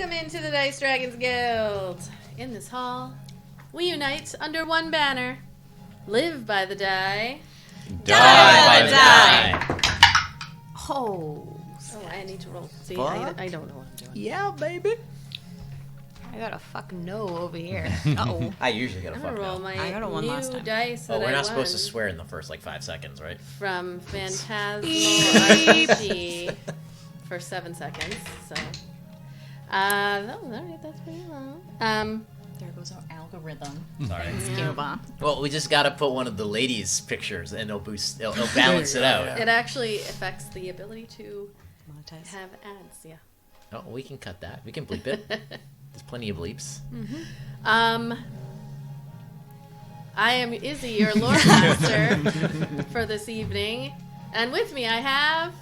Welcome into the Dice Dragons Guild. In this hall, we unite under one banner. Live by the die. Die by the die. Oh, I need to roll. See, I don't know what I'm doing. Yeah, baby. I got a fucking no over here. Uh-oh. I usually get a I'm fuck gonna roll no. my I got a one new last time. dice that Oh, we're I not supposed to won swear in the first, 5 seconds, right? from Phantasmal RPG for 7 seconds. So, alright, that's pretty long. There goes our algorithm. Sorry. Cuba. Well, we just gotta put one of the ladies' pictures, and it'll balance it out. It actually affects the ability to Monetize. have ads. Yeah. Oh, we can cut that. We can bleep it. There's plenty of bleeps. I am Izzi, your lore master for this evening, and with me I have.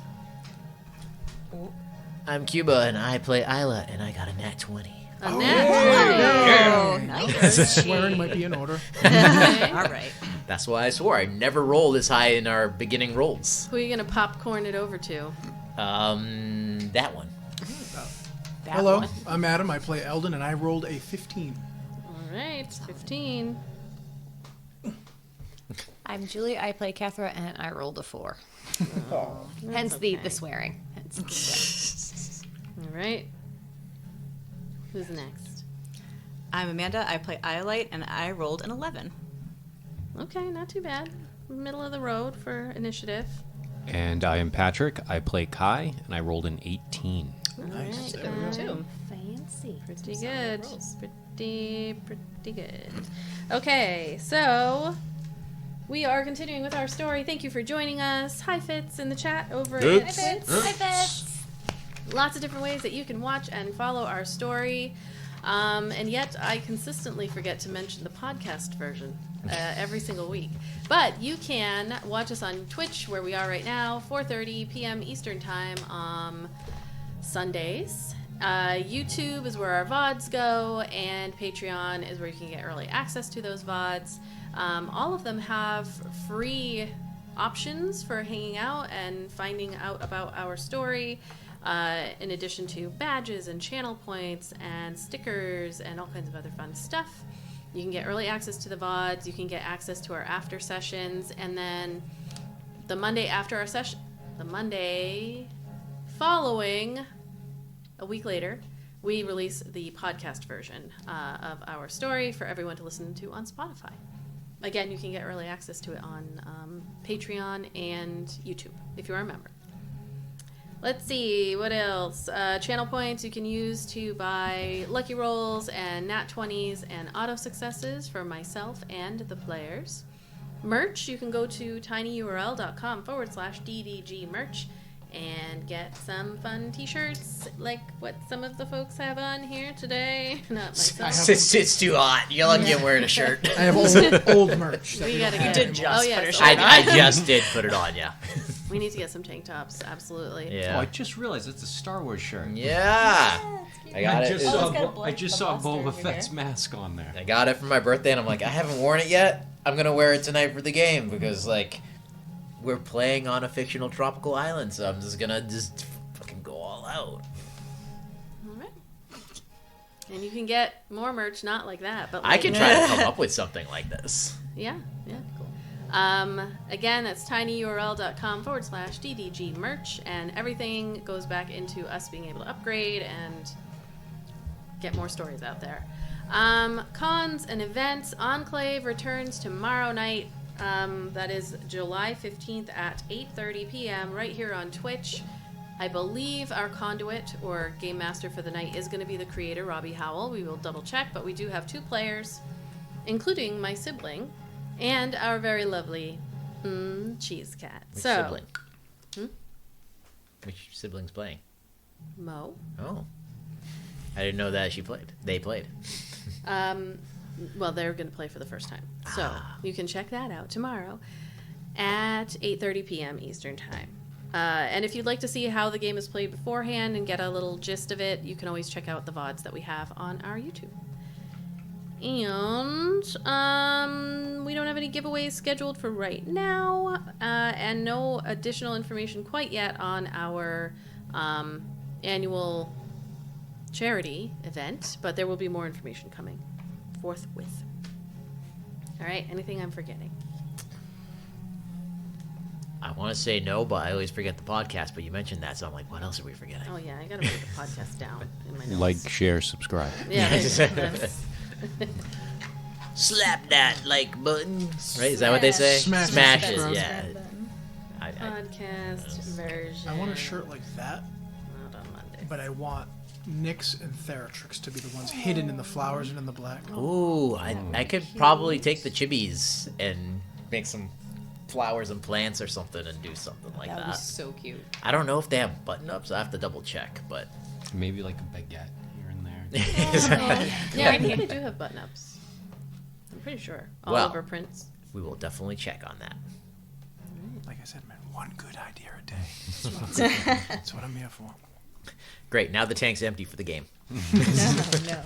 I'm Cuba, and I play Ayla, and I got a nat 20. A nat 20. Nice. Swearing might be in order. Okay. All right. That's why I swore. I never roll this high in our beginning rolls. Who are you gonna popcorn it over to? That one. Hello, I'm Adam. I play Eldon, and I rolled a 15. All right, 15. I'm Julie. I play Kethra, and I rolled a 4. Hence okay. the swearing. Hence the swearing. All right. Who's next? I'm Amanda. I play Iolite, and I rolled an 11. Okay, not too bad. Middle of the road for initiative. And I am Patrick. I play Kai, and I rolled an 18. Nice. All There we right, go. Too. Fancy. pretty good. Pretty good. Okay, so we are continuing with our story. Thank you for joining us. Hi, Fitz, in the chat over at Fitz. Lots of different ways that you can watch and follow our story. And yet I consistently forget to mention the podcast version every single week. But you can watch us on Twitch, where we are right now, 4:30 p.m. Eastern Time on Sundays. YouTube is where our VODs go, and Patreon is where you can get early access to those VODs. All of them have free options for hanging out and finding out about our story. In addition to badges and channel points and stickers and all kinds of other fun stuff. You can get early access to the VODs, you can get access to our after sessions, and then the Monday after our session, the Monday following, a week later, we release the podcast version of our story for everyone to listen to on Spotify. Again, you can get early access to it on Patreon and YouTube, if you're a member. Let's see, what else? Channel points you can use to buy lucky rolls and nat 20s and auto successes for myself and the players. Merch, you can go to tinyurl.com/DDG merch and get some fun t-shirts like what some of the folks have on here today. Not myself. It's too hot. You're lucky I'm wearing a shirt. I have old merch. We gotta don't get have did anymore. just yes, put a so shirt I just did put it on, yeah. we need to get some tank tops, absolutely. Oh, Yeah. I just realized it's a Star Wars shirt. Yeah. I got it. I just saw Boba Fett's mask on there. I got it for my birthday, and I'm like, I haven't worn it yet. I'm gonna wear it tonight for the game because, we're playing on a fictional tropical island, so I'm just gonna fucking go all out. All right. And you can get more merch, not like that, but I like can try to come up with something like this. Yeah, cool. Again, that's tinyurl.com/DDG merch, and everything goes back into us being able to upgrade and get more stories out there. Cons and events. Enclave returns tomorrow night. That is July 15th at 8:30 p.m. right here on Twitch. I believe our conduit or game master for the night is going to be the creator, Robbie Howell. We will double check, but we do have 2 players, including my sibling and our very lovely cheese cat. Which so, sibling? Which sibling's playing? Mo. Oh. I didn't know that they played. Well, they're going to play for the first time. So you can check that out tomorrow at 8:30 p.m. Eastern Time. And if you'd like to see how the game is played beforehand and get a little gist of it, you can always check out the VODs that we have on our YouTube. And we don't have any giveaways scheduled for right now, and no additional information quite yet on our annual charity event, but there will be more information coming forthwith. All right, anything I'm forgetting? I want to say no, but I always forget the podcast. But you mentioned that, so I'm like, what else are we forgetting? Oh yeah, I gotta put the podcast down in my notes. Like, share, subscribe. Yeah. That's- Slap that like button. Right? Is that what they say? Smash Smash it. it. Smash Yeah. podcast version. I want a shirt like that, Not on Monday. but I want Nyx and Theratrix to be the ones hidden in the flowers and in the black. Ooh, I could probably take the chibis and make some flowers and plants or something and do something like That that. would be so cute. I don't know if they have button-ups. I have to double check, but Maybe like a baguette here and there. Yeah, I think they do have button-ups. I'm pretty sure. All Well. over prints. we will definitely check on that. Like I said, man, one good idea a day. That's what I'm here for. Great, now the tank's empty for the game. No.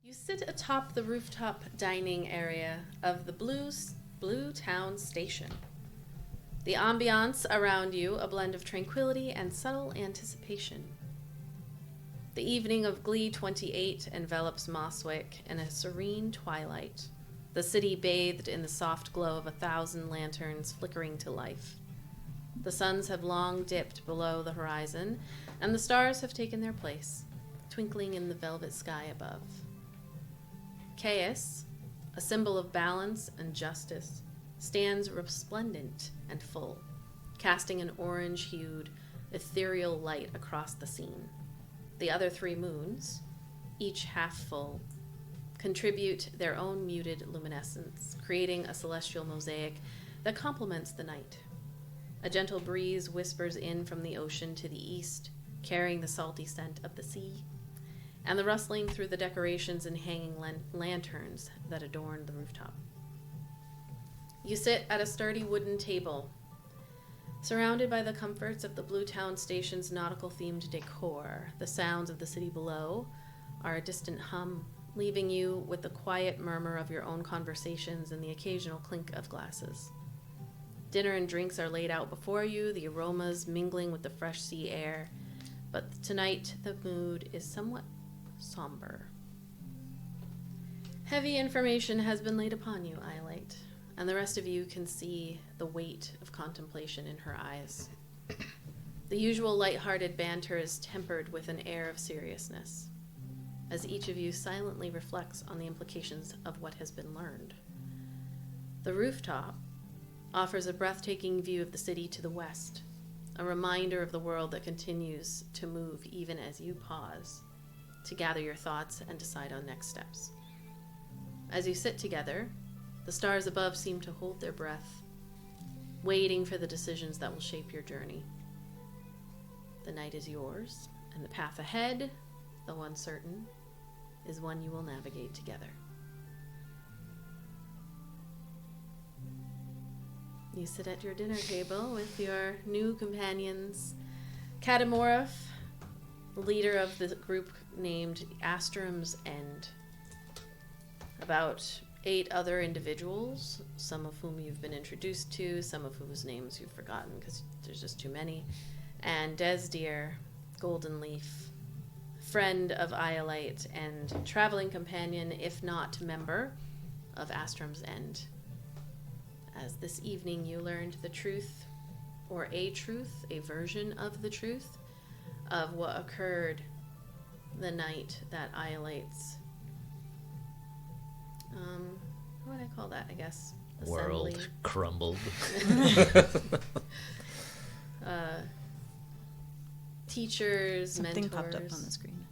You sit atop the rooftop dining area of the Blue Town Station. The ambiance around you, a blend of tranquility and subtle anticipation. The evening of Glee 28 envelops Mosswick in a serene twilight, the city bathed in the soft glow of 1,000 lanterns flickering to life. The suns have long dipped below the horizon, and the stars have taken their place, twinkling in the velvet sky above. Chaos, a symbol of balance and justice, stands resplendent and full, casting an orange-hued, ethereal light across the scene. The other 3 moons, each half full, contribute their own muted luminescence, creating a celestial mosaic that complements the night. A gentle breeze whispers in from the ocean to the east, carrying the salty scent of the sea, and the rustling through the decorations and hanging lanterns that adorn the rooftop. You sit at a sturdy wooden table, surrounded by the comforts of the Blue Town Station's nautical-themed decor. The sounds of the city below are a distant hum, leaving you with the quiet murmur of your own conversations and the occasional clink of glasses. Dinner and drinks are laid out before you, the aromas mingling with the fresh sea air, but tonight the mood is somewhat somber. Heavy information has been laid upon you, Iolite, and the rest of you can see the weight of contemplation in her eyes. The usual light-hearted banter is tempered with an air of seriousness, as each of you silently reflects on the implications of what has been learned. The rooftop offers a breathtaking view of the city to the west, a reminder of the world that continues to move even as you pause to gather your thoughts and decide on next steps. As you sit together, the stars above seem to hold their breath, waiting for the decisions that will shape your journey. The night is yours, and the path ahead, though uncertain, is one you will navigate together. You sit at your dinner table with your new companions, Katamoraph, the leader of the group named Astrum's End. About 8 other individuals, some of whom you've been introduced to, some of whose names you've forgotten because there's just too many, and Desdir, Golden Leaf, friend of Iolite and traveling companion, if not member, of Astrum's End. As this evening you learned the truth, or a truth, a version of the truth, of what occurred the night that Iolite's, what would I call that, I guess? World Assembly. crumbled. Teachers, Something mentors. popped up on the screen.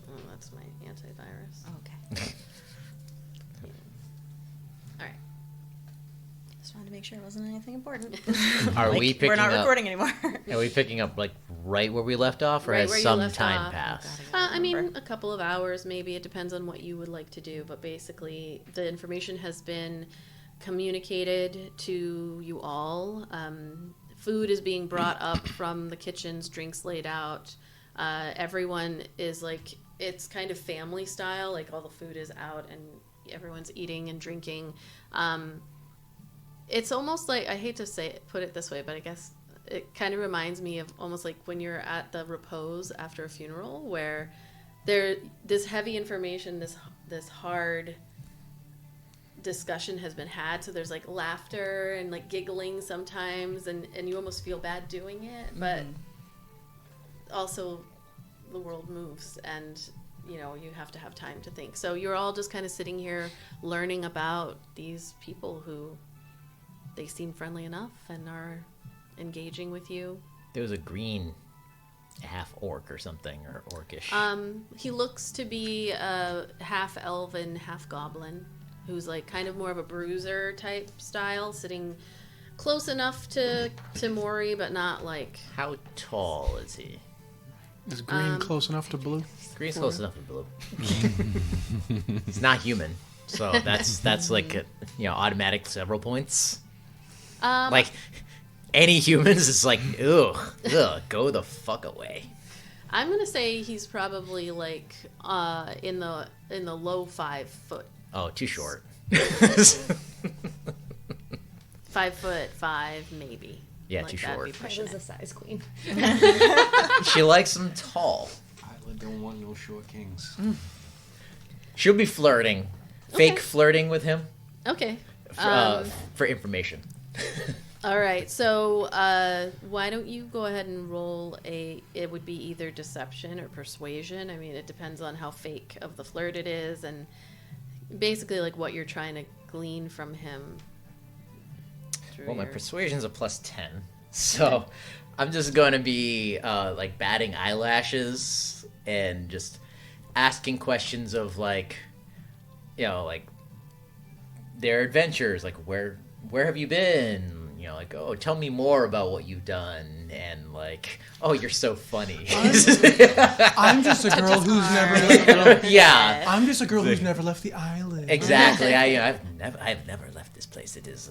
Oh, that's my antivirus. Oh, okay. All right. Just wanted to make sure it wasn't anything important. Are Like, we picking we're not up? recording anymore. Are we picking up like right where we left off, or Right has where you some left time off. passed? I mean, a couple of hours maybe. It depends on what you would like to do. But basically, the information has been communicated to you all food is being brought up from the kitchens, drinks laid out. Everyone is like, it's kind of family style, like all the food is out and everyone's eating and drinking. It's almost like, I hate to put it this way, but I guess it kind of reminds me of almost like when you're at the repose after a funeral, where this heavy information, this hard discussion has been had, so there's like laughter and like giggling sometimes, and you almost feel bad doing it, but also the world moves, and you have to have time to think. So you're all just kind of sitting here learning about these people who they seem friendly enough and are engaging with you. There was a green half orc or something, or orcish. He looks to be a half elven, half goblin, who's like kind of more of a bruiser type style, sitting close enough to Maury, but not like... How tall is he? Is green close enough to blue? Green's close enough to blue. It's not human, so that's like a, automatic several points. Like any humans, it's like ugh, go the fuck away. I'm gonna say he's probably like in the low 5 foot. Oh, too short. 5'5", maybe. Yeah, like too that'd short. be pushing Ayla's a it. size queen. She likes them tall. Ayla don't want no short kings. She'll be flirting, fake flirting with him Okay. for information. All right. So why don't you go ahead and roll it would be either deception or persuasion. I mean, it depends on how fake of the flirt it is, and basically like what you're trying to glean from him. Well, my persuasion's a +10, so I'm just going to be like batting eyelashes and just asking questions of like their adventures, like where have you been? Like, oh, tell me more about what you've done, and like, oh, you're so funny. I'm just a girl who's never left. Yeah, I'm just a girl who's never left the island. exactly. I've never left this place. It is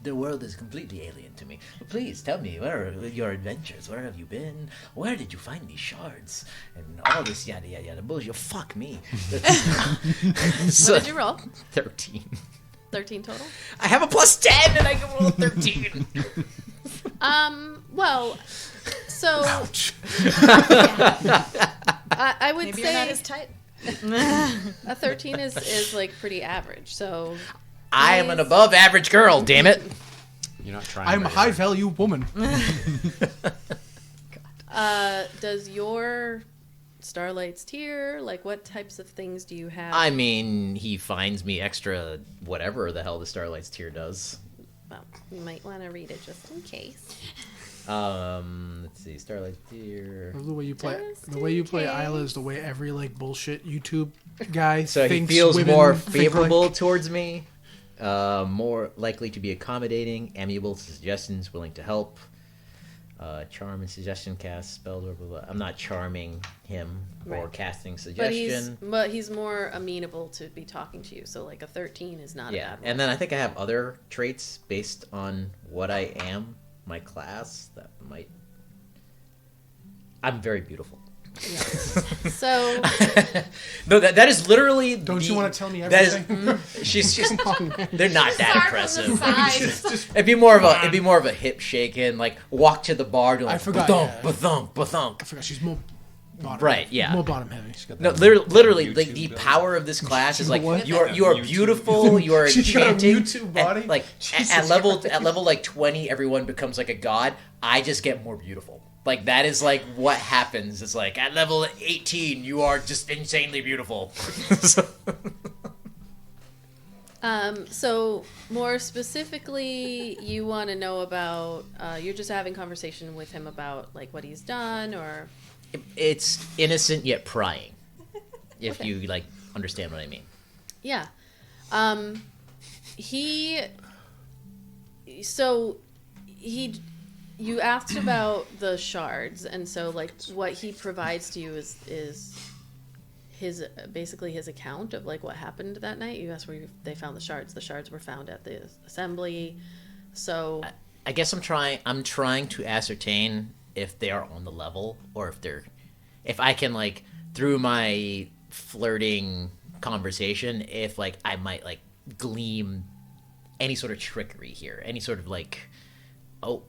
the world is completely alien to me. But please tell me, where are your adventures? Where have you been? Where did you find these shards? And all this yada yada yada bullshit. Fuck me. So, What did you roll? 13. 13 total? I have a +10 and I can roll a 13. Well, so I would Maybe say you're not as tight. a 13 is like pretty average. So I am an above average girl, damn it. You're not trying. I'm a very high hard. value woman. does your Starlight's tier, like what types of things do you have? I mean, he finds me extra whatever the hell the Starlight's tier does. Well, you might want to read it just in case. Let's see, Starlight's tier. The way you play, Just the way you play in Ayla is the way every like bullshit YouTube guy So he thinks feels women more think favorable like. towards me, more likely to be accommodating, amiable to suggestions, willing to help. Charm and suggestion cast, spell, blah, blah, blah. I'm not charming him or Right. casting suggestion. But he's more amenable to be talking to you. So like a 13 is not a Yeah, bad one. and then I think I have other traits based on what I am, my class, that might... I'm very beautiful. So No, that is literally... Don't you want to tell me that is- everything? She's Come on, man. They're not that impressive. Just- It'd be more of a hip shaking, like walk to the bar, do like I forgot, ba-thunk, yeah. ba-thunk, ba-thunk. I forgot she's more bottom. Right, yeah. More bottom heavy. No, literally, like the power of this class is like What? you are beautiful, you are She's got a enchanting. Mewtwo body? Like Jesus at level like 20, everyone becomes like a god. I just get more beautiful. Like that is like what happens. It's like at level 18, you are just insanely beautiful. So more specifically, you want to know about, you're just having conversation with him about like what he's done, or It's innocent yet prying. If you like understand what I mean. yeah. You asked about the shards, and so like what he provides to you is his basically his account of like what happened that night. You asked where they found the shards. The shards were found at the assembly. So I guess I'm trying to ascertain if they are on the level, or if I can, like, through my flirting conversation, if, like, I might, like, gleam any sort of trickery here, any sort of, like, oh,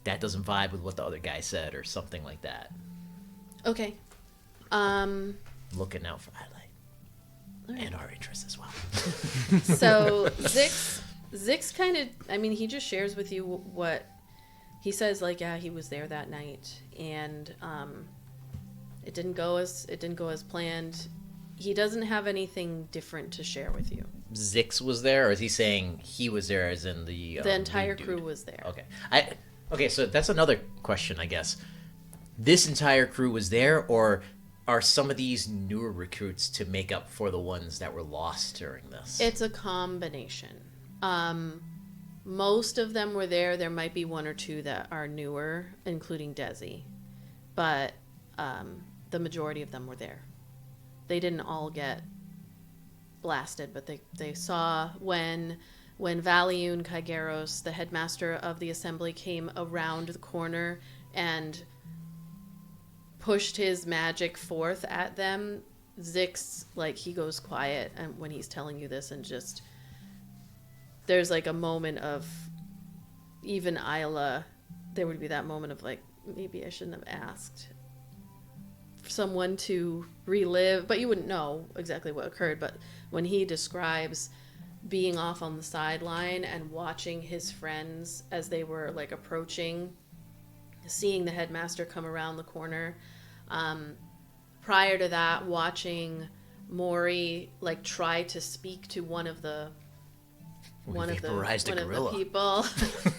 that doesn't vibe with what the other guy said, or something like that. Okay. Looking out for Highlight. Right. And our interests as well. So Zix kind of, I mean, he just shares with you what he says. Like, yeah, he was there that night, and it didn't go as planned. He doesn't have anything different to share with you. Zix was there, or is he saying he was there as in the entire crew was there? Okay. Okay, so that's another question, I guess. This entire crew was there, or are some of these newer recruits to make up for the ones that were lost during this? It's a combination. Most of them were there. There might be one or two that are newer, including Desi. But the majority of them were there. They didn't all get blasted, but they saw when Valiun Kaigeros, the headmaster of the assembly, came around the corner and pushed his magic forth at them. Zix, like, he goes quiet and when he's telling you this, and just there's like a moment of, even Ayla, there would be that moment of like, maybe I shouldn't have asked someone to relive, but you wouldn't know exactly what occurred. But when he describes being off on the sideline and watching his friends as they were like approaching, seeing the headmaster come around the corner, prior to that, watching Mori like try to speak to one of the people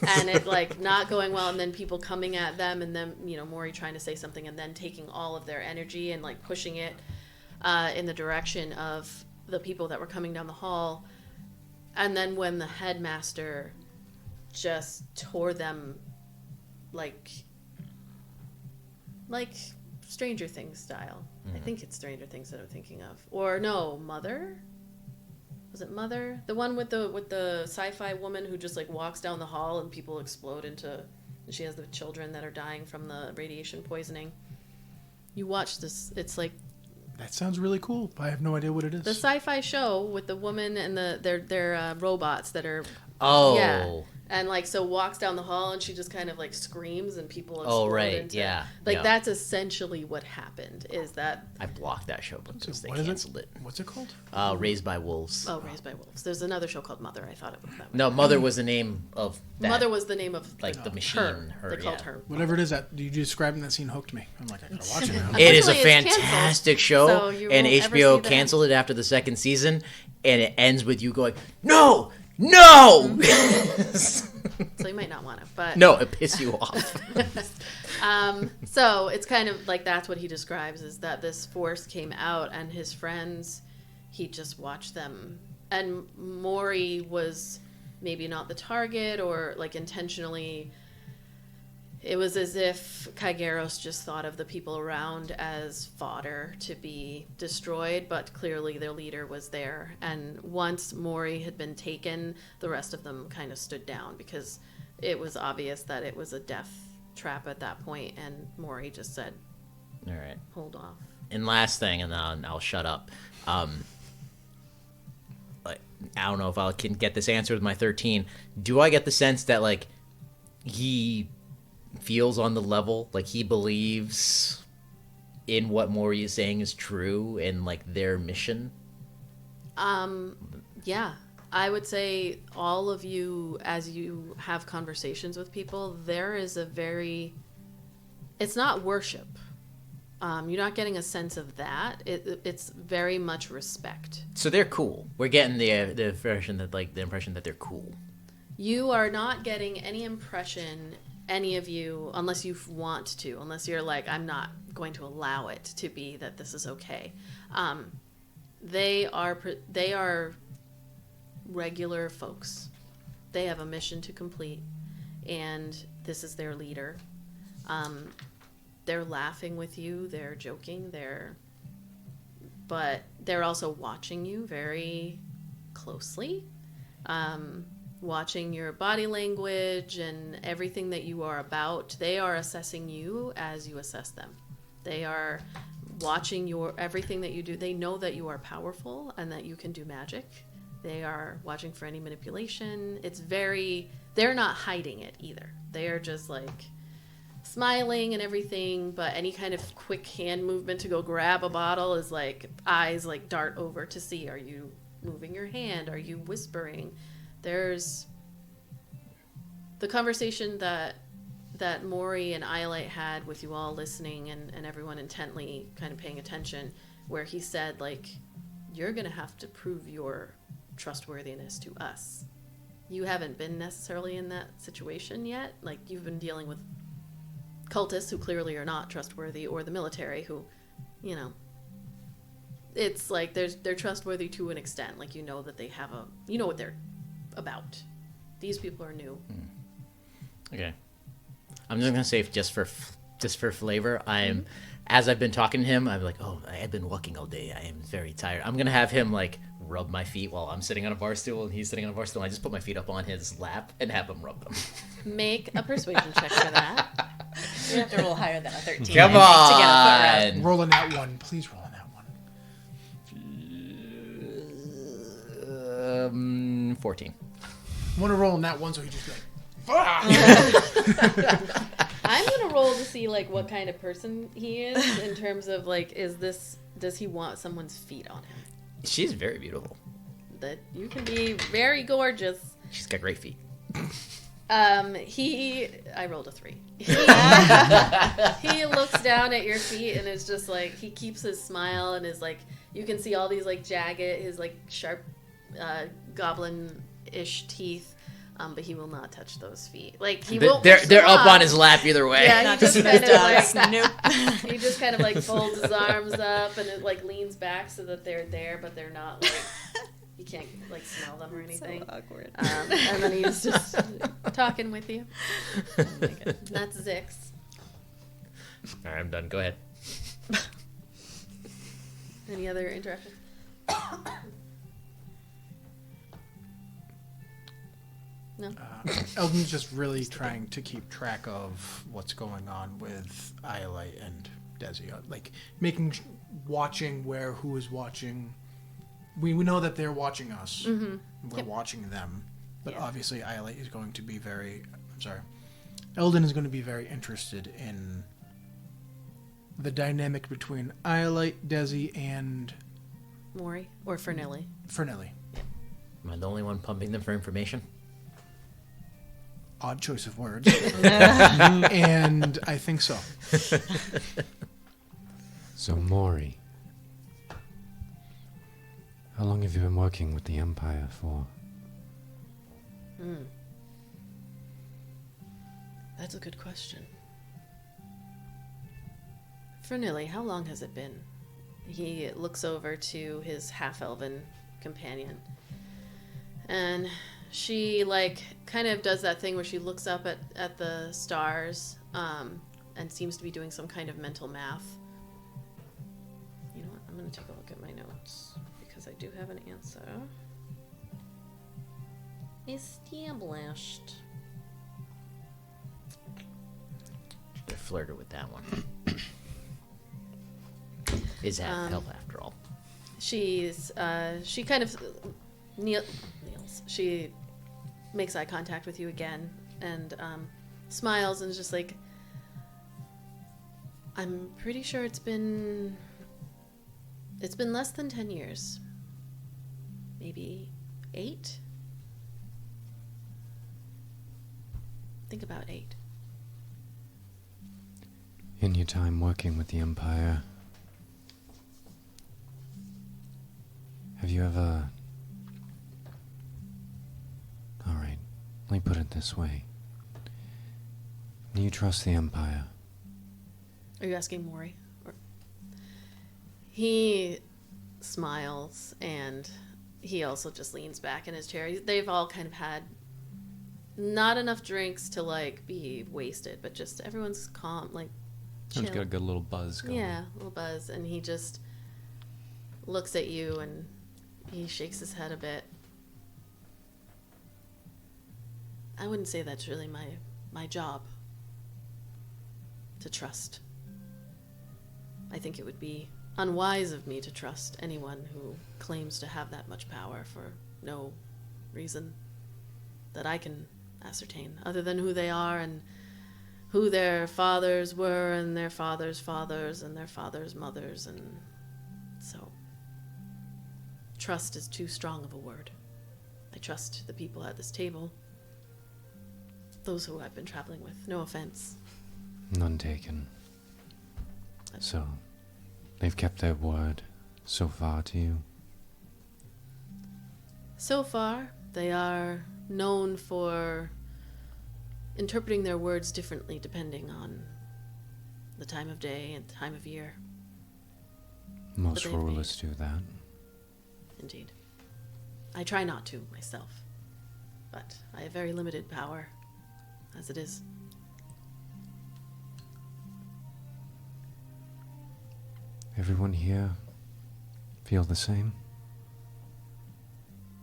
and it like not going well, and then people coming at them, and then, you know, Mori trying to say something and then taking all of their energy and like pushing it in the direction of the people that were coming down the hall. And then when the headmaster just tore them like Stranger Things style. I think it's Stranger Things that I'm thinking of. Or no, Mother? Was it Mother? The one with the sci-fi woman who just like walks down the hall and people explode into, and she has the children that are dying from the radiation poisoning. You watch this, it's like, that sounds really cool. I have no idea what it is. the sci-fi show with the woman and their robots that are, Oh. yeah. And like, so walks down the hall and she just kind of like screams and people explode. Oh, right. into, Yeah. Like, yeah. that's essentially what happened, is that. I blocked that show because they What is canceled it. What's it called? Raised by Wolves. Oh, Raised by Wolves. There's another show called Mother. I thought it was that one. No, Mother was the name of that. Mother was the name of like the machine. Her. They called her. Whatever it is that you describing that scene hooked me. I'm like, I gotta watch it now. It is a Unfortunately, it's fantastic canceled, show, so you and won't ever HBO see that. canceled it after the second season, and it ends with you going, "No, no!" So you might not want to, but No, it pisses you off. So it's kind of like, that's what he describes, is that this force came out and his friends, he just watched them. And Mori was maybe not the target, or like intentionally, it was as if Kaigeros just thought of the people around as fodder to be destroyed, but clearly their leader was there. And once Mori had been taken, the rest of them kind of stood down, because it was obvious that it was a death trap at that point, and Mori just said, All right. hold off. And last thing, and then I'll shut up. I don't know if I can get this answer with my 13. Do I get the sense that, like, he feels on the level, like he believes in what Mori is saying is true and like their mission? Yeah, I would say all of you, as you have conversations with people, there is a very, it's not worship. You're not getting a sense of that. It's very much respect. So they're cool. We're getting the impression that they're cool. You are not getting any impression, any of you, unless you want to, unless you're like, I'm not going to allow it to be that this is okay. They are regular folks. They have a mission to complete, and this is their leader. They're laughing with you, they're joking, but they're also watching you very closely. watching your body language and everything that you are about. They are assessing you as you assess them. They are watching everything that you do. They know that you are powerful and that you can do magic. They are watching for any manipulation. They're not hiding it either. They are just like smiling and everything, but any kind of quick hand movement to go grab a bottle is like eyes like dart over to see, are you moving your hand? Are you whispering? There's the conversation that Maury and Iolite had with you all listening and everyone intently kind of paying attention, where he said, like, you're going to have to prove your trustworthiness to us. You haven't been necessarily in that situation yet. Like, you've been dealing with cultists who clearly are not trustworthy, or the military who, you know, it's like they're trustworthy to an extent. Like, you know that they have you know what they're about. These people are new. Okay. I'm just gonna say, just for flavor, as I've been talking to him, I'm like, oh, I've been walking all day. I am very tired. I'm gonna have him like rub my feet while I'm sitting on a bar stool and he's sitting on a bar stool. And I just put my feet up on his lap and have him rub them. Make a persuasion check for that. You have to roll higher than a 13. Come I think, to get a foot rub. on. Roll a nat 1. Please roll a nat 1. 14. I want to roll a nat 1 so he just like, I'm gonna roll to see like what kind of person he is in terms of like, does he want someone's feet on him? She's very beautiful. That you can be very gorgeous. She's got great feet. I rolled a 3. He looks down at your feet and is just like, he keeps his smile and is like, you can see all these like jagged, his like sharp, goblin-ish teeth. But he will not touch those feet. Like he won't. They're up on his lap either way. Yeah, he just kind of like Nope. he just kind of like folds his arms up and it like leans back so that they're there, but they're not like you can't like smell them or anything. So awkward. And then he's just talking with you. That's Zix. All right, I'm done. Go ahead. Any other interactions? No. Eldon's just really trying to keep track of what's going on with Iolite and Desdir. Like, watching who is watching. We know that they're watching us. Mm-hmm. We're watching them. But Yeah. obviously Iolite is going to be Eldon is going to be very interested in the dynamic between Iolite, Desi, and Maury or Fernelli. Fernelli. Am I the only one pumping them for information? Odd choice of words. And I think so. So, Maury, how long have you been working with the Empire for? That's a good question. Fernelli, how long has it been? He looks over to his half-elven companion. And she, like, kind of does that thing where she looks up at the stars and seems to be doing some kind of mental math. You know what? I'm going to take a look at my notes because I do have an answer. Established. They flirted with that one. Is that help after all? She kind of kneels. She makes eye contact with you again and smiles and is just like, I'm pretty sure it's been less than 10 years. Maybe 8? Think about 8. In your time working with the Empire, have you ever... Alright, let me put it this way. Do you trust the Empire? Are you asking Maury? Or... He smiles and he also just leans back in his chair. They've all kind of had not enough drinks to like be wasted, but just everyone's calm, like chill. It's got a good little buzz going. Yeah, a little buzz, and he just looks at you and he shakes his head a bit. I wouldn't say that's really my job. To trust. I think it would be unwise of me to trust anyone who claims to have that much power for no reason that I can ascertain, other than who they are and who their fathers were and their fathers' fathers and their fathers' mothers, and so trust is too strong of a word. I trust the people at this table, those who I've been traveling with. No offense. None taken. So, they've kept their word so far to you? So far, they are known for interpreting their words differently depending on the time of day and time of year. Most rulers do that. Indeed. I try not to myself, but I have very limited power as it is. Everyone here feel the same?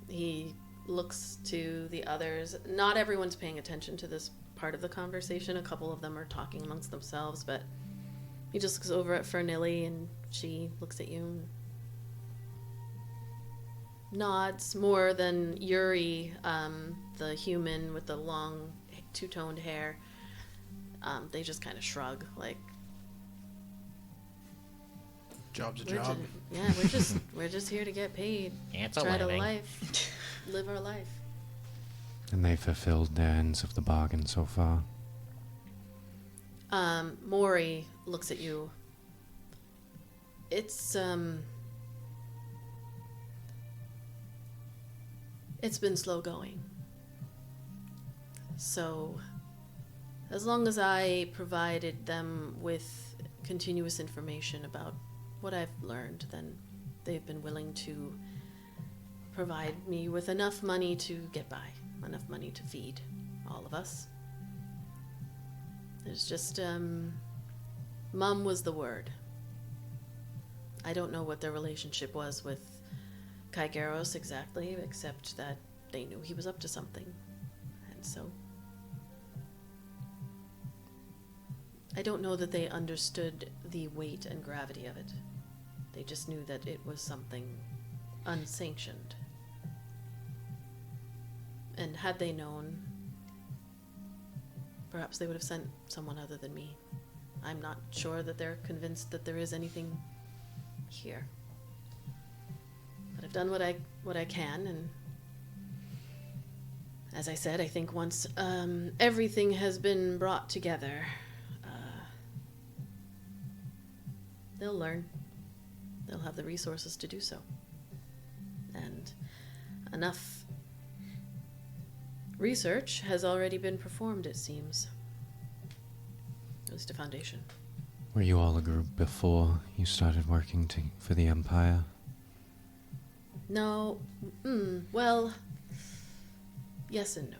He looks to the others. Not everyone's paying attention to this part of the conversation. A couple of them are talking amongst themselves, but he just looks over at Fernilly, and she looks at you and nods more than Yuri, the human with the long two-toned hair. They just kind of shrug, like, Job's a job. We're just here to get paid. It's a Try to living. live our life. And they fulfilled their ends of the bargain so far? Maury looks at you. It's been slow going. So, as long as I provided them with continuous information about what I've learned, then they've been willing to provide me with enough money to get by, enough money to feed all of us. There's just, Mum was the word. I don't know what their relationship was with Kaigeros exactly, except that they knew he was up to something. And so I don't know that they understood the weight and gravity of it. They just knew that it was something unsanctioned. And had they known, perhaps they would have sent someone other than me. I'm not sure that they're convinced that there is anything here. But I've done what I can, and as I said, I think once everything has been brought together, they'll learn. They'll have the resources to do so. And enough research has already been performed, it seems. At least a foundation. Were you all a group before you started working for the Empire? No. Well, yes and no.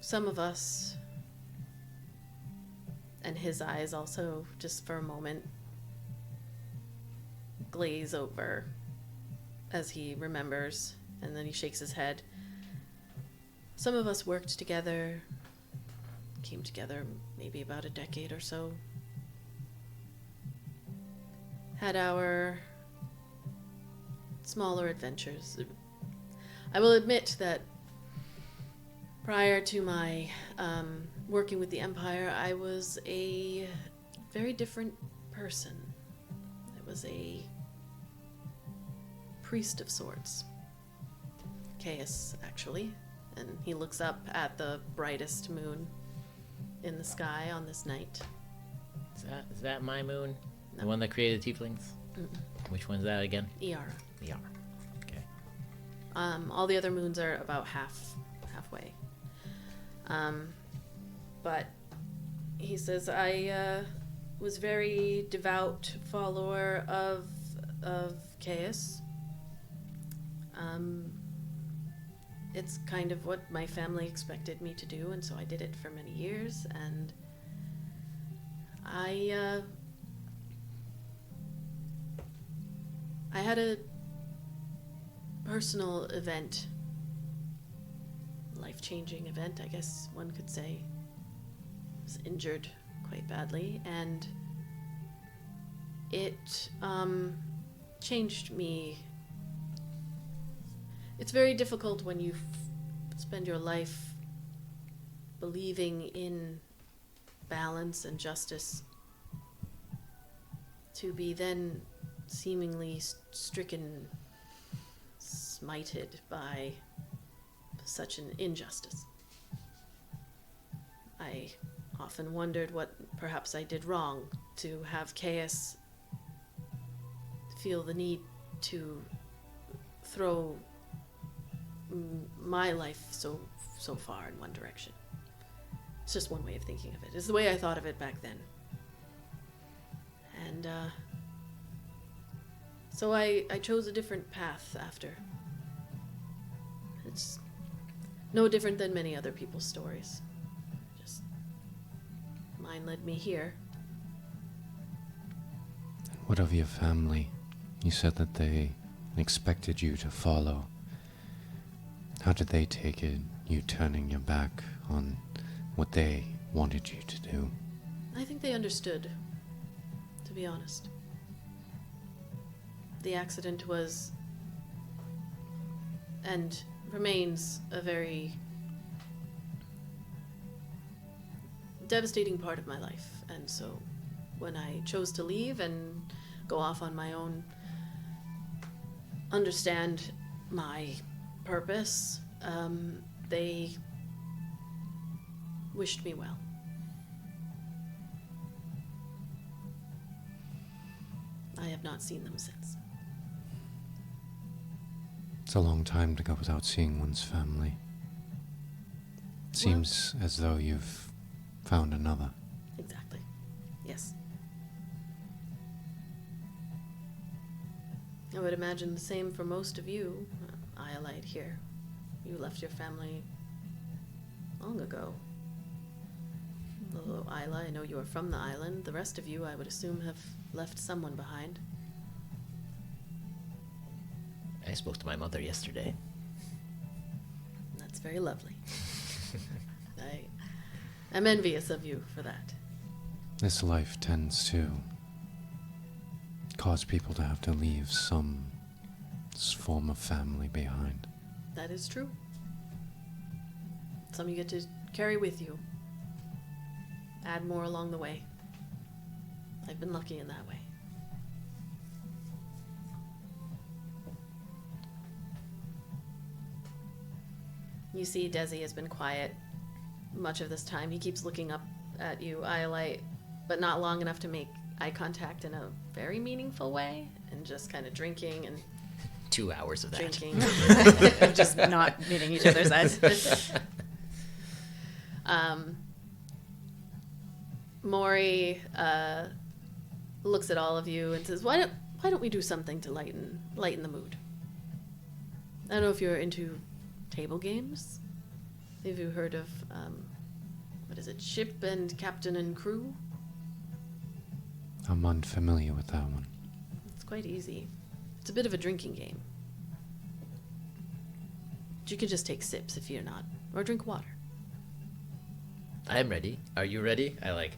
Some of us, and his eyes also, just for a moment, glaze over as he remembers, and then he shakes his head. Some of us worked together, came together maybe about a decade or so. Had our smaller adventures. I will admit that prior to my working with the Empire, I was a very different person. I was a priest of sorts. Chaos, actually. And he looks up at the brightest moon in the sky on this night. Is that my moon? No. The one that created tieflings? Which one's that again? Iara. The R. Okay. All the other moons are about halfway. But he says, I was very devout follower of Chaos. It's kind of what my family expected me to do, and so I did it for many years, and I had a personal event, life-changing event, I guess one could say. I was injured quite badly, and it changed me. It's very difficult when you spend your life believing in balance and justice to be then seemingly stricken, smited by such an injustice. I often wondered what perhaps I did wrong to have Chaos feel the need to throw my life so far in one direction. It's just one way of thinking of it. It's the way I thought of it back then. And so I chose a different path after. It's no different than many other people's stories. Just mine led me here. What of your family? You said that they expected you to follow. How did they take it, you turning your back on what they wanted you to do? I think they understood, to be honest. The accident was and remains a very devastating part of my life. And so when I chose to leave and go off on my own, understand my purpose, they wished me well. I have not seen them since. It's a long time to go without seeing one's family. Seems as though you've found another. Exactly. Yes. I would imagine the same for most of you, Iolite here. You left your family long ago. Although Ayla, I know you are from the island. The rest of you, I would assume, have left someone behind. I spoke to my mother yesterday. That's very lovely. I'm envious of you for that. This life tends to cause people to have to leave some form of family behind. That is true. Some you get to carry with you. Add more along the way. I've been lucky in that way. You see Desi has been quiet much of this time. He keeps looking up at you, Iolite, but not long enough to make eye contact in a very meaningful way, and just kind of drinking and 2 hours of that. drinking. Just not meeting each other's eyes. Maury looks at all of you and says, why don't we do something to lighten the mood? I don't know if you're into table games. Have you heard of, what is it, Ship and Captain and Crew? I'm unfamiliar with that one. It's quite easy. It's a bit of a drinking game. But you could just take sips if you're not, or drink water. I'm ready. Are you ready? I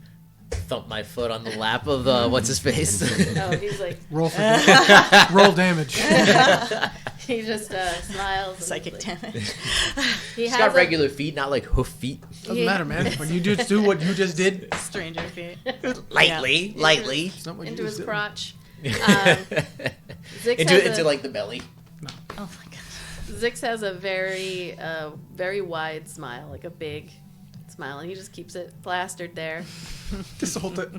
thump my foot on the lap of what's his face. Oh, he's like, Roll roll damage. he just smiles. And Psychic like, damage. He's got regular feet, not like hoof feet. Doesn't matter, man. When you just do what you just did, Stranger feet. Lightly. it's not what into you his just did. crotch. Zix into like the belly. Oh my god. Zix has a very, very wide smile, like a big smile, and he just keeps it plastered there. Just hold it.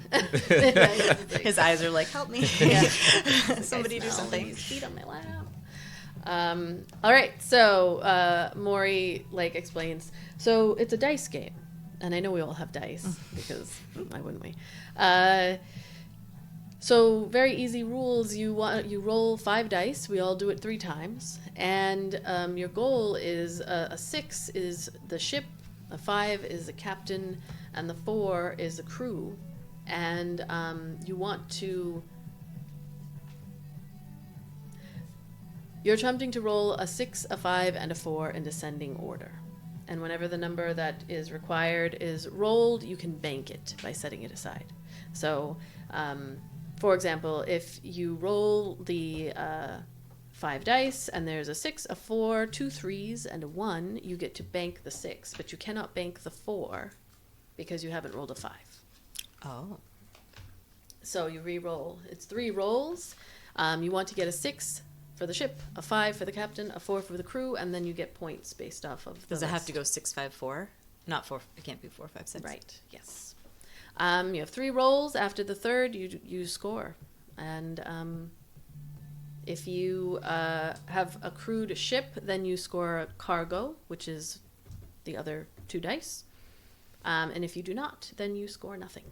His eyes are like, help me. Yeah. Somebody do something. These feet on my lap. All right, so Maury explains. So it's a dice game, and I know we all have dice because why wouldn't we? So very easy rules. You roll 5 dice. We all do it 3 times, and your goal is a 6 is the ship, a 5 is the captain, and the 4 is the crew, and you want to. You're attempting to roll a 6, a 5, and a 4 in descending order, And whenever the number that is required is rolled, you can bank it by setting it aside. So, for example, if you roll the 5 dice and there's a 6, a 4, 2 3s, and a 1, you get to bank the 6, but you cannot bank the 4 because you haven't rolled a 5. Oh. So you re-roll. It's 3 rolls. You want to get a 6 for the ship, a 5 for the captain, a 4 for the crew, and then you get points based off of the Does it have rest. to go 6, 5, 4? Not 4. It can't be 4, 5, 6. Right, yes. You have 3 rolls. After the third, you score. And if you have a crewed ship, then you score a cargo, which is the other 2 dice. And if you do not, then you score nothing.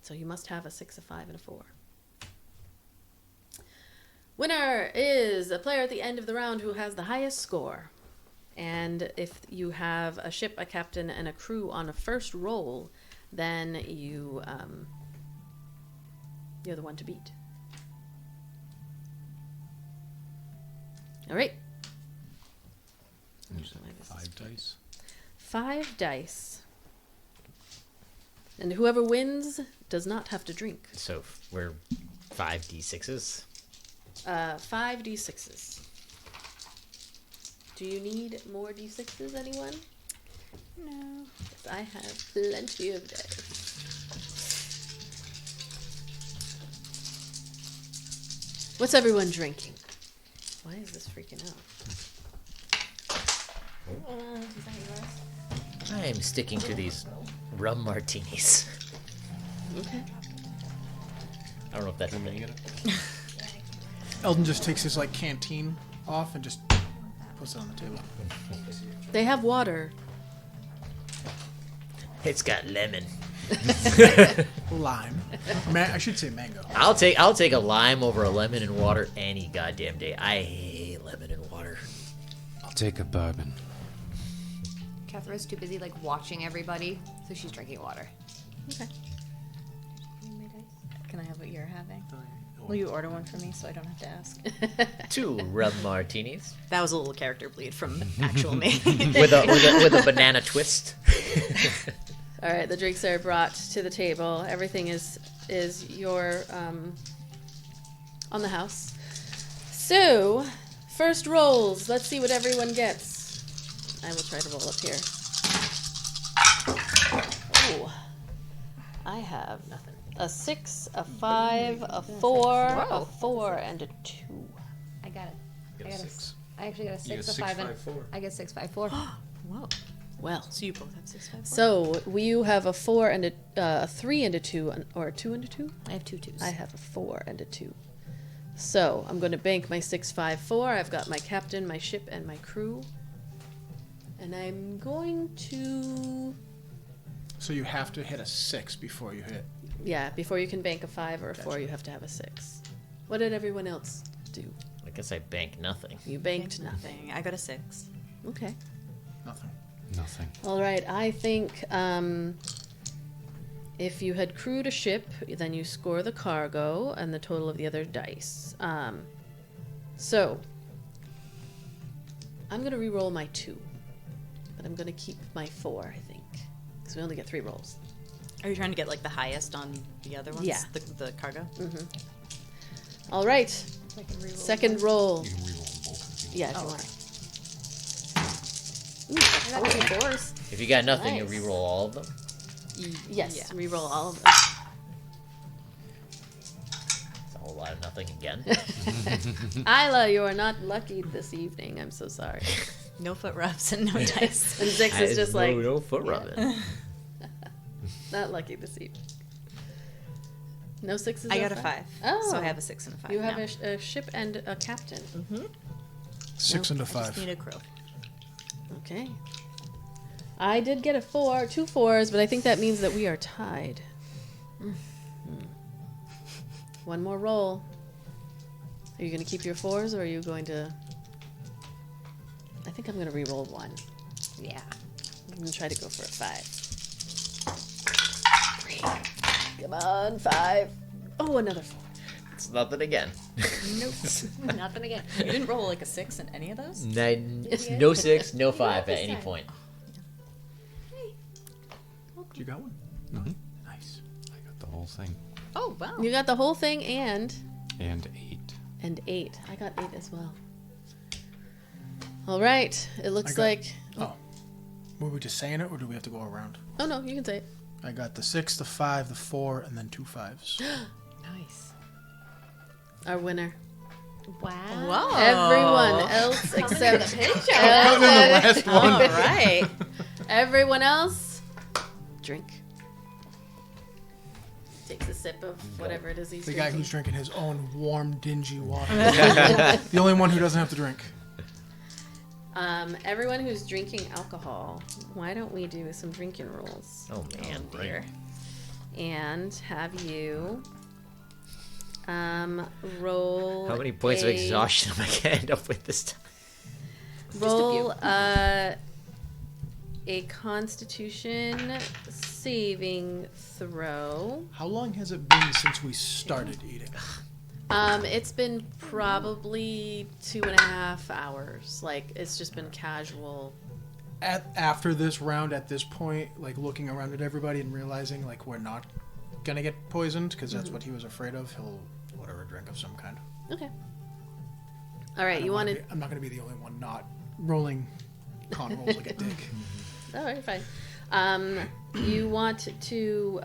So you must have a 6, a 5, and a 4. Winner is a player at the end of the round who has the highest score. And if you have a ship, a captain, and a crew on a first roll, then you're the one to beat. All right. 5 dice. 5 dice. And whoever wins does not have to drink. So we're 5d6s. 5 d6s. Do you need more d6s, anyone? No. 'Cause I have plenty of dice. What's everyone drinking? Why is this freaking out? Is that yours? I'm sticking to these rum martinis. Okay. I don't know if that's a thing. Eldon just takes his like canteen off and just puts it on the table. They have water. It's got lemon. Lime. I should say mango. I'll take a lime over a lemon and water any goddamn day. I hate lemon and water. I'll take a bourbon. Kethra's too busy like watching everybody, so she's drinking water. Okay. Can I have what you're having? Will you order one for me so I don't have to ask? 2 rum martinis That was a little character bleed from actual me. with a banana twist. All right, the drinks are brought to the table. Everything is your on the house. So, first rolls. Let's see what everyone gets. I will try to roll up here. Oh, I have nothing. A 6, a 5, a 4, a 4, and a 2. I got it. Get a 6. I actually got a You 6, got a 5, and 6, 5, 4. I get 6, 5, 4. Whoa. Well, So you both have 6, 5, 4? so you have a 4 and a 3 and a 2, or a 2 and a 2? I have 2 2s. I have a 4 and a 2. So I'm going to bank my 6, 5, 4. I've got my captain, my ship, and my crew. And I'm going to... So you have to hit a 6 before you hit. Yeah, before you can bank a 5 or a 4, Gotcha. you have to have a 6. What did everyone else do? I guess I bank nothing. You banked nothing. Nothing. I got a 6. Okay. Nothing. Nothing. All right, I think if you had crewed a ship, then you score the cargo and the total of the other dice. So, I'm going to re-roll my 2, but I'm going to keep my 4, I think, because we only get 3 rolls. Are you trying to get like the highest on the other ones? Yeah. The cargo? All right, I can re-roll second roll. You can reroll both if you Yeah, if you Oh, want. I got 2 4s. If you got nothing, you Nice. re-roll all of them. Yes, Yeah. re-roll all of them. It's a whole lot of nothing again. Ayla, you are not lucky this evening. I'm so sorry. No foot rubs and no dice. And 6 is just like... no foot yeah. rubbing. Not lucky this evening. No 6s? I or got a 5. Oh. So I have a 6 and a 5 You have now. a ship and a captain. 6 and a I just 5. need a crew. Okay. I did get a 4, 2 4s, but I think that means that we are tied. One more roll. Are you going to keep your 4s, or are you going to... I think I'm going to re-roll 1. Yeah. I'm going to try to go for a 5. 3. Come on, 5. Oh, another 4. It's nothing again. Nope. Nothing again. You didn't roll like a 6 in any of those? No 6, no 5 at any point. You got one? Mhm. Nice. I got the whole thing. Oh, wow. You got the whole thing and 8. I got 8 as well. All right. It looks like. Oh. Were we just saying it, or do we have to go around? Oh no, you can say it. I got the 6, the 5, the 4, and then 2 5s. Nice. Our winner. Wow. Whoa. Everyone else except Other than the last one. All right. everyone else, drink. Takes a sip of whatever it is he's The drinking. guy who's drinking his own warm, dingy water. The only one who doesn't have to drink. Everyone who's drinking alcohol, why don't we do some drinking rules? Oh man, Dear. And have you roll. how many points of exhaustion am I gonna end up with this time? Roll a Constitution saving throw. How long has it been since we started eating? It's been probably 2.5 hours. Like, it's just been casual. After this round, at this point, like looking around at everybody and realizing like we're not gonna get poisoned because that's what he was afraid of, he'll order a drink of some kind. Okay. All right, you wanted. I'm not gonna be the only one not rolling con rolls like a dick. Oh, you're fine. You want to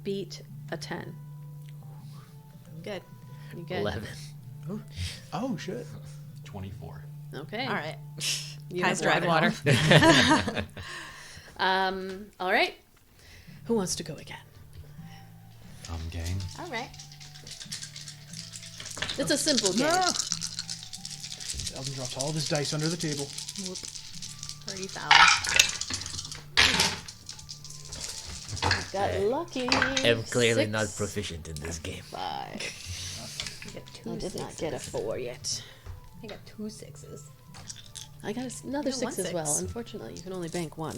beat a 10. Good. You good? 11. Oh shit! 24. Okay. All right. You Guys, have drive water. All right. Who wants to go again? Game. All right. It's a simple game. Ah! Eldon drops all of his dice under the table. Pretty foul. Got lucky. I'm clearly 6, not proficient in this game. 5. I got two I did not get a 4 yet. I got 2 6s. I got another Yeah, 6 one as well. 6. Unfortunately, you can only bank 1.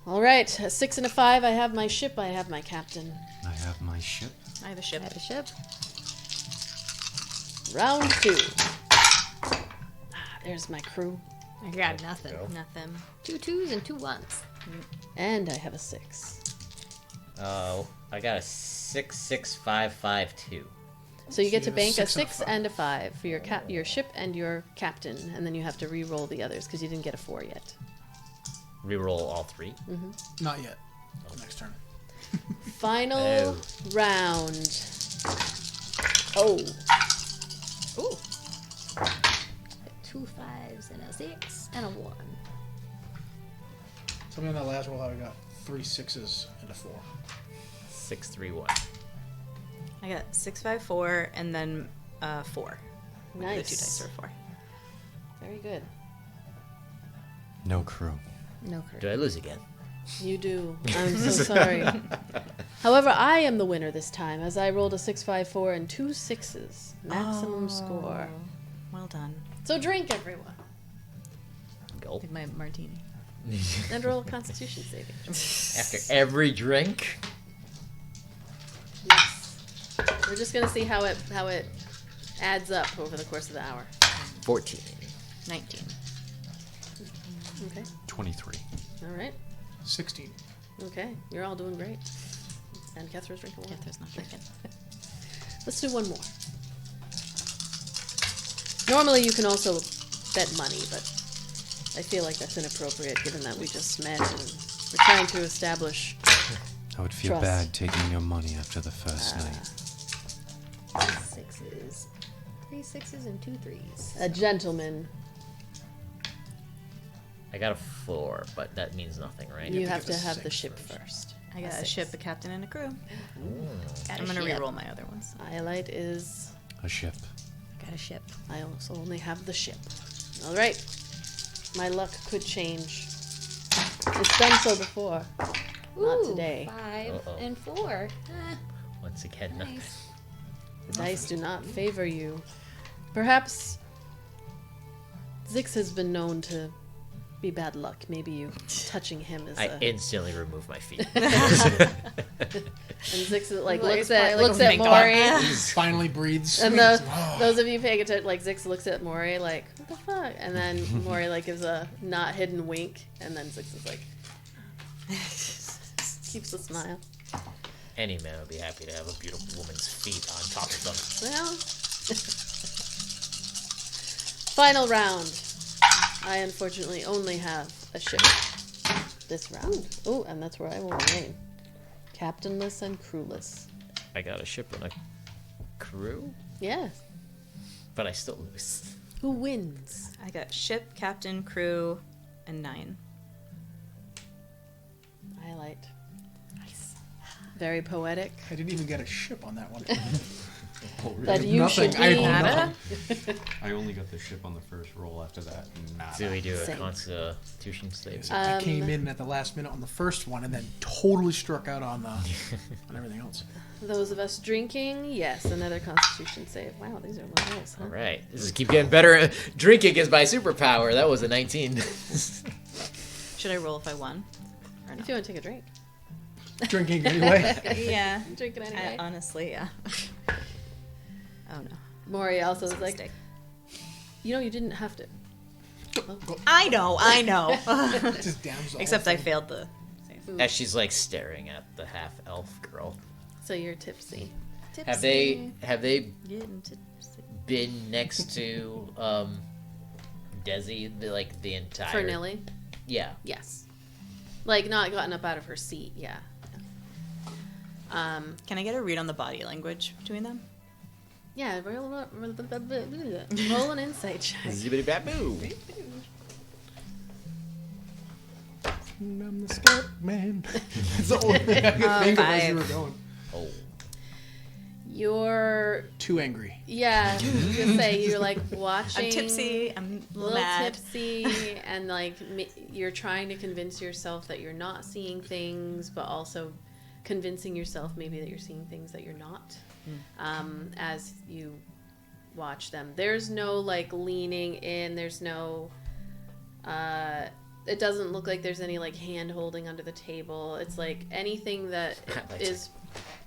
All right, a 6 and a 5. I have my ship. I have my captain. I have my ship. I have a ship. I have a ship. Round 2. There's my crew. I got nothing. Nothing. 2 2s and 2 1s. And I have a 6. Oh, I got a 66552. So you get to you have a bank a 6 and a 6 5. and a 5 for your ship and your captain, and then you have to re-roll the others because you didn't get a 4 yet. Reroll all 3. Not yet. Next turn. Final Oh. round. Oh, Ooh. 2 5s and a 6 and a 1. Tell me on that last roll how I got 3 6s and a 4. 631. I got 654 and then 4. The 2 nice. dice are 4. Very good. No crew. No crew. Do I lose again? You do. I'm so sorry. However, I am the winner this time as I rolled a 6, 5, 4 and 2 6s. Maximum score. Well done. So drink, everyone. Gulp. Like my martini. And roll a Constitution saving. After every drink? Yes. We're just gonna see how it adds up over the course of the hour. 14. 19. Okay. 23. All right. 16. Okay. You're all doing great. And Kethra's drinking water. Ketra's not drinking. Let's do one more. Normally you can also bet money, but I feel like that's inappropriate given that we just met and we're trying to establish I would feel Trust. bad taking your money after the first night. 6s. 3 6s and 2 3s. a gentleman. I got a 4, but that means nothing, right? You to have give to us have the 6 ship first. first. I got a 6. ship, a captain, and a crew. Got I'm a going to ship. reroll my other ones. Iolite is. A ship. Got a ship. I also only have the ship. All right. My luck could change. It's done so before. Not Ooh, today. 5 Uh-oh. and 4. Once again, nothing. Nice. The dice do not favor you. Perhaps Zix has been known to be bad luck. Maybe you touching him is I a... instantly remove my feet. And Zix Like, looks it's probably at like a Maury. Finally breathes. And Oh. those of you paying attention, like Zix looks at Maury like, what the fuck? And then Maury like gives a not hidden wink, and then Zix is like, Keeps a smile. Any man would be happy to have a beautiful woman's feet on top of them. Well. Final round. I unfortunately only have a ship this round. Oh, and that's where I will remain. Captainless and crewless. I got a ship and a crew, Yeah. but I still lose. Who wins? I got ship, captain, crew, and 9. Iolite. Nice. Very poetic. I didn't even get a ship on that one. That you Nothing. should I be. hold Nada? I only got the ship on the first roll. After that, nada. Do we do a Same. constitution save? I came in at the last minute on the first one and then totally struck out on on everything else. Those of us drinking, yes, another Constitution save. Wow, these are low rolls, huh? All right, this is keep getting better. Drinking is my superpower. That was a 19. Should I roll if I won? Or If you want to take a drink, Drinking anyway. Yeah. drink it anyway. Honestly, yeah. Oh no. Maury also It's was a like, mistake. you know, you didn't have to. I know. Just damsel. Except I failed the save. As she's like staring at the half elf girl. So you're tipsy. Have they Getting tipsy. been next to Desi like the entire? For Nilly? Yeah. Yes. Like, not gotten up out of her seat, yeah. Can I get a read on the body language between them? Yeah, roll an insight check. Zibbity bap boo. I'm the scat man. That's the only thing I could think of as you were 5. going. Oh. You're, Too angry. yeah, I was gonna say, you're like watching. I'm tipsy. I'm a A little little mad. tipsy, and like you're trying to convince yourself that you're not seeing things, but also convincing yourself maybe that you're seeing things that you're not. As you watch them, there's no like leaning in. There's no. It doesn't look like there's any like hand holding under the table. It's like anything that is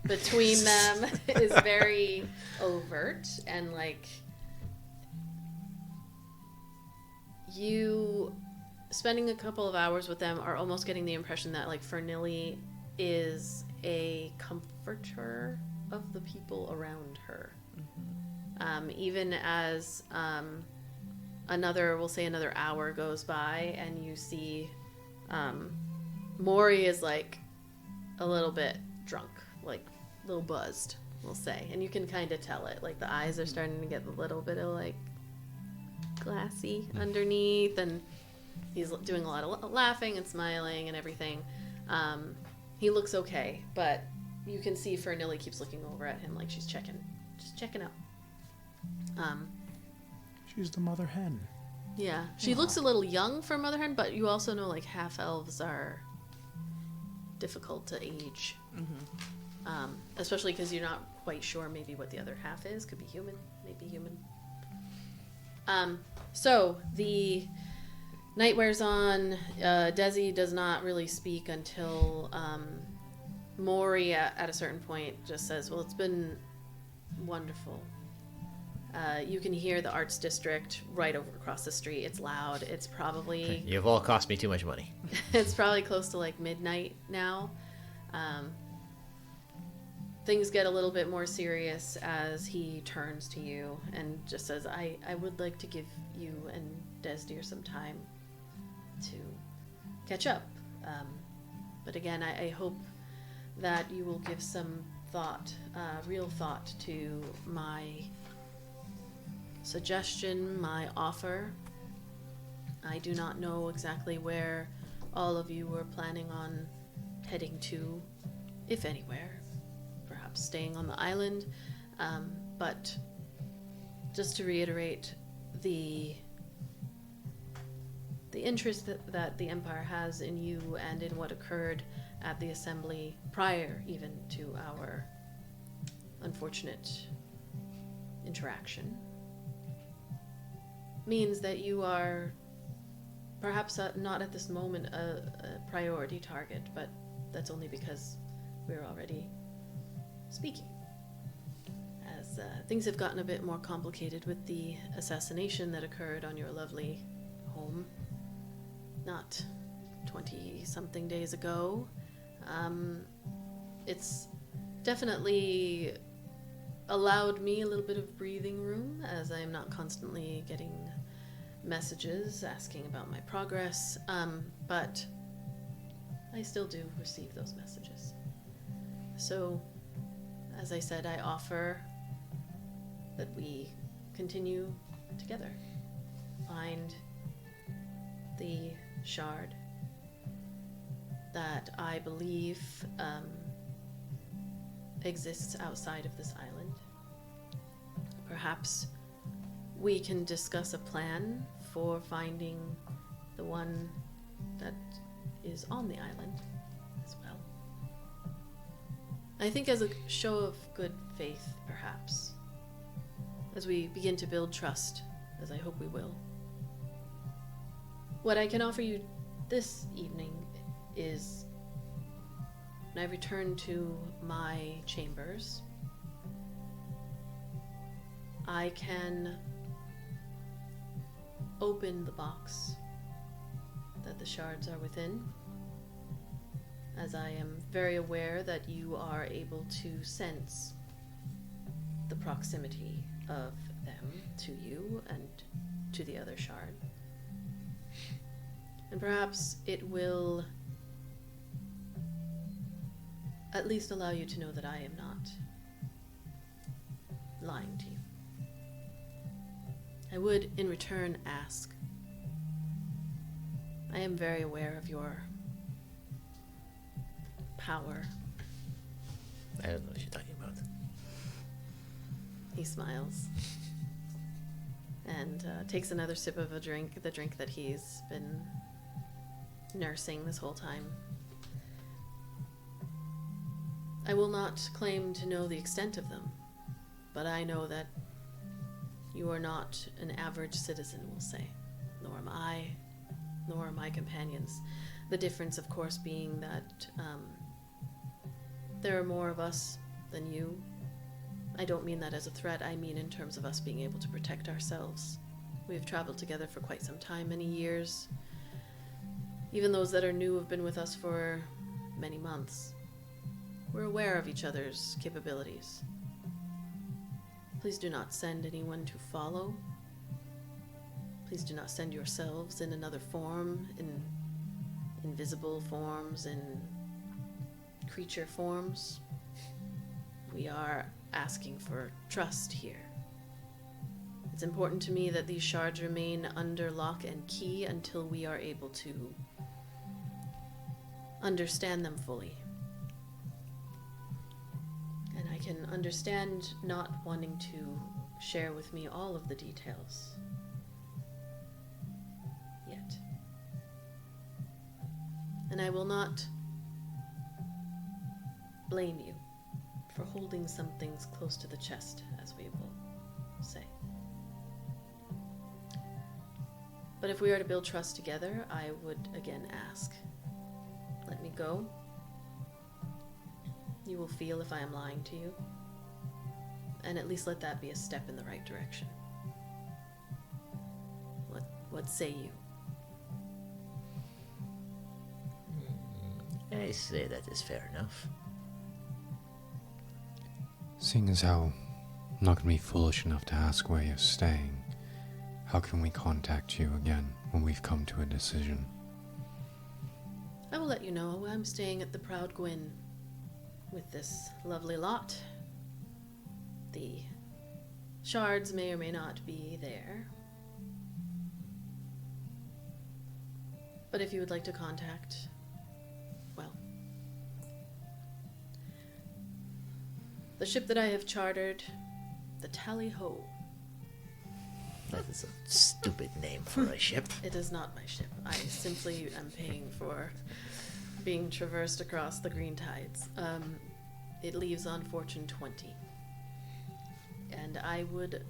between them is very overt, and like you spending a couple of hours with them are almost getting the impression that like Fernilly is a comforter of the people around her. Even as another hour goes by and you see Maury is like a little bit drunk, like a little buzzed, we'll say, and you can kind of tell it, like the eyes are starting to get a little bit of like glassy underneath, and he's doing a lot of laughing and smiling and everything. He looks okay, but you can see Fernilly keeps looking over at him like she's checking out. She's the mother hen. Yeah, she looks a little young for Mother Hen, but you also know like half elves are difficult to age, especially because you're not quite sure maybe what the other half is. Could be human, maybe human. So the night wears on. Desi does not really speak until Maury at a certain point just says, "Well, it's been wonderful." You can hear the arts district right over across the street. It's loud. It's probably You've all cost me too much money. it's probably close to like midnight now. Things get a little bit more serious as he turns to you and just says, I would like to give you and Desdir some time to catch up. But again, I hope that you will give some thought, real thought to my suggestion, my offer. I do not know exactly where all of you were planning on heading to, if anywhere. Perhaps staying on the island. But just to reiterate, the interest that the Empire has in you and in what occurred at the assembly prior even to our unfortunate interaction means that you are perhaps not at this moment a priority target, but that's only because we're already speaking. As things have gotten a bit more complicated with the assassination that occurred on your lovely home. Not 20-something days ago. It's definitely allowed me a little bit of breathing room, as I am not constantly getting messages asking about my progress, but I still do receive those messages. So, as I said, I offer that we continue together. Find the shard that I believe exists outside of this island. Perhaps we can discuss a plan for finding the one that is on the island as well. I think as a show of good faith, perhaps, as we begin to build trust, as I hope we will. What I can offer you this evening is, when I return to my chambers, I can open the box that the shards are within, as I am very aware that you are able to sense the proximity of them to you and to the other shard. And perhaps it will at least allow you to know that I am not lying to you. I would, in return, ask. I am very aware of your power. I don't know what you're talking about. He smiles and takes another sip of the drink that he's been nursing this whole time. I will not claim to know the extent of them, but I know that you are not an average citizen, we'll say. Nor am I, nor are my companions. The difference, of course, being that there are more of us than you. I don't mean that as a threat, I mean in terms of us being able to protect ourselves. We have traveled together for quite some time, many years. Even those that are new have been with us for many months. We're aware of each other's capabilities. Please do not send anyone to follow. Please do not send yourselves in another form, in invisible forms, in creature forms. We are asking for trust here. It's important to me that these shards remain under lock and key until we are able to understand them fully. And I can understand not wanting to share with me all of the details yet. And I will not blame you for holding some things close to the chest, as we will say. But if we are to build trust together, I would again ask, let me go. You will feel if I am lying to you, and at least let that be a step in the right direction. What say you? I say that is fair enough. Seeing as how I'm not going to be foolish enough to ask where you're staying, how can we contact you again when we've come to a decision? I will let you know. I'm staying at the Proud Gwyn with this lovely lot. The shards may or may not be there. But if you would like to contact, well, the ship that I have chartered, the Tally-Ho. That is a stupid name for a ship. It is not my ship. I simply am paying for being traversed across the green tides. It leaves on Fortune 20. And I would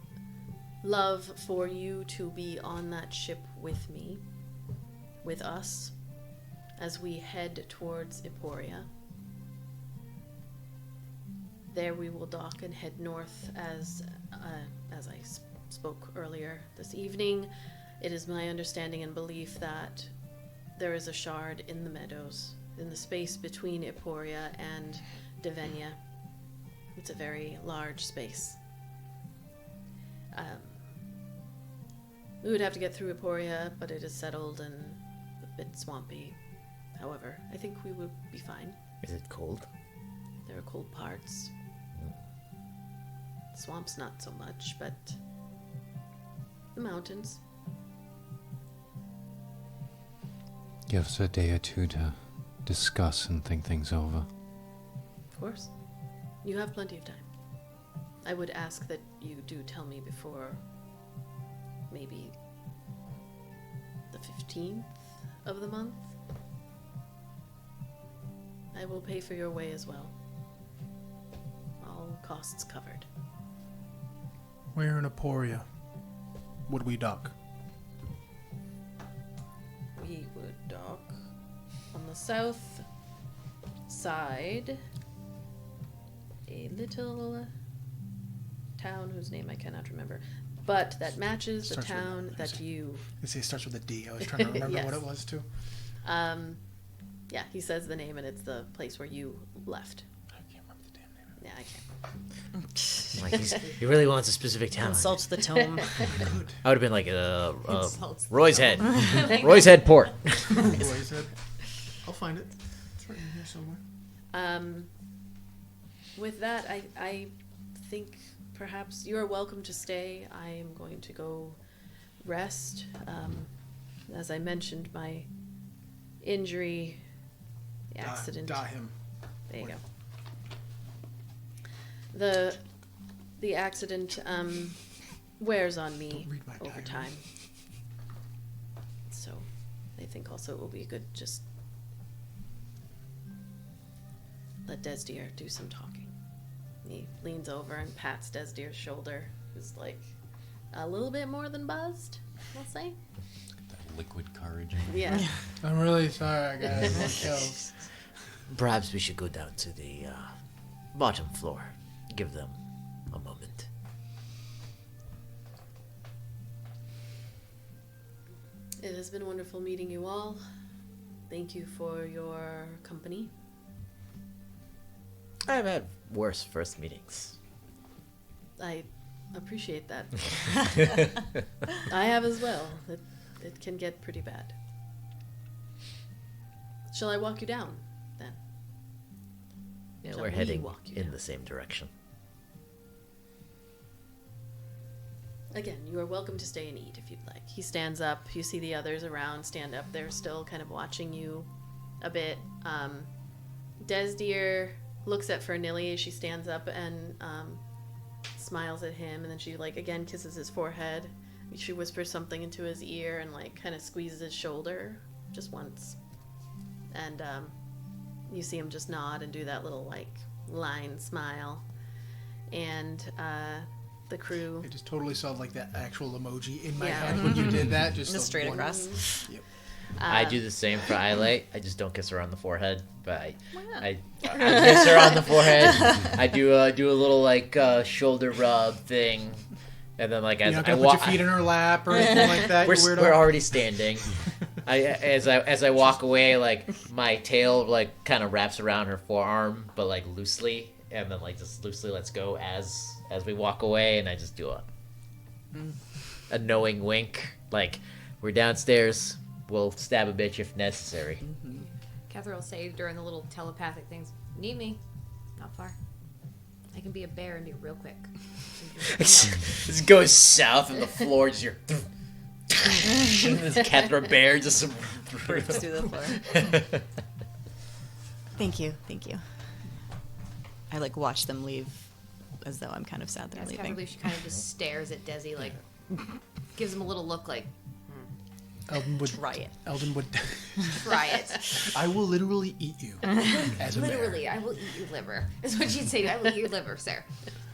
love for you to be on that ship with me, with us, as we head towards Emporia. There we will dock and head north as I spoke earlier this evening. It is my understanding and belief that there is a shard in the meadows, in the space between Eporia and Devenia. It's a very large space. We would have to get through Eporia, but it is settled and a bit swampy. However, I think we would be fine. Is it cold? There are cold parts. Swamps not so much, but the mountains. Give us a day or two to discuss and think things over. Of course. You have plenty of time. I would ask that you do tell me before maybe the 15th of the month. I will pay for your way as well. All costs covered. Where in Eporia would we dock? We would dock on the south side, a little town whose name I cannot remember, but that matches the Starts with- town that you... It starts with a D. I was trying to remember Yes. what it was too. Yeah, he says the name and it's the place where you left. I can't remember the damn name. Yeah, I can't. Like he really wants a specific town. Consult the tome. I would have been like Insults. Roy's Head. Roy's Head Port. Roy's Head. I'll find it. It's right in here somewhere. With that, I think perhaps you are welcome to stay. I am going to go rest. As I mentioned, my injury, the accident. Die him. There you go. The accident wears on me Don't read my over diary. time. So I think also it will be good just let Desdir do some talking. He leans over and pats Desdir's shoulder, who's like a little bit more than buzzed, I'll say. That liquid courage. Yeah. I'm really sorry, guys. Perhaps we should go down to the bottom floor. Give them a moment. It has been wonderful meeting you all. Thank you for your company. I've had worse first meetings. I appreciate that. I have as well. It can get pretty bad. Shall I walk you down, then? Yeah, Shall we're we heading walk you in down? the same direction. Again, you are welcome to stay and eat if you'd like. He stands up. You see the others around stand up. They're still kind of watching you a bit. Desdir looks at Fernilly as she stands up and smiles at him, and then she again kisses his forehead. She whispers something into his ear and kind of squeezes his shoulder just once. And you see him just nod and do that little line smile. And the crew... I just totally saw that actual emoji in my Yeah. head when you did that. Just Straight one- across. Yep. I do the same for Iolite. I just don't kiss her on the forehead, but I kiss her on the forehead. I do a little shoulder rub thing, and then as You're not I gonna walk, put your feet in her lap or anything like that. you weirdo. we're already standing. As I walk away, my tail kind of wraps around her forearm, but loosely, and then just loosely lets go as we walk away, and I just do a knowing wink, we're downstairs. We'll stab a bitch if necessary. Kethra will say during the little telepathic things, "Need me? Not far. I can be a bear and be real quick." This goes south and the floor just this Kethra bear just Bursts through the floor. Thank you. I watch them leave as though I'm kind of sad they're As leaving. Kethra, she kind of just stares at Desi, gives him a little look Eldon would. Try it. Eldon would. try it. I will literally eat you as a bear. Literally, I will eat your liver. Is what she'd say. I will eat your liver, sir.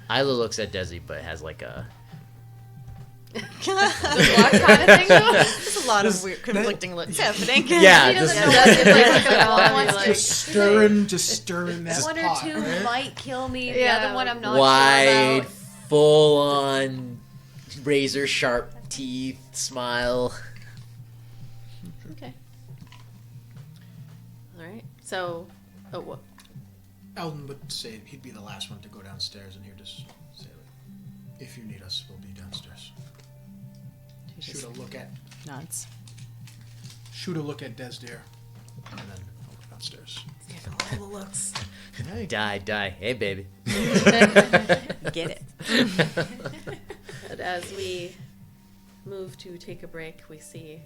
Isla looks at Desi, but has a What kind of thing? There's a lot of weird conflicting looks happening. yeah. She Just, doesn't know what to think at all. One You're wants Just stirring that One or pot. two right? might kill me. The Yeah. other one I'm not wide, sure full on, razor sharp teeth smile. Okay. So, oh, what? Eldon would say he'd be the last one to go downstairs, and he'd just say, like, if you need us, we'll be downstairs. Shoot a look at Nods. Desdir, and then I'll go downstairs. All the looks. Die. Hey, baby. Get it. But as we move to take a break, we see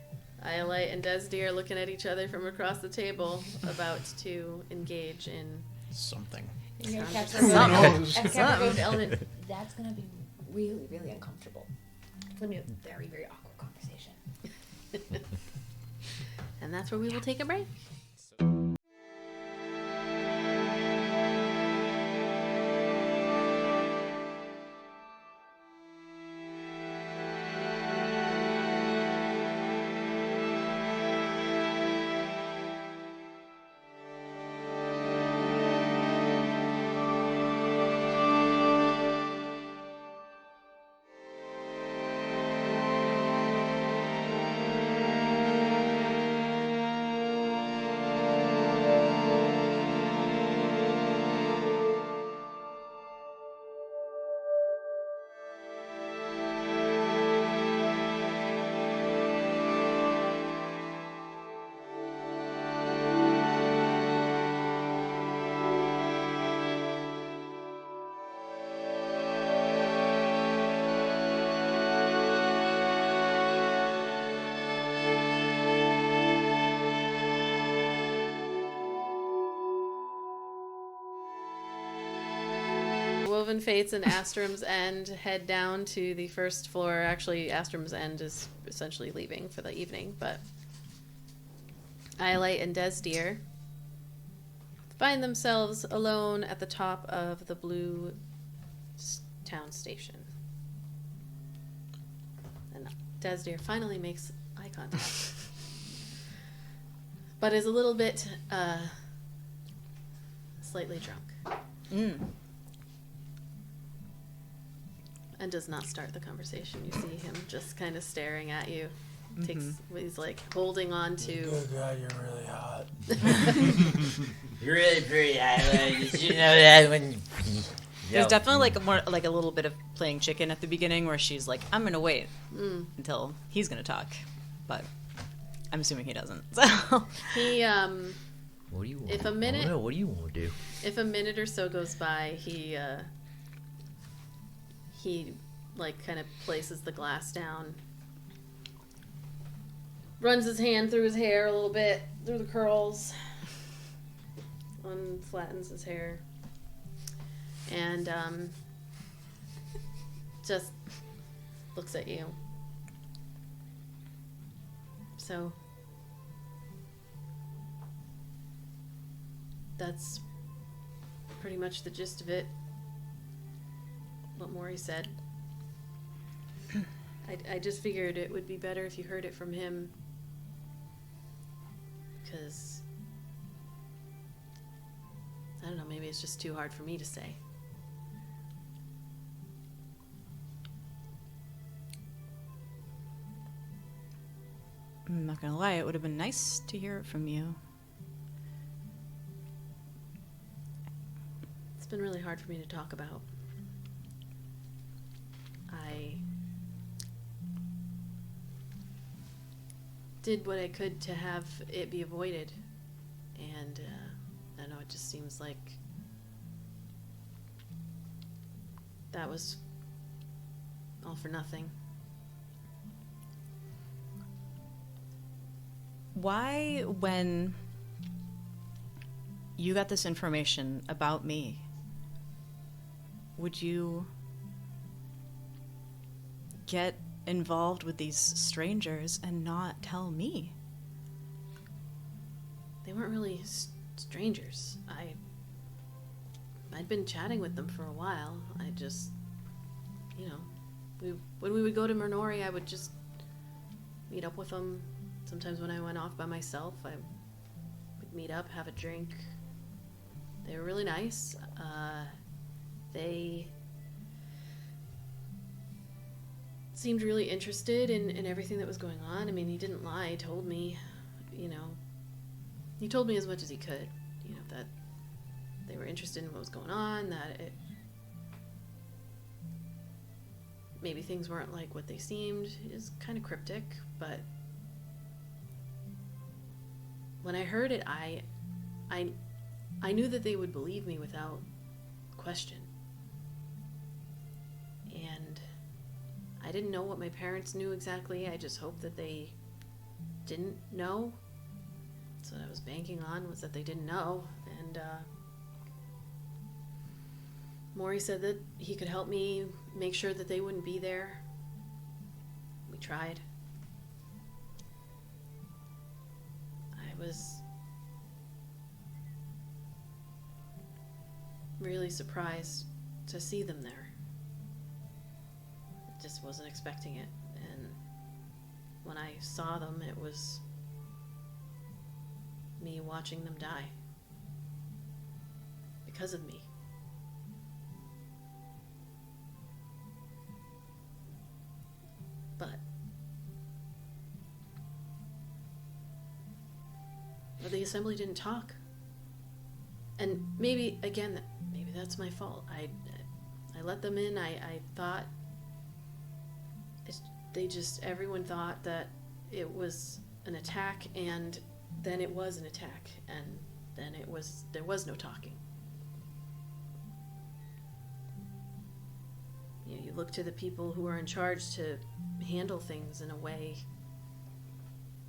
Iolite and Desdir looking at each other from across the table, about to engage in Something. Yeah, Something. Kethra goes to Eldon. That's gonna be really, really uncomfortable. It's gonna be a very, very awkward conversation. and that's where we will take a break. Woven Fates and Astrum's End head down to the first floor. Actually, Astrum's End is essentially leaving for the evening, but Iolite and Desdir find themselves alone at the top of the blue town station. And Desdir finally makes eye contact, but is a little bit slightly drunk. And does not start the conversation. You see him just kind of staring at you. He's like holding on to. Good God, you're really hot. You're really pretty, Ayla. Did you know that when? There's definitely like a little bit of playing chicken at the beginning where she's like, I'm gonna wait until he's gonna talk, but I'm assuming he doesn't. So He What do you want? If a minute- I don't know. What do you want to do? if a minute or so goes by, he like kind of places the glass down, runs his hand through his hair a little bit, through the curls, unflattens his hair, and just looks at you. So that's pretty much the gist of it. What more he said. I just figured it would be better if you heard it from him, because I don't know, maybe it's just too hard for me to say. I'm not gonna lie, it would have been nice to hear it from you. It's been really hard for me to talk about. I did what I could to have it be avoided, and I don't know, it just seems like that was all for nothing. Why, when you got this information about me, would you get involved with these strangers and not tell me? They weren't really strangers. I'd been chatting with them for a while. I just, when we would go to Mernori, I would just meet up with them. Sometimes when I went off by myself, I would meet up, have a drink. They were really nice. They seemed really interested in everything that was going on. I mean, he didn't lie. He told me, he told me as much as he could. that they were interested in what was going on, that maybe things weren't like what they seemed, is kind of cryptic, but when I heard it, I knew that they would believe me without question. And I didn't know what my parents knew exactly. I just hoped that they didn't know. That's what I was banking on, was that they didn't know. And Maury said that he could help me make sure that they wouldn't be there. We tried. I was really surprised to see them there. I just wasn't expecting it. And when I saw them, it was me watching them die. Because of me. But the assembly didn't talk. And maybe, again, maybe that's my fault. I let them in. I thought, everyone thought that it was an attack, and then it was an attack, and then there was no talking. You look to the people who are in charge to handle things in a way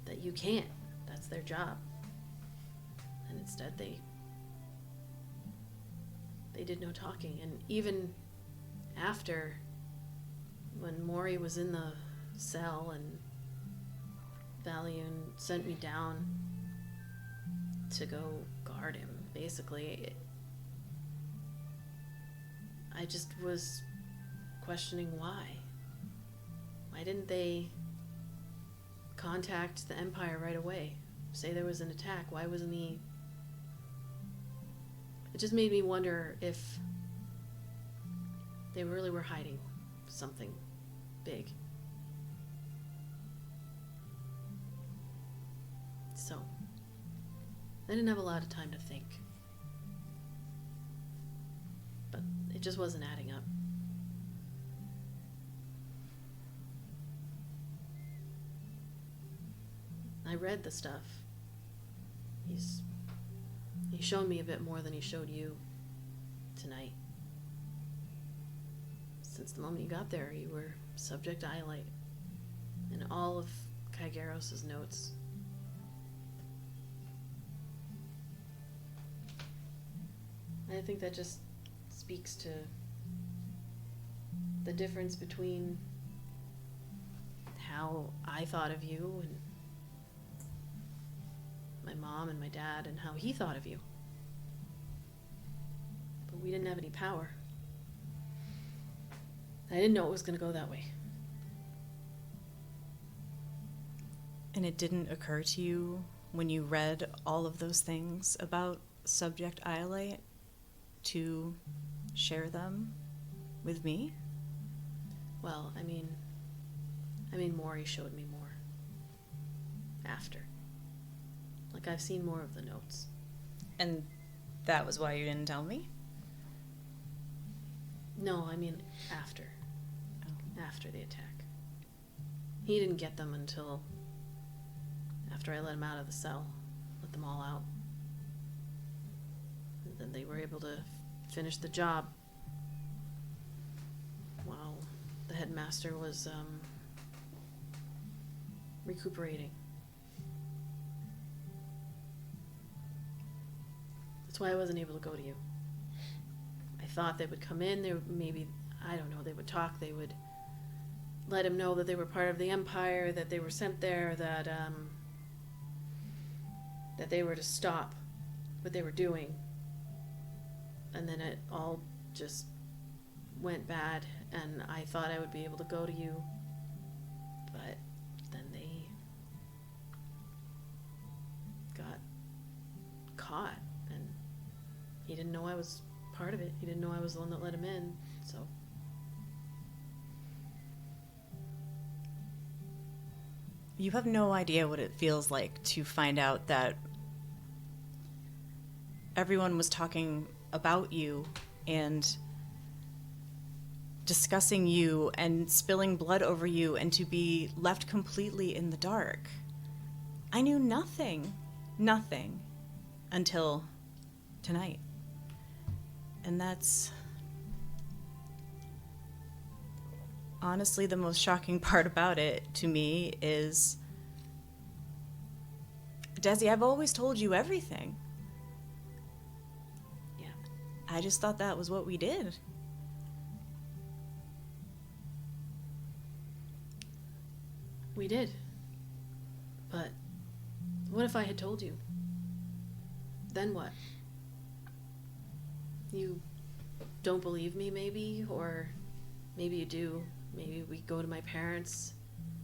that you can't. That's their job. And instead they did no talking. And even after, when Maury was in the cell and Valian sent me down to go guard him, basically, I just was questioning why. Why didn't they contact the Empire right away? Say there was an attack. Why wasn't he? It just made me wonder if they really were hiding something big. So, I didn't have a lot of time to think. But it just wasn't adding up. I read the stuff. He's shown me a bit more than he showed you tonight. Since the moment you got there, you were subject to Iolite. And all of Kaigeros' notes. I think that just speaks to the difference between how I thought of you and my mom and my dad, and how he thought of you. But we didn't have any power. I didn't know it was going to go that way. And it didn't occur to you when you read all of those things about Subject Iolite to share them with me? Well, I mean, Maury showed me more. After. Like, I've seen more of the notes. And that was why you didn't tell me? No, I mean after. Oh. After the attack. He didn't get them until after I let him out of the cell. Let them all out. And then they were able to finish the job while the headmaster was recuperating. That's why I wasn't able to go to you. I thought they would come in, they would maybe, I don't know, they would talk, they would let him know that they were part of the Empire, that they were sent there, that they were to stop what they were doing. And then it all just went bad, and I thought I would be able to go to you, but then they got caught, and he didn't know I was part of it. He didn't know I was the one that let him in, so. You have no idea what it feels like to find out that everyone was talking about you and discussing you and spilling blood over you, and to be left completely in the dark. I knew nothing until tonight. And that's honestly the most shocking part about it to me is, Desi, I've always told you everything. Yeah. I just thought that was what we did. We did. But what if I had told you? Then what? You don't believe me, maybe? Or maybe you do. Maybe we go to my parents.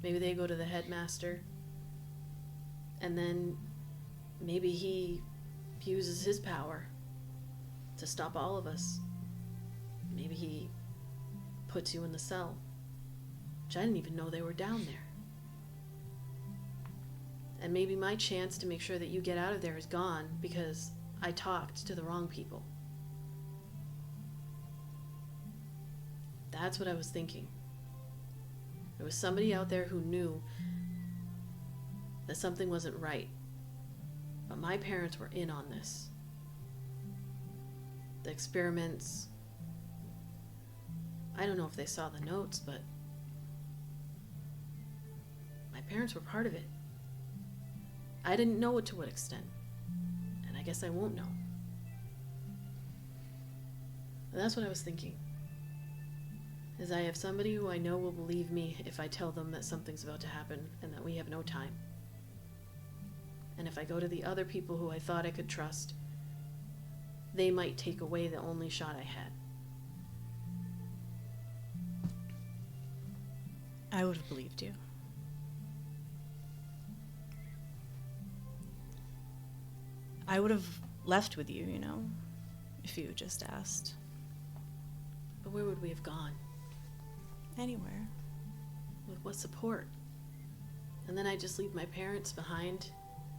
Maybe they go to the headmaster. And then maybe he uses his power to stop all of us. Maybe he puts you in the cell, which I didn't even know they were down there. And maybe my chance to make sure that you get out of there is gone because I talked to the wrong people. That's what I was thinking. There was somebody out there who knew that something wasn't right. But my parents were in on this. The experiments. I don't know if they saw the notes, but my parents were part of it. I didn't know it to what extent. And I guess I won't know. And that's what I was thinking. Is I have somebody who I know will believe me if I tell them that something's about to happen and that we have no time. And if I go to the other people who I thought I could trust, they might take away the only shot I had. I would have believed you. I would have left with you, you know, if you just asked. But where would we have gone? Anywhere. With what support? And then I just leave my parents behind.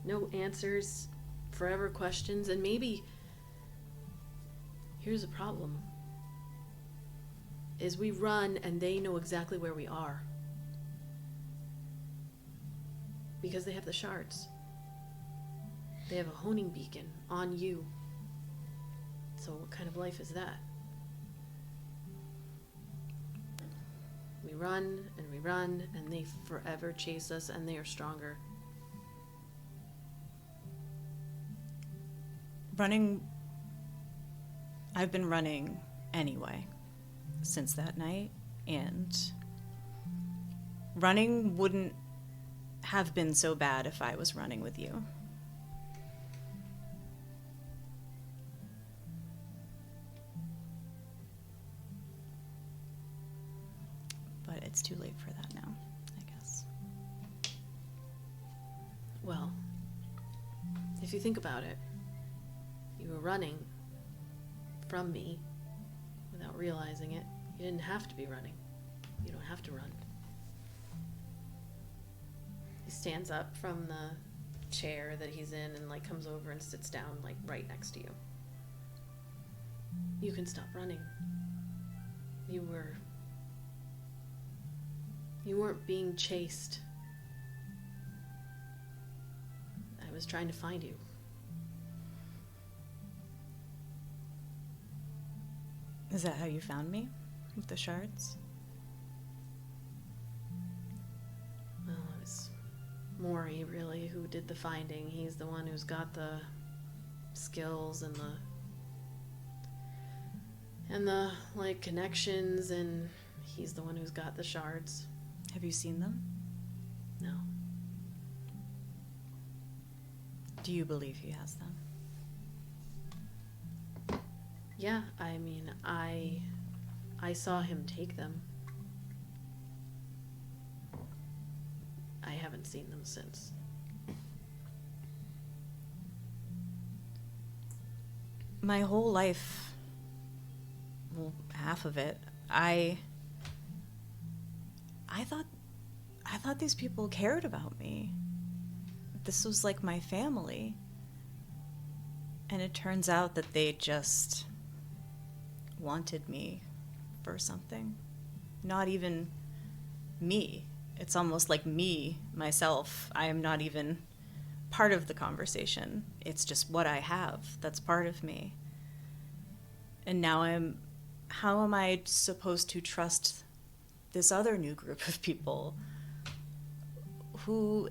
No answers, forever questions, and maybe here's a problem. Is we run and they know exactly where we are. Because they have the shards. They have a honing beacon on you. So what kind of life is that? We run, and they forever chase us, and they are stronger. I've been running anyway since that night, and running wouldn't have been so bad if I was running with you. But it's too late for that now, I guess. Well, if you think about it, you were running from me without realizing it. You didn't have to be running. You don't have to run. He stands up from the chair that he's in and comes over and sits down right next to you. You can stop running. You weren't being chased. I was trying to find you. Is that how you found me? With the shards? Well, it was Maury, really, who did the finding. He's the one who's got the skills and the connections, and he's the one who's got the shards. Have you seen them? No. Do you believe he has them? Yeah, I mean, I saw him take them. I haven't seen them since. My whole life, well, half of it, I thought these people cared about me. This was like my family. And it turns out that they just wanted me for something. Not even me. It's almost like me, myself. I am not even part of the conversation. It's just what I have that's part of me. And now how am I supposed to trust this other new group of people who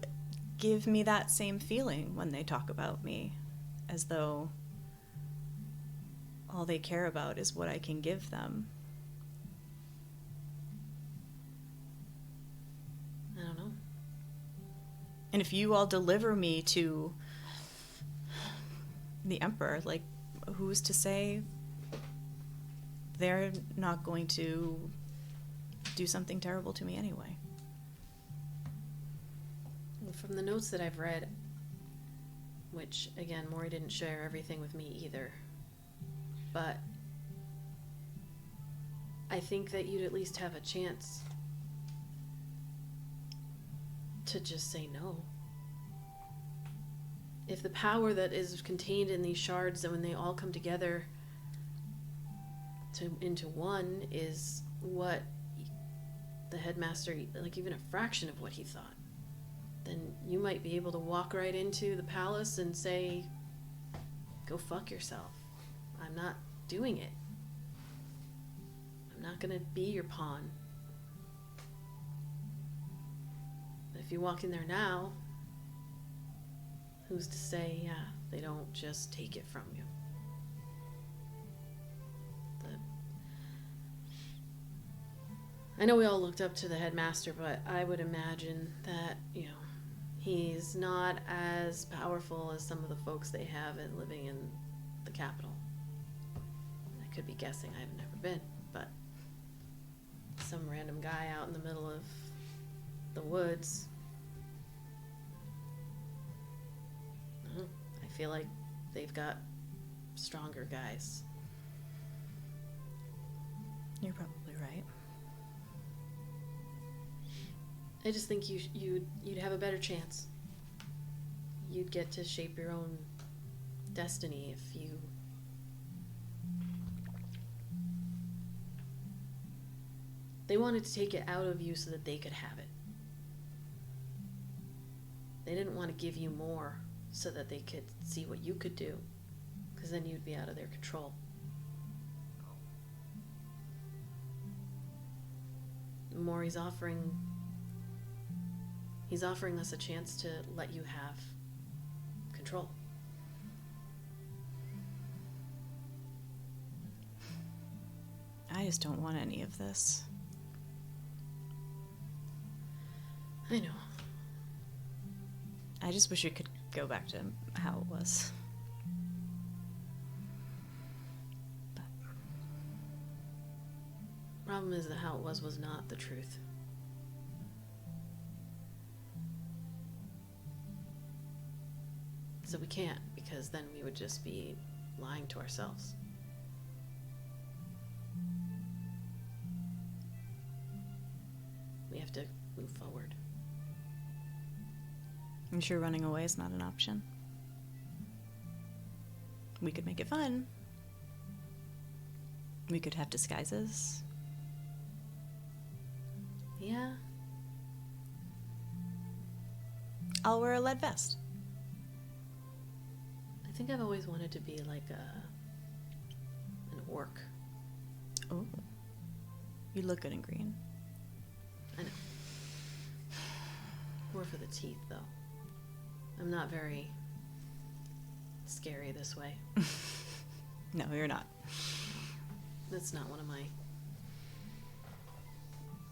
give me that same feeling when they talk about me, as though all they care about is what I can give them? I don't know. And if you all deliver me to the Emperor, like, who's to say they're not going to do something terrible to me anyway? From the notes that I've read, which, again, Maury didn't share everything with me either, but I think that you'd at least have a chance to just say no. If the power that is contained in these shards, and when they all come together into one, is what the headmaster, like even a fraction of what he thought, then you might be able to walk right into the palace and say, go fuck yourself. I'm not doing it. I'm not gonna be your pawn. But if you walk in there now, who's to say, yeah, they don't just take it from you? I know we all looked up to the headmaster, but I would imagine that, he's not as powerful as some of the folks they have living in the capital. I could be guessing, I've never been, but some random guy out in the middle of the woods. I feel like they've got stronger guys. You're probably right. I just think you'd have a better chance. You'd get to shape your own destiny if you... They wanted to take it out of you so that they could have it. They didn't want to give you more so that they could see what you could do, because then you'd be out of their control. Maury's offering us a chance to let you have control. I just don't want any of this. I know. I just wish it could go back to how it was. But Problem is that how it was not the truth. So we can't, because then we would just be lying to ourselves. We have to move forward. I'm sure running away is not an option. We could make it fun. We could have disguises. Yeah. I'll wear a lead vest. I think I've always wanted to be like an orc. Oh. You look good in green. I know. More for the teeth, though. I'm not very scary this way. No, you're not. That's not one of my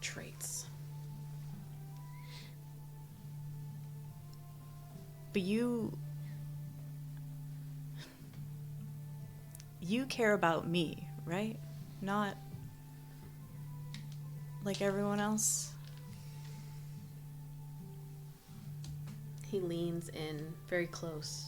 traits. But you care about me, right? Not like everyone else. He leans in very close.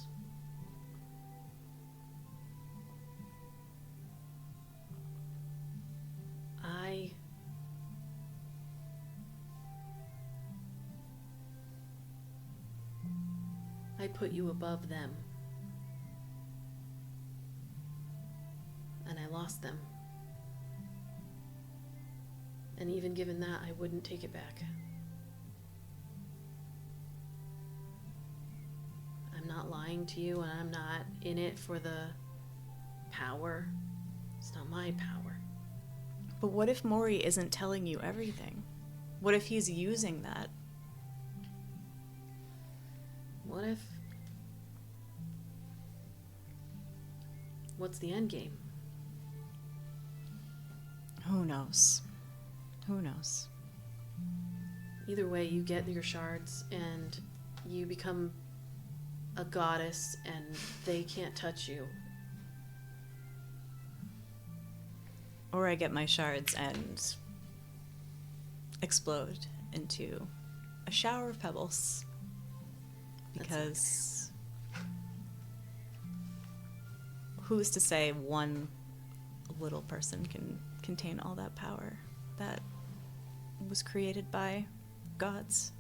I put you above them. lost them. And even given that, I wouldn't take it back. I'm not lying to you, and I'm not in it for the power. It's not my power. But what if Maury isn't telling you everything? What if he's using that? What if... What's the end game? Who knows? Who knows? Either way, you get your shards, and you become a goddess, and they can't touch you. Or I get my shards and explode into a shower of pebbles. Because who's to say one little person can contain all that power that was created by gods?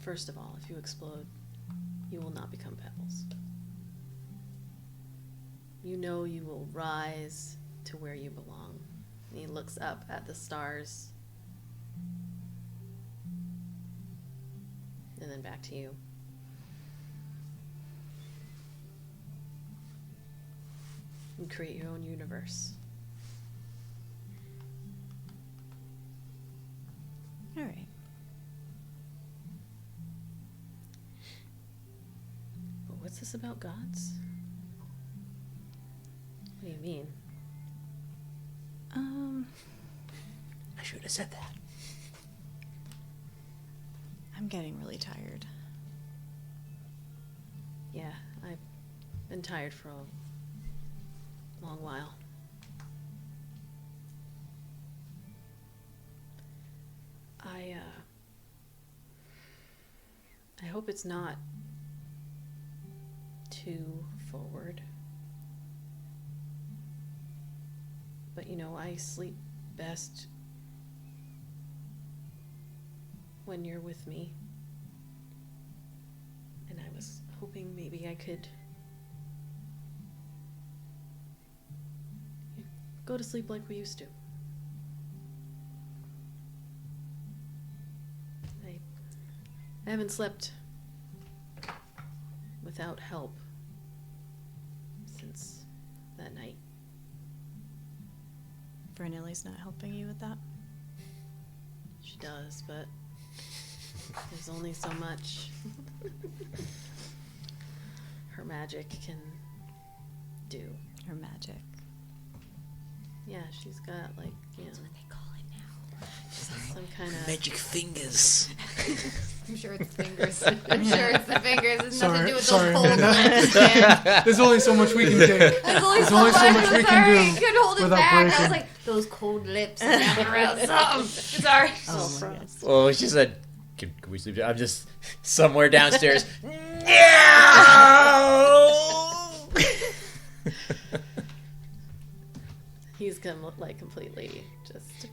First of all, if you explode, you will not become pebbles. You know you will rise to where you belong. And he looks up at the stars. And then back to you. You create your own universe. All right. But what's this about gods? What do you mean? I should have said that. I'm getting really tired. Yeah, I've been tired for a long while. I hope it's not too forward. But you know, I sleep best when you're with me. And I was hoping maybe I could go to sleep like we used to. I haven't slept without help since that night. Vernilli's not helping you with that? She does, but there's only so much her magic can do. Her magic. Yeah, she's got, like, you know, That's what they call it now. some kind of... Magic fingers. I'm sure it's fingers. I'm sure it's the fingers. It's nothing to do with Sorry, those cold Amanda. lips, man. There's only so much we can take. There's only There's so only so much much we I'm can sorry. do Couldn't hold it without back. I breaking. was like, those cold lips. And now we're out something. Sorry. Oh my God. Oh, she said, can we sleep? I'm just somewhere downstairs. No! He's like completely just...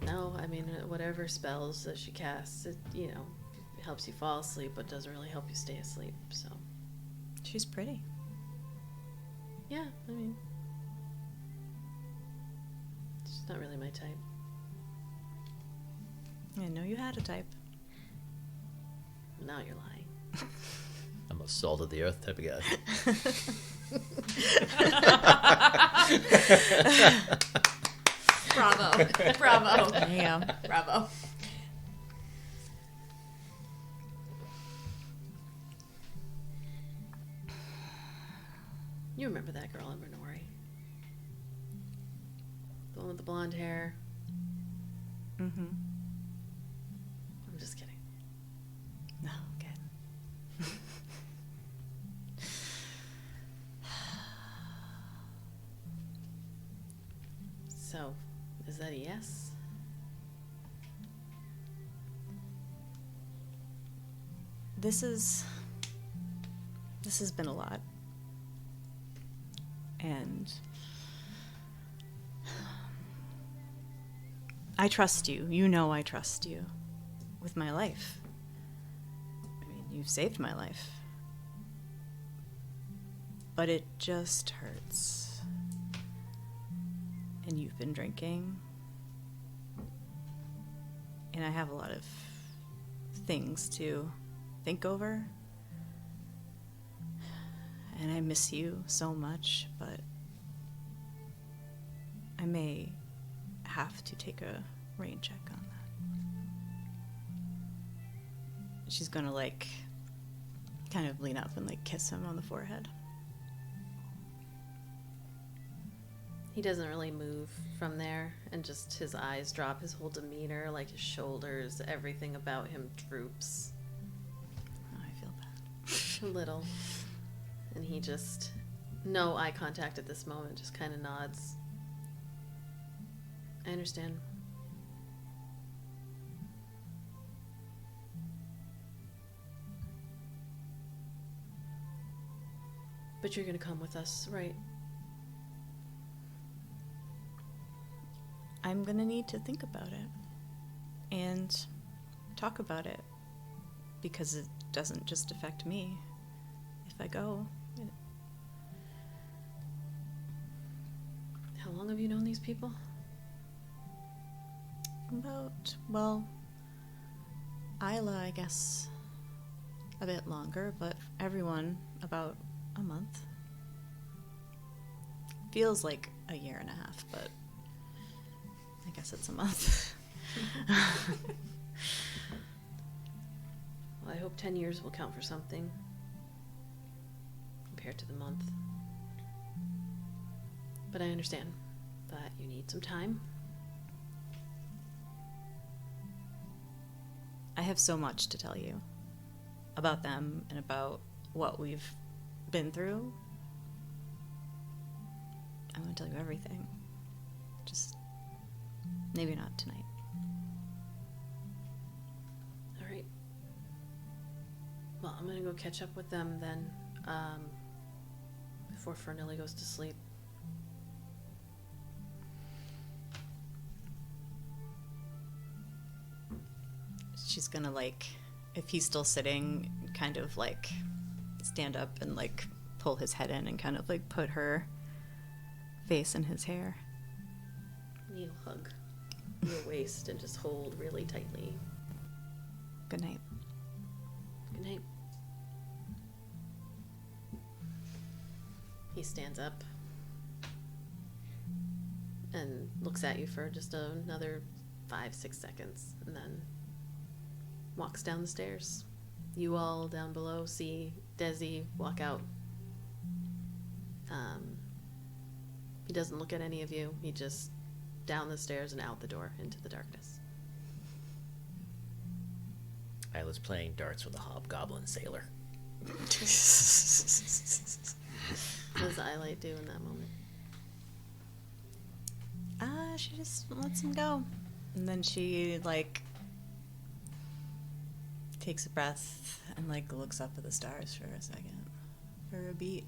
No, I mean, whatever spells that she casts, it, you know, it helps you fall asleep, but doesn't really help you stay asleep, so... She's pretty. Yeah, I mean... She's not really my type. I know you had a type. Now you're lying. I'm a salt of the earth type of guy. Bravo. Bravo. There you go. Bravo. You remember that girl in Minori? The one with the blonde hair? Mm-hmm. I'm just kidding. No, good. So, is that a yes? This has been a lot. And I trust you. You know I trust you with my life. I mean, you've saved my life. but it just hurts. And you've been drinking. And I have a lot of things to think over. And I miss you so much, but I may have to take a rain check on that. She's gonna, like, kind of lean up and, like, kiss him on the forehead. He doesn't really move from there, and just his eyes drop, his whole demeanor, like his shoulders, everything about him droops. Oh, I feel bad. A little. And he just, no eye contact at this moment, just kind of nods. I understand. But you're gonna come with us, right? I'm gonna need to think about it and talk about it, because it doesn't just affect me. If I go, How long have you known these people? about, well, Ayla, I guess, a bit longer, but everyone about a month. Feels like a year and a half, but I guess it's a month. Well, I hope 10 years will count for something compared to the month. But I understand that you need some time. I have so much to tell you about them and about what we've been through. I want to tell you everything. Just maybe not tonight. All right. Well, I'm gonna go catch up with them then, before Fernilly goes to sleep. She's gonna, like, if he's still sitting, kind of, like, stand up and, like, pull his head in and kind of, like, put her face in his hair. You'll hug your waist and just hold really tightly. Good night. Good night. He stands up and looks at you for just another 5-6 seconds, and then walks down the stairs. You all down below see Desi walk out. He doesn't look at any of you. He just down the stairs and out the door into the darkness. Ayla's playing darts with a hobgoblin sailor. What does Iolite do in that moment? She just lets him go. And then she, like, takes a breath and, like, looks up at the stars for a second. For a beat.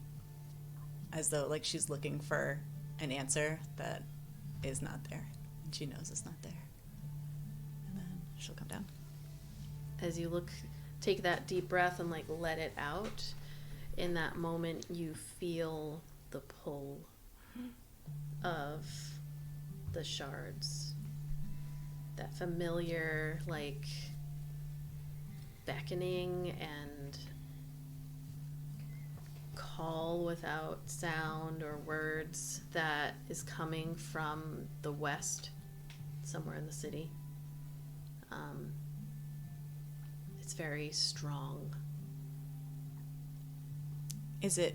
As though, like, she's looking for an answer that is not there. And she knows it's not there. And then she'll come down. As you take that deep breath and, like, let it out, in that moment you feel the pull of the shards. That familiar, like, beckoning and call without sound or words that is coming from the west, somewhere in the city. It's very strong.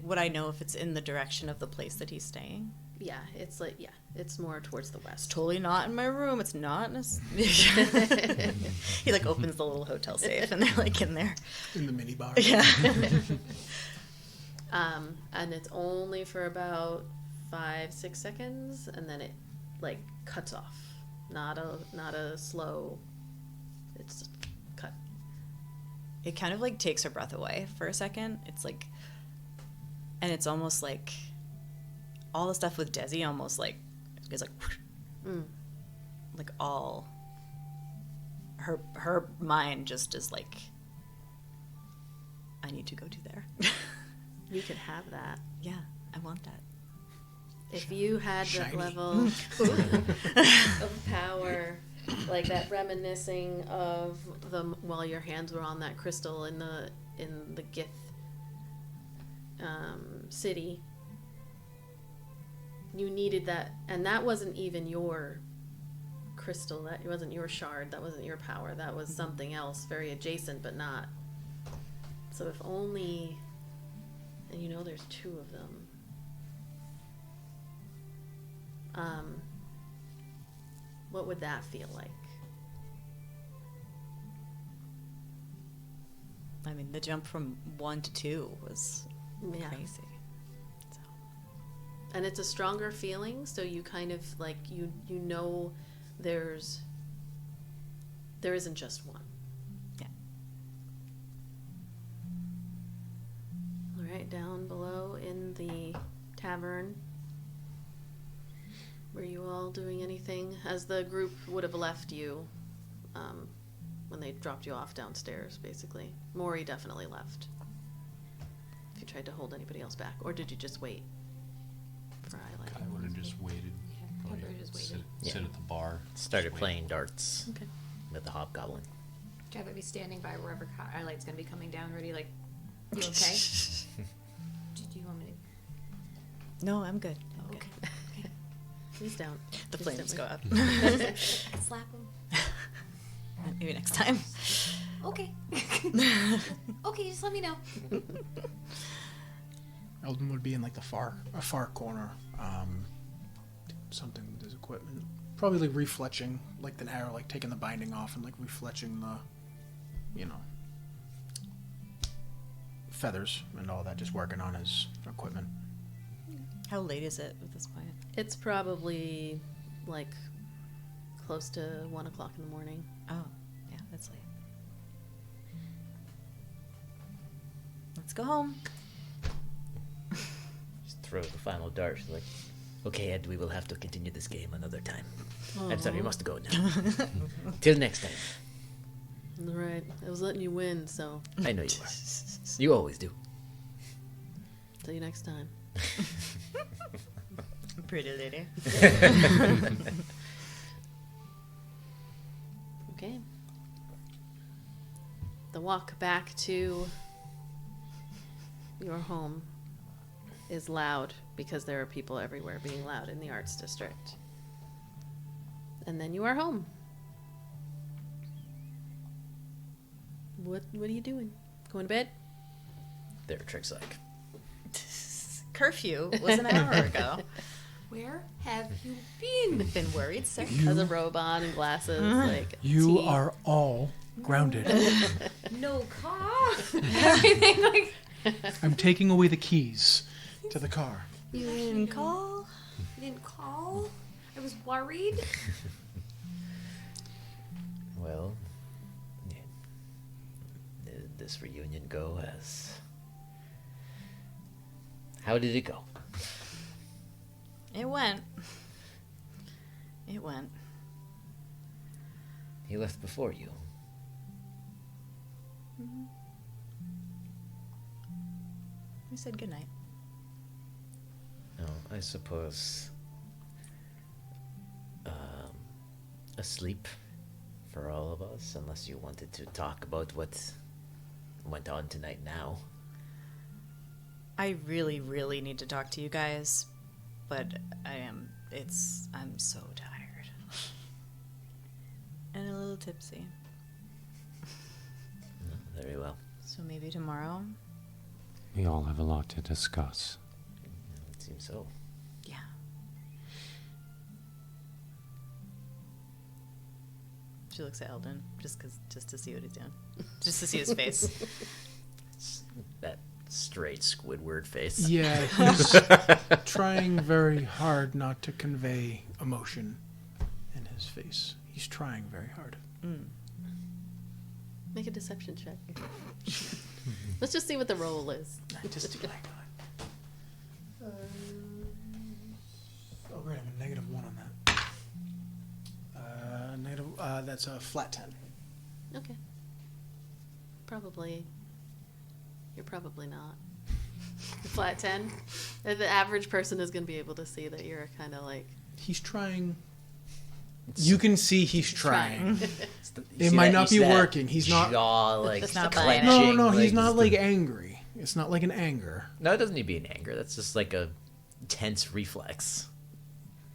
Would I know if it's in the direction of the place that he's staying? Yeah, it's like, yeah, it's more towards the west. Totally not in my room. It's not in a... He, like, opens the little hotel safe and they're, like, in there. In the mini bar. Yeah. And it's only for about 5-6 seconds, and then it, like, cuts off. Not a slow. It's cut. It kind of, like, takes her breath away for a second. It's like, and it's almost like all the stuff with Desi almost, like, is like, like, all her mind just is like, I need to go to there. You could have that. Yeah, I want that. If you had that Shiny. level of power, like that reminiscing of while your hands were on that crystal in the Gith city, you needed that, and that wasn't even your crystal. That wasn't your shard. That wasn't your power. That was something else, very adjacent, but not. So if only, and you know, there's 2 of them. What would that feel like? I mean, the jump from 1 to 2 was Yeah. crazy. So. And it's a stronger feeling, so you kind of like you know there isn't just one. Yeah. All right, down below in the tavern. Were you all doing anything as the group would have left you when they dropped you off downstairs, basically? Maury definitely left. If you tried to hold anybody else back, or did you just wait for Iolite? I would have just waited. Probably Kethra just sit, waited. Yeah. sit at the bar. Started just wait. playing darts Okay. with the hobgoblin. I'd rather be standing by wherever Iolite's gonna be coming down already, like, you okay? Do you want me to... No, I'm good. Oh, okay. Please don't. The Please flames don't go wait. up. Slap him. Maybe next time. Okay. Okay, just let me know. Eldon would be in like a far corner, something with his equipment, probably like refletching, like the arrow, like taking the binding off and like refletching the, feathers and all that, just working on his equipment. How late is it at this point? It's probably like close to 1 o'clock in the morning. Oh, yeah, that's late. Let's go home. Just throw the final dart. Like, okay, Ed, we will have to continue this game another time. I'm sorry, you must go now. Till next time. Right. I was letting you win, so I know you are. You always do. see you next time. Pretty lady. Okay. The walk back to your home is loud because there are people everywhere being loud in the arts district. And then you are home. What are you doing? Going to bed? There are tricks like. Curfew was an hour ago. Where have you been? Been worried, sir? As a robot and glasses, like You tea. are all grounded. No car. Everything like... I'm taking away the keys to the car. You didn't call? You didn't call? I was worried. Well, yeah. Did this reunion go as... How did it go? It went. It went. He left before you. We said goodnight. No, I suppose... asleep for all of us, unless you wanted to talk about what went on tonight now. I really, really need to talk to you guys, but I'm so tired. And a little tipsy. No, very well. So maybe tomorrow? We all have a lot to discuss. It seems so. Yeah. She looks at Eldon just to see what he's doing. Just to see his face. That straight Squidward face. Yeah, he's trying very hard not to convey emotion in his face. He's trying very hard. Make a deception check. Let's just see what the roll is. Just like oh, great! I'm a -1 on that. That's a flat 10. Okay. You're probably not. Flat 10. The average person is going to be able to see that you're kind of like... He's trying. You can see he's trying. It See might that- not you be see that working. He's not. jaw, like, It's not buying it. clenching. No, he's not just like the- angry. It's not like an anger. No, it doesn't need to be an anger. That's just like a tense reflex.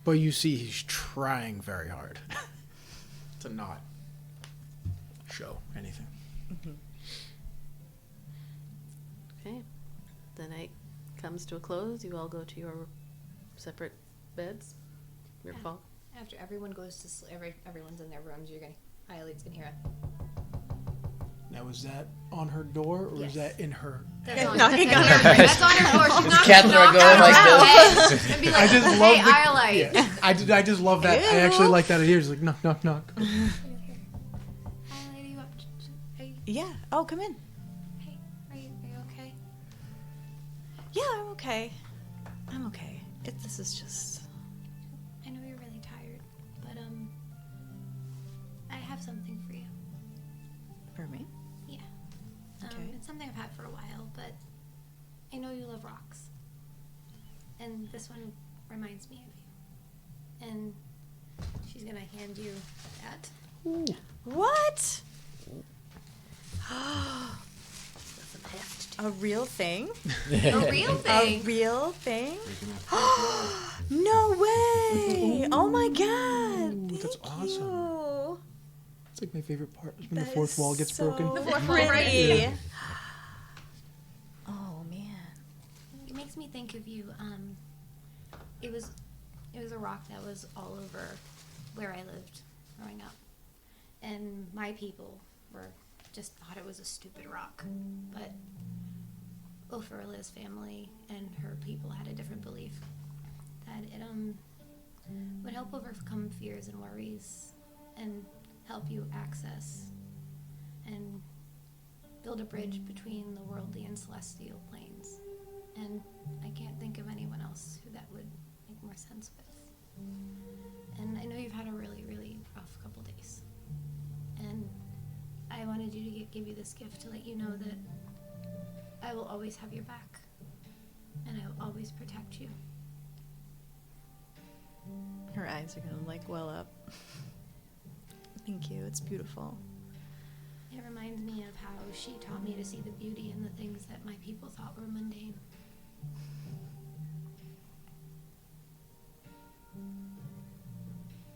But you see he's trying very hard to not show anything. Okay. The night comes to a close. You all go to your separate beds. Your fault. After everyone goes to sleep, everyone's in their rooms, Iolite's gonna hear it. Now, is that on her door or is Yes. that in her? That's on, knocking that's on on her. That's on her door. She's not Kethra gonna knock going on like her this. head and be like, I just hey, love the. Iolite. Yeah, I just love that. I actually like that idea. It's like knock, knock, knock. Iolite, are you up? Yeah. Oh, come in. Hey, are you okay? Yeah, I'm okay. I'm okay. This is just... I know you're really tired, but I have something for you. For me? Yeah. Okay. It's something I've had for a while, but I know you love rocks. And this one reminds me of you. And she's gonna hand you that. What? A real thing? A real A thing. real thing? No way! Oh my god! Ooh, that's Thank awesome. you. It's like my favorite part is when That the fourth is wall gets so broken. The fourth wall breaks. pretty. Oh man. It makes me think of you. It was a rock that was all over where I lived growing up, and my people just thought it was a stupid rock, but Opherla's family and her people had a different belief that it would help overcome fears and worries and help you access and build a bridge between the worldly and celestial planes. And I can't think of anyone else who that would make more sense with. And I know you've had a really, really rough couple days. And I wanted you to give you this gift to let you know that I will always have your back. And I will always protect you. Her eyes are gonna like well up. Thank you. It's beautiful. It reminds me of how she taught me to see the beauty in the things that my people thought were mundane.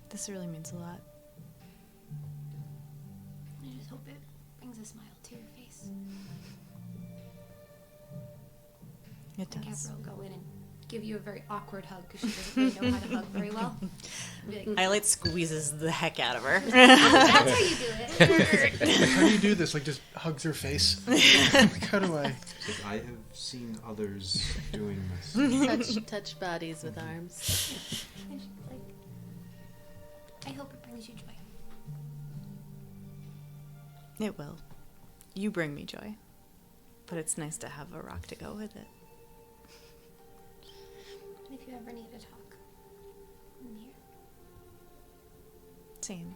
This really means a lot. I just hope it brings a smile to your face. It And does. Kethra will go in and give you a very awkward hug because she doesn't really know how to hug very well. And be like, Iolite squeezes the heck out of her. that's how you do it. Like, how do you do this? Like, just hugs her face? Like, how do I? Like, I have seen others doing this. touch bodies with arms. And she's like, I hope it brings you joy. It will. You bring me joy. But it's nice to have a rock to go with it. And if you ever need to talk, I'm here. Same.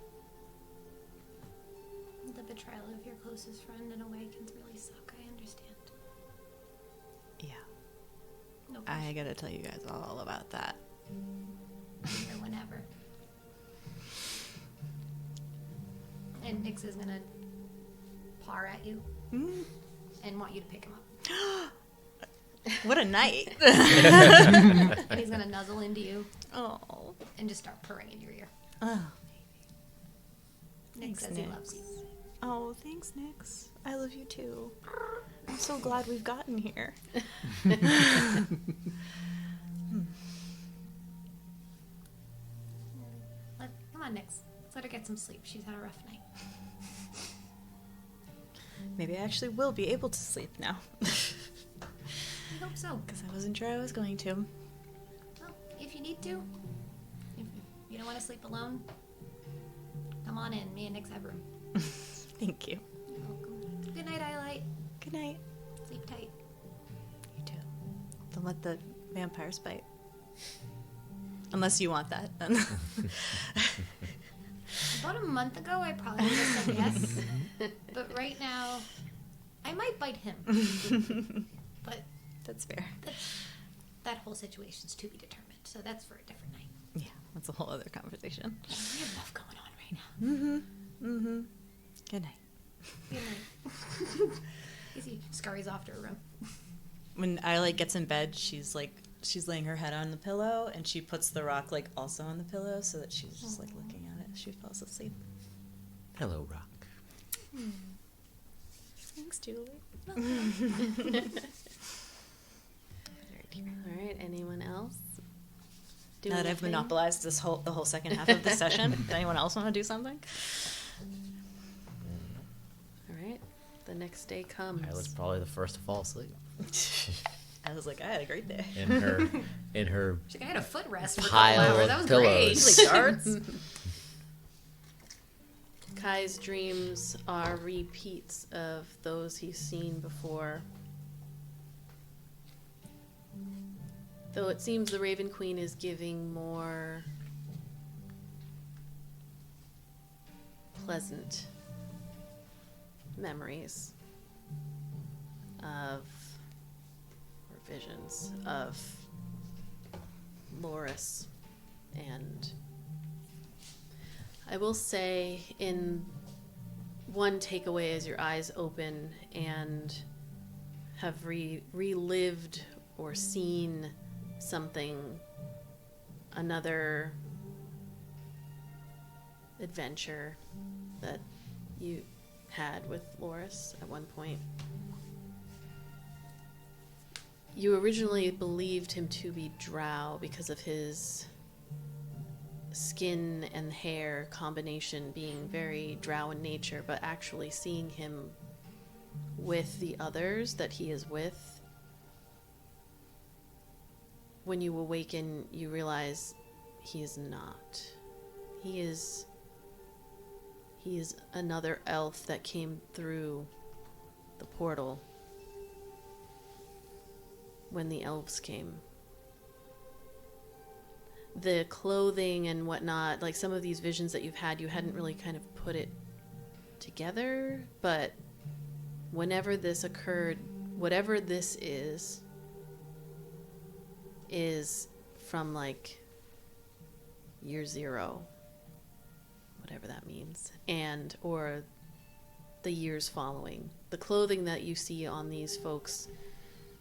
The betrayal of your closest friend in a way can really suck. I understand. Yeah. No I pressure. gotta tell you guys all about that. I'm here whenever. And Nyx is gonna paw at you Mm. and want you to pick him up. What a night. And he's gonna nuzzle into you Oh. and just start purring in your ear. Oh. Nyx Thanks, says he Nyx. loves you. Oh, thanks, Nyx. I love you too. I'm so glad we've gotten here. Come on, Nyx. Let's let her get some sleep. She's had a rough night. Maybe I actually will be able to sleep now. I hope so. Because I wasn't sure I was going to. Well, if you need to, if you don't want to sleep alone, come on in. Me and Nyx have room. Thank you. You're welcome. Good night, Iolite. Good night. Sleep tight. You too. Don't let the vampires bite. Unless you want that, then. About a month ago, I probably would have said yes. But right now, I might bite him. But That's fair. That whole situation's to be determined. So that's for a different night. Yeah, that's a whole other conversation. We have enough going on right now. Good night. Good night. Izzi scurries off to her room. When Ayla gets in bed, she's laying her head on the pillow, and she puts the rock like also on the pillow so that she's just like looking at it as she falls asleep. Hello, Rock. Thanks, Julie. All right, anyone else? Now that I've monopolized the whole second half of the session, does anyone else want to do something? All right, the next day comes. I was probably the first to fall asleep. I was like, I had a great day. In her She's like, I had a foot rest for a pile couple hours. of That was pillows. great. Darts. Kai's dreams are repeats of those he's seen before. Though it seems the Raven Queen is giving more pleasant memories of, or visions of Loris. And I will say, in one takeaway as your eyes open and have relived or seen something, another adventure that you had with Loris at one point. You originally believed him to be drow because of his skin and hair combination being very drow in nature, but actually seeing him with the others that he is with, when you awaken, you realize he is not. He is another elf that came through the portal when the elves came. The clothing and whatnot, like some of these visions that you've had, you hadn't really kind of put it together, but whenever this occurred, whatever this is from like year 0, whatever that means, and or the years following. The clothing that you see on these folks,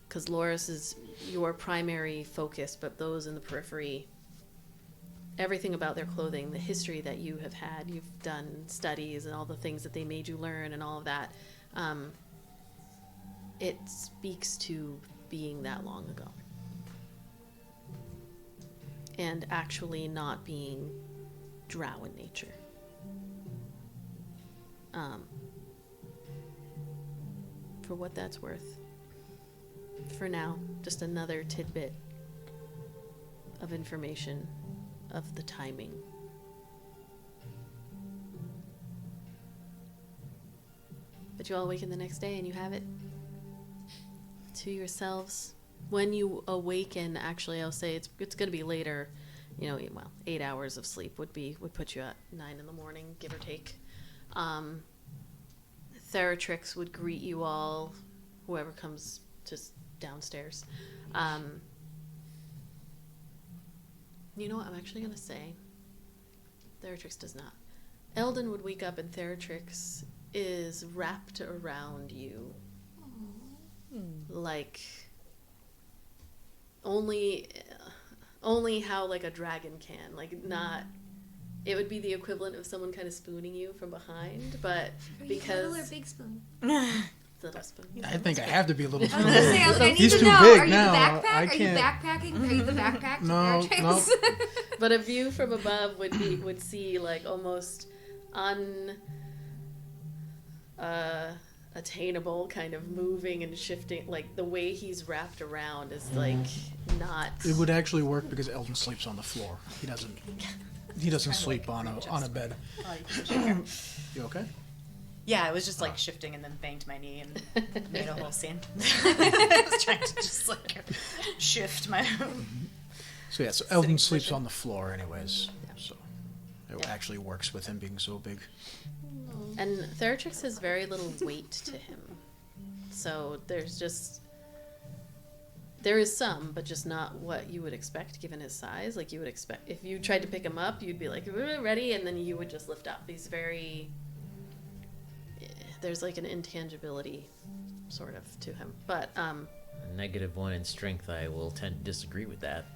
because Loris is your primary focus, but those in the periphery, everything about their clothing, the history that you have had, you've done studies and all the things that they made you learn and all of that, it speaks to being that long ago. And actually not being drow in nature. For what that's worth. For now, just another tidbit of information of the timing. But you all awaken the next day and you have it to yourselves. When you awaken, actually, I'll say it's going to be later. 8 hours of sleep would put you at 9 in the morning, give or take. Theratrix would greet you all, whoever comes just downstairs. You know what I'm actually going to say? Theratrix does not. Eldon would wake up and Theratrix is wrapped around you. Like only how like a dragon can, like not. It would be the equivalent of someone kind of spooning you from behind, but because Little or big spoon. Little spoon. I think I have to be a little. I was gonna say, I need He's to too know. big Are you now. the backpack? I Are you can't- backpacking? Are you the backpack? No, no. But a view from above would see like almost attainable kind of moving and shifting, like the way he's wrapped around is like not. It would actually work because Eldon sleeps on the floor. He doesn't sleep on a bed. You okay? Yeah, I was just like shifting and then banged my knee and made a whole scene. I was trying to just like shift my. So yeah, so Eldon sleeps on the floor anyways. So it actually works with him being so big. And Theratrix has very little weight to him. So there's just There is some, but just not what you would expect given his size. Like, you would expect, if you tried to pick him up, you'd be like, ready, and then you would just lift up. He's very, there's like an intangibility sort of to him. But, A -1 in strength, I will tend to disagree with that.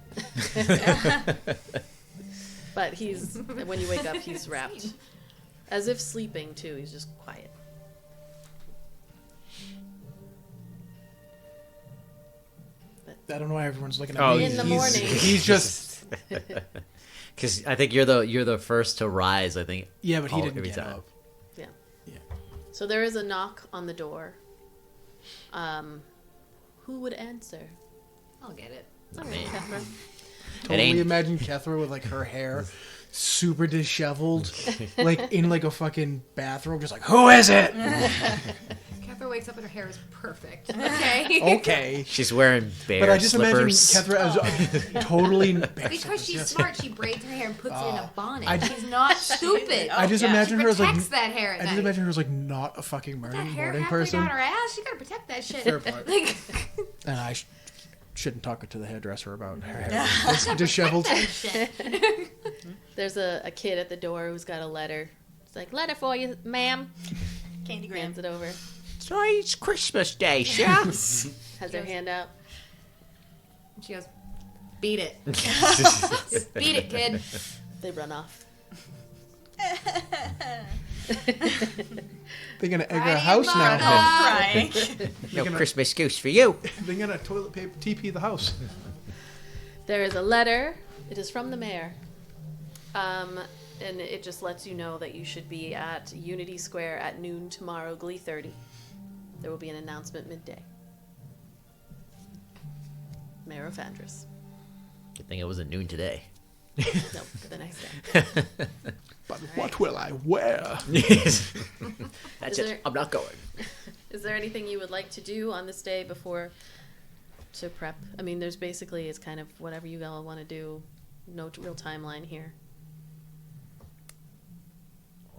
but he's, when you wake up, he's wrapped. As if sleeping, too. He's just quiet. I don't know why everyone's looking at me. In the morning. He's just... Because I think you're the first to rise, I think. Yeah, but he didn't every get time. up. Yeah. Yeah. So there is a knock on the door. Who would answer? I'll get it. All right, Kethra. Totally imagine Kethra with like her hair super disheveled, like in like a fucking bathrobe, just like, who is it? Kethra wakes up and her hair is perfect. Okay. Okay. She's wearing bear But I just slippers. imagine Kethra as totally... Because she's smart, she braids her hair and puts it in a bonnet. She's I- not stupid. I just She imagine her as like... protects that hair at I just night. imagine her as like not a fucking That morning hair halfway person. down her ass, you gotta protect that shit. Fair point. Like, And I shouldn't talk to the hairdresser about her hair. It's disheveled. shit. There's a kid at the door who's got a letter. It's like, letter for you, ma'am. Candy Hands it over. So it's Christmas Day, sir. Has her hand out. She goes, beat it. Beat it, kid. They run off. They're gonna egg Friday our house and now. Crying. No gonna- Christmas goose for you. They're gonna toilet paper TP the house. There is a letter. It is from the mayor. And it just lets you know that you should be at Unity Square at noon tomorrow, Glee 30. There will be an announcement midday. Mayor of Andrus. Good thing it wasn't noon today. No, for the next day. But what will I wear? That's Is it. there- I'm not going. Is there anything you would like to do on this day before to prep? I mean, there's basically, it's kind of whatever you all want to do. No real timeline here.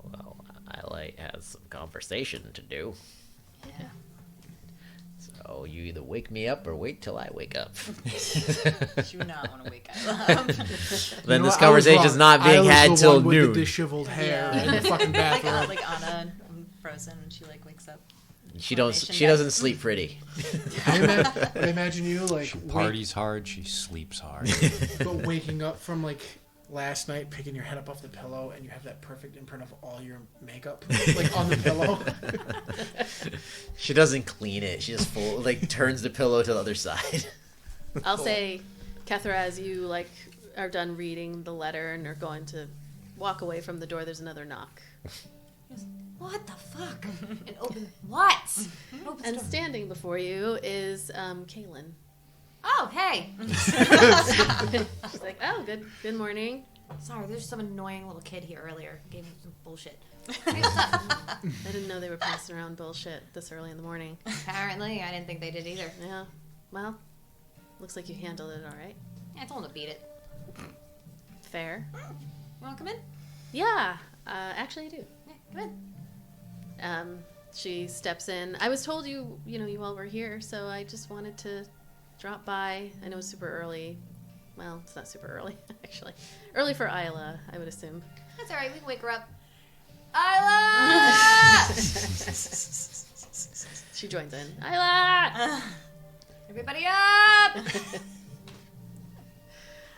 Well, Ayla has some conversation to do. Yeah. So you either wake me up or wait till I wake up. Do not want to wake up. Then You know this what? I was conversation's wrong. not being I was had the till one with noon. the disheveled hair Yeah. and the fucking bathrobe. like Anna, frozen, and she like wakes up. She Formation doesn't day. sleep pretty. I imagine you like She parties hard, she sleeps hard. but waking up from like last night, picking your head up off the pillow, and you have that perfect imprint of all your makeup like on the pillow. She doesn't clean it. She just turns the pillow to the other side. I'll say, Kethra, as you like are done reading the letter and are going to walk away from the door, there's another knock. What the fuck? And open what? Opens And the door. standing before you is Kaylin. Oh, hey. She's like, oh, good morning. Sorry, there's some annoying little kid here earlier. Gave me some bullshit. I didn't know they were passing around bullshit this early in the morning. Apparently, I didn't think they did either. Yeah. Well, looks like you handled it all right. Yeah, I told him to beat it. Fair. You want to come in? Yeah. Actually, I do. Yeah, come in. She steps in. I was told you all were here, so I just wanted to drop by. I know it's super early. Well, it's not super early, actually. Early for Ayla, I would assume. That's all right. We can wake her up. Ayla! She joins in. Ayla! Everybody up!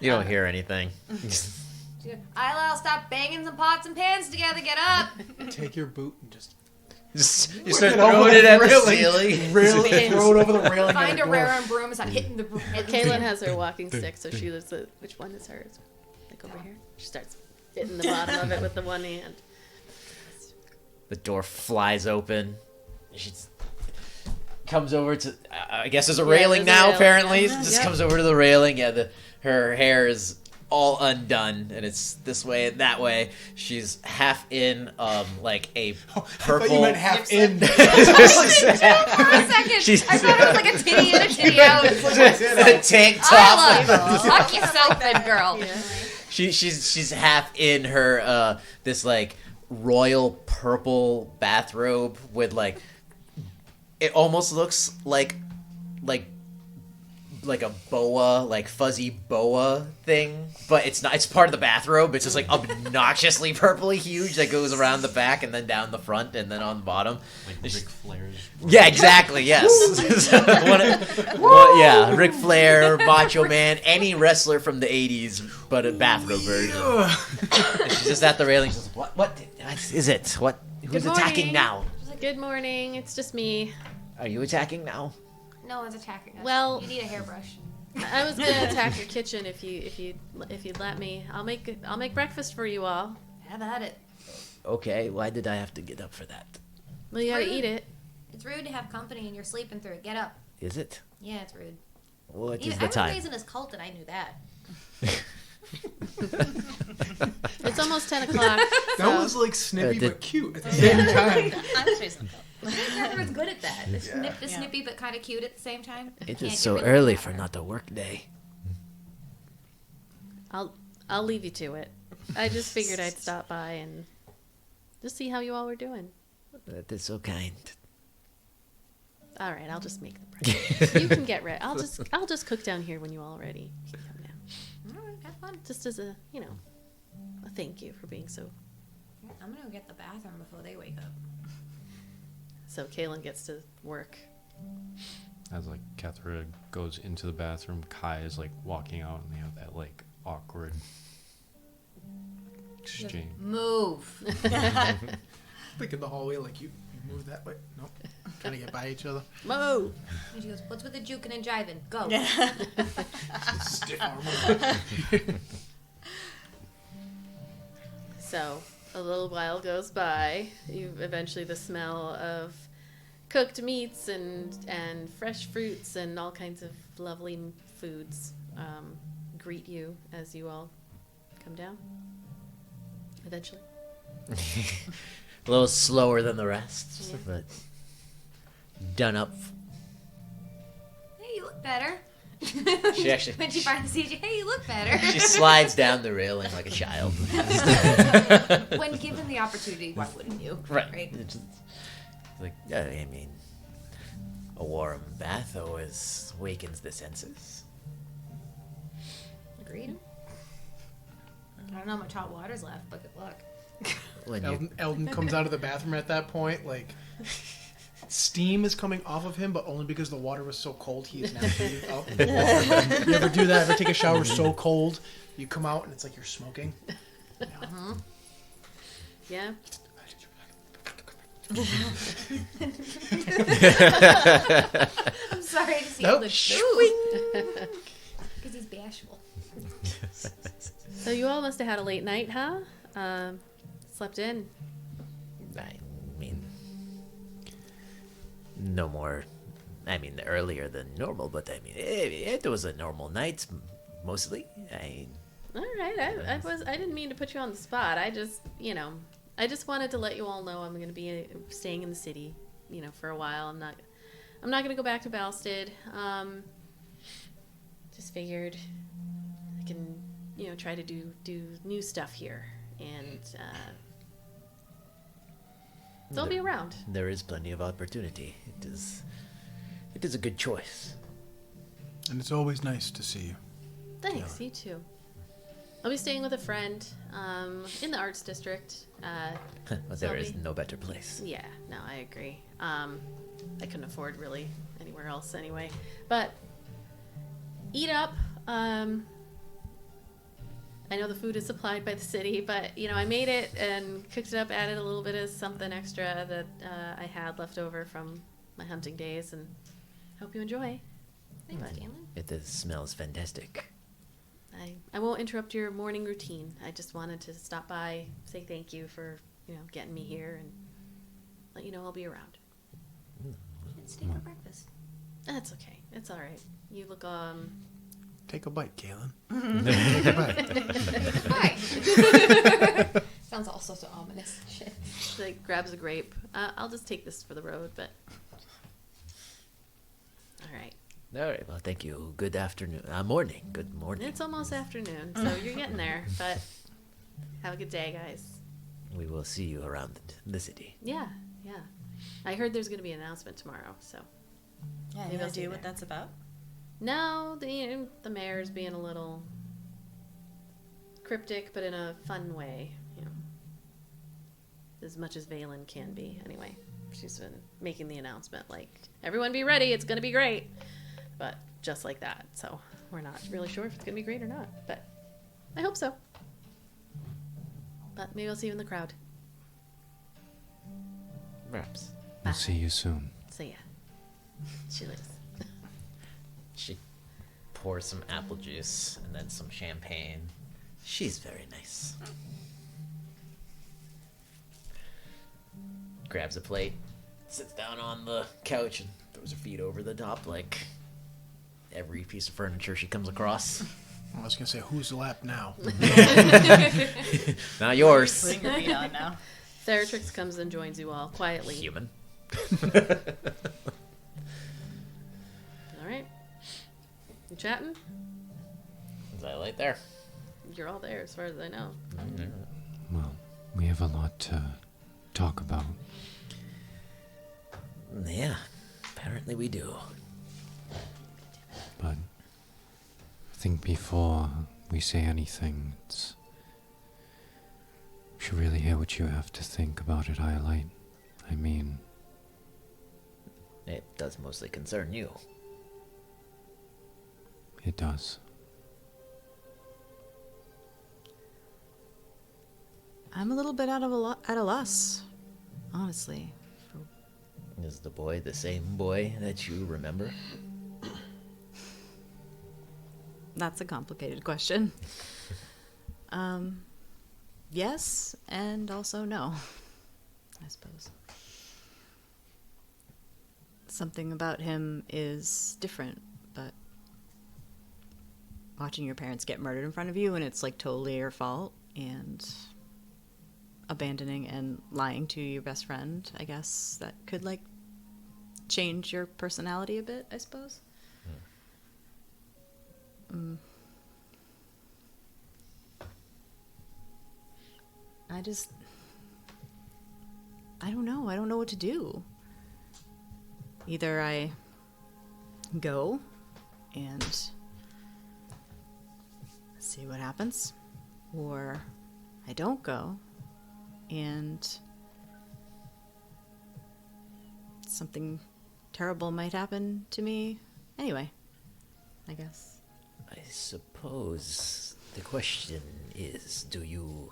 You don't hear anything. Ayla, I'll stop banging some pots and pans together. Get up! Take your boot and just You Whip start it over throwing the it at the railing. ceiling. really throw it over the railing. Find at a the rare door. and broom and start hitting the broom. Kaylin has her walking stick, so she looks at which one is hers. Like over here. She starts hitting the bottom of it with the one hand. The door flies open. She comes over to. I guess there's a railing there's a now. railing, Apparently, yeah. just Yep. comes over to the railing. Yeah, her hair is all undone, and it's this way and that way. She's half in, like a I thought purple. you meant half in. For a second, She's- I thought it was like a titty in a titty out. a tank top. Ayla, fuck yourself, then, girl. She's half in her this like royal purple bathrobe with like it almost looks like boa, like fuzzy boa thing, but it's not. It's part of the bathrobe. It's just like obnoxiously purpley huge that goes around the back and then down the front and then on the bottom. Like Ric Flair's. Yeah, exactly. Yes. Yeah, Ric Flair, Macho Man, any wrestler from the '80s, but a bathrobe version. She's just at the railing. She's like, what is it? What? Who's attacking now? Good morning. It's just me. Are you attacking now? No one's attacking us. Well- you need a hairbrush. I was gonna attack your kitchen if you'd let me. I'll make breakfast for you all. Have at it. Okay. Why did I have to get up for that? Well, you gotta Rude. eat it. It's rude to have company and you're sleeping through it. Get up. Is it? Yeah, it's rude. What is I the was time? raised in this cult and I knew that. It's almost 10 o'clock. That was like snippy did- but cute at the same time. I was raised in a cult. Catherine's good at that. The Yeah. snippy but kind of cute at the same time. It Can't is get so rid of early Catherine. for not a work day. I'll leave you to it. I just figured I'd stop by and just see how you all were doing. That is so kind. All right, I'll just make the breakfast. You can get ready. I'll just cook down here when you all are ready. Come down. All right, have fun. Just as a a thank you for being so. I'm gonna go get the bathroom before they wake up. So Kaylin gets to work. As like Kethra goes into the bathroom, Kai is like walking out, and they have that like awkward exchange. Move. Like in the hallway, like you move that way. Nope. Trying to get by each other. Mo. And she goes, "What's with the juking and jiving? Go." Stiff arm. So a little while goes by. Eventually the smell of cooked meats and fresh fruits and all kinds of lovely foods greet you as you all come down. Eventually. A little slower than the rest, Yeah. but done up. Hey, you look better. She actually- when she finally sees you, hey, you look better. She slides down the railing like a child. When given the opportunity, why wouldn't you? Right. It's just- like, I mean, a warm bath always wakens the senses. Agreed. I don't know how much hot water's left, but good luck. When you, Eldon comes out of the bathroom at that point, like steam is coming off of him, but only because the water was so cold he is now heating up. You ever do that? Ever take a shower so cold, you come out and it's like you're smoking? Yeah. I'm sorry to see Nope. all the food. Because he's bashful. So you all must have had a late night, huh? Slept in. I mean, no more. I mean, earlier than normal, but I mean, it was a normal night, mostly. All right. I didn't mean to put you on the spot. I just wanted to let you all know I'm going to be staying in the city, for a while. I'm not going to go back to Balstead. Just figured I can, try to do new stuff here, and so I'll be around. There is plenty of opportunity. It is a good choice. And it's always nice to see you. Thanks. You too. I'll be staying with a friend in the arts district. But there is no better place. Yeah, no, I agree. I couldn't afford really anywhere else anyway. But eat up. I know the food is supplied by the city, but I made it and cooked it up, added a little bit of something extra that I had left over from my hunting days, and hope you enjoy. Thanks, But- Stanley. It smells fantastic. I won't interrupt your morning routine. I just wanted to stop by, say thank you for getting me here, and let you know I'll be around. Let's stay for breakfast. That's okay. It's all right. You look Take a bite, Kaylin. Take a bite. Hi. Sounds all sorts of ominous shit. like grabs a grape. I'll just take this for the road, but all right. All right. Well, thank you. Good afternoon. Morning. Good morning. It's almost afternoon, so you're getting there. But have a good day, guys. We will see you around the city. Yeah. I heard there's going to be an announcement tomorrow, so Yeah, Maybe any I'll see idea you what there. that's about? No, the mayor's being a little cryptic, but in a fun way. You know, as much as Valen can be. Anyway, she's been making the announcement like, everyone be ready, it's gonna be great. But just like that. So we're not really sure if it's gonna be great or not, but I hope so. But maybe I'll see you in the crowd. Perhaps. We'll see you soon. So yeah, she leaves. She pours some apple juice and then some champagne. She's very nice. Grabs a plate, sits down on the couch, and throws her feet over the top like every piece of furniture she comes across. I was gonna say, whose lap now? Not yours. Putting your feet on now. Theratrix comes and joins you all quietly. Human. All right. You chatting? Is that right there? You're all there, as far as I know. Well, we have a lot to talk about. Yeah, apparently we do. But I think before we say anything, we should really hear what you have to think about it, Iolite. I mean, It does mostly concern you. it does. I'm a little bit at a loss, honestly. Is the boy the same boy that you remember? That's a complicated question. Yes, and also no, I suppose. Something about him is different, but watching your parents get murdered in front of you and it's like totally your fault, and abandoning and lying to your best friend, I guess that could like change your personality a bit, I suppose. I don't know. I don't know what to do. Either I go and see what happens, or I don't go and something terrible might happen to me anyway, I guess. I suppose the question is, do you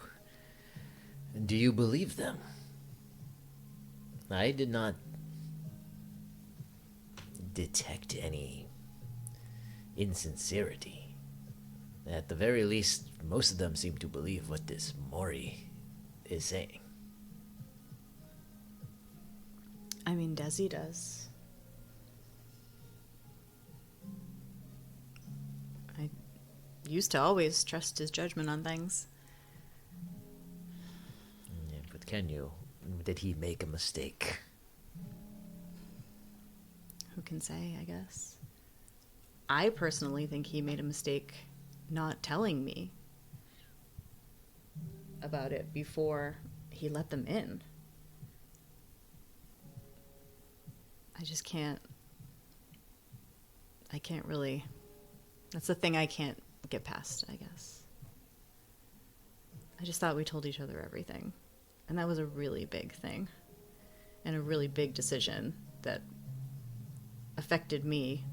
believe them? I did not detect any insincerity. At the very least, most of them seem to believe what this Mori is saying. I mean, Desi does. I used to always trust his judgment on things. Yeah, but can you? Did he make a mistake? Who can say, I guess. I personally think he made a mistake not telling me about it before he let them in. I just can't... I can't really... That's the thing I can't get past, I guess. I just thought we told each other everything. And that was a really big thing. And a really big decision that affected me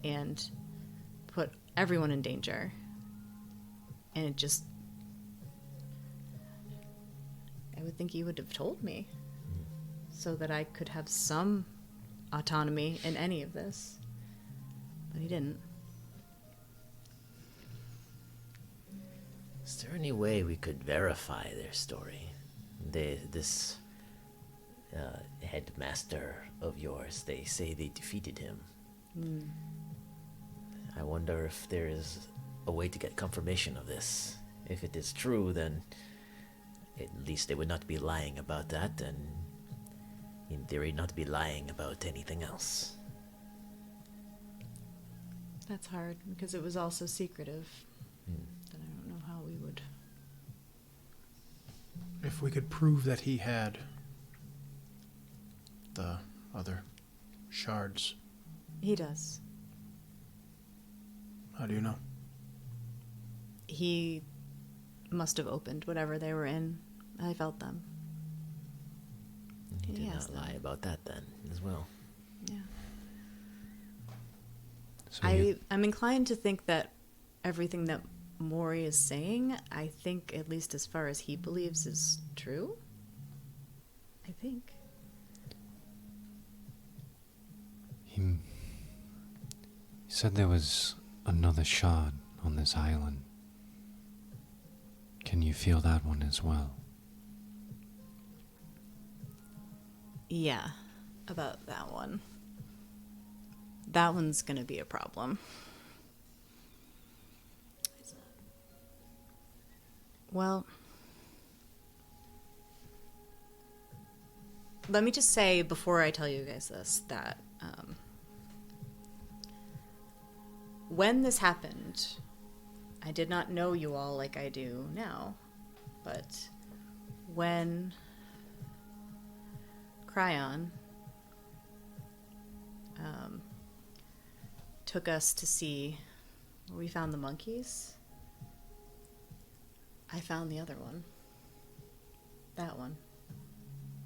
and put everyone in danger. And it just... I would think he would have told me so that I could have some autonomy in any of this. But he didn't. Is there any way we could verify their story? This headmaster of yours, they say they defeated him. I wonder if there is a way to get confirmation of this. If it is true, then at least they would not be lying about that, and in theory not be lying about anything else. That's hard because it was also secretive. That I don't know how we would... If we could prove that he had the other shards. He does. How do you know? He must have opened whatever they were in. I felt them. You did Yes, not lie about that then, as well. Yeah. So I'm inclined to think that everything that Maury is saying, I think, at least as far as he believes, is true. I think. he said there was another shard on this island. Can you feel that one as well? Yeah, about that one. That one's gonna be a problem. Well, let me just say before I tell you guys this that when this happened, I did not know you all like I do now, but when Cryon took us to see where we found the monkeys, I found the other one. That one.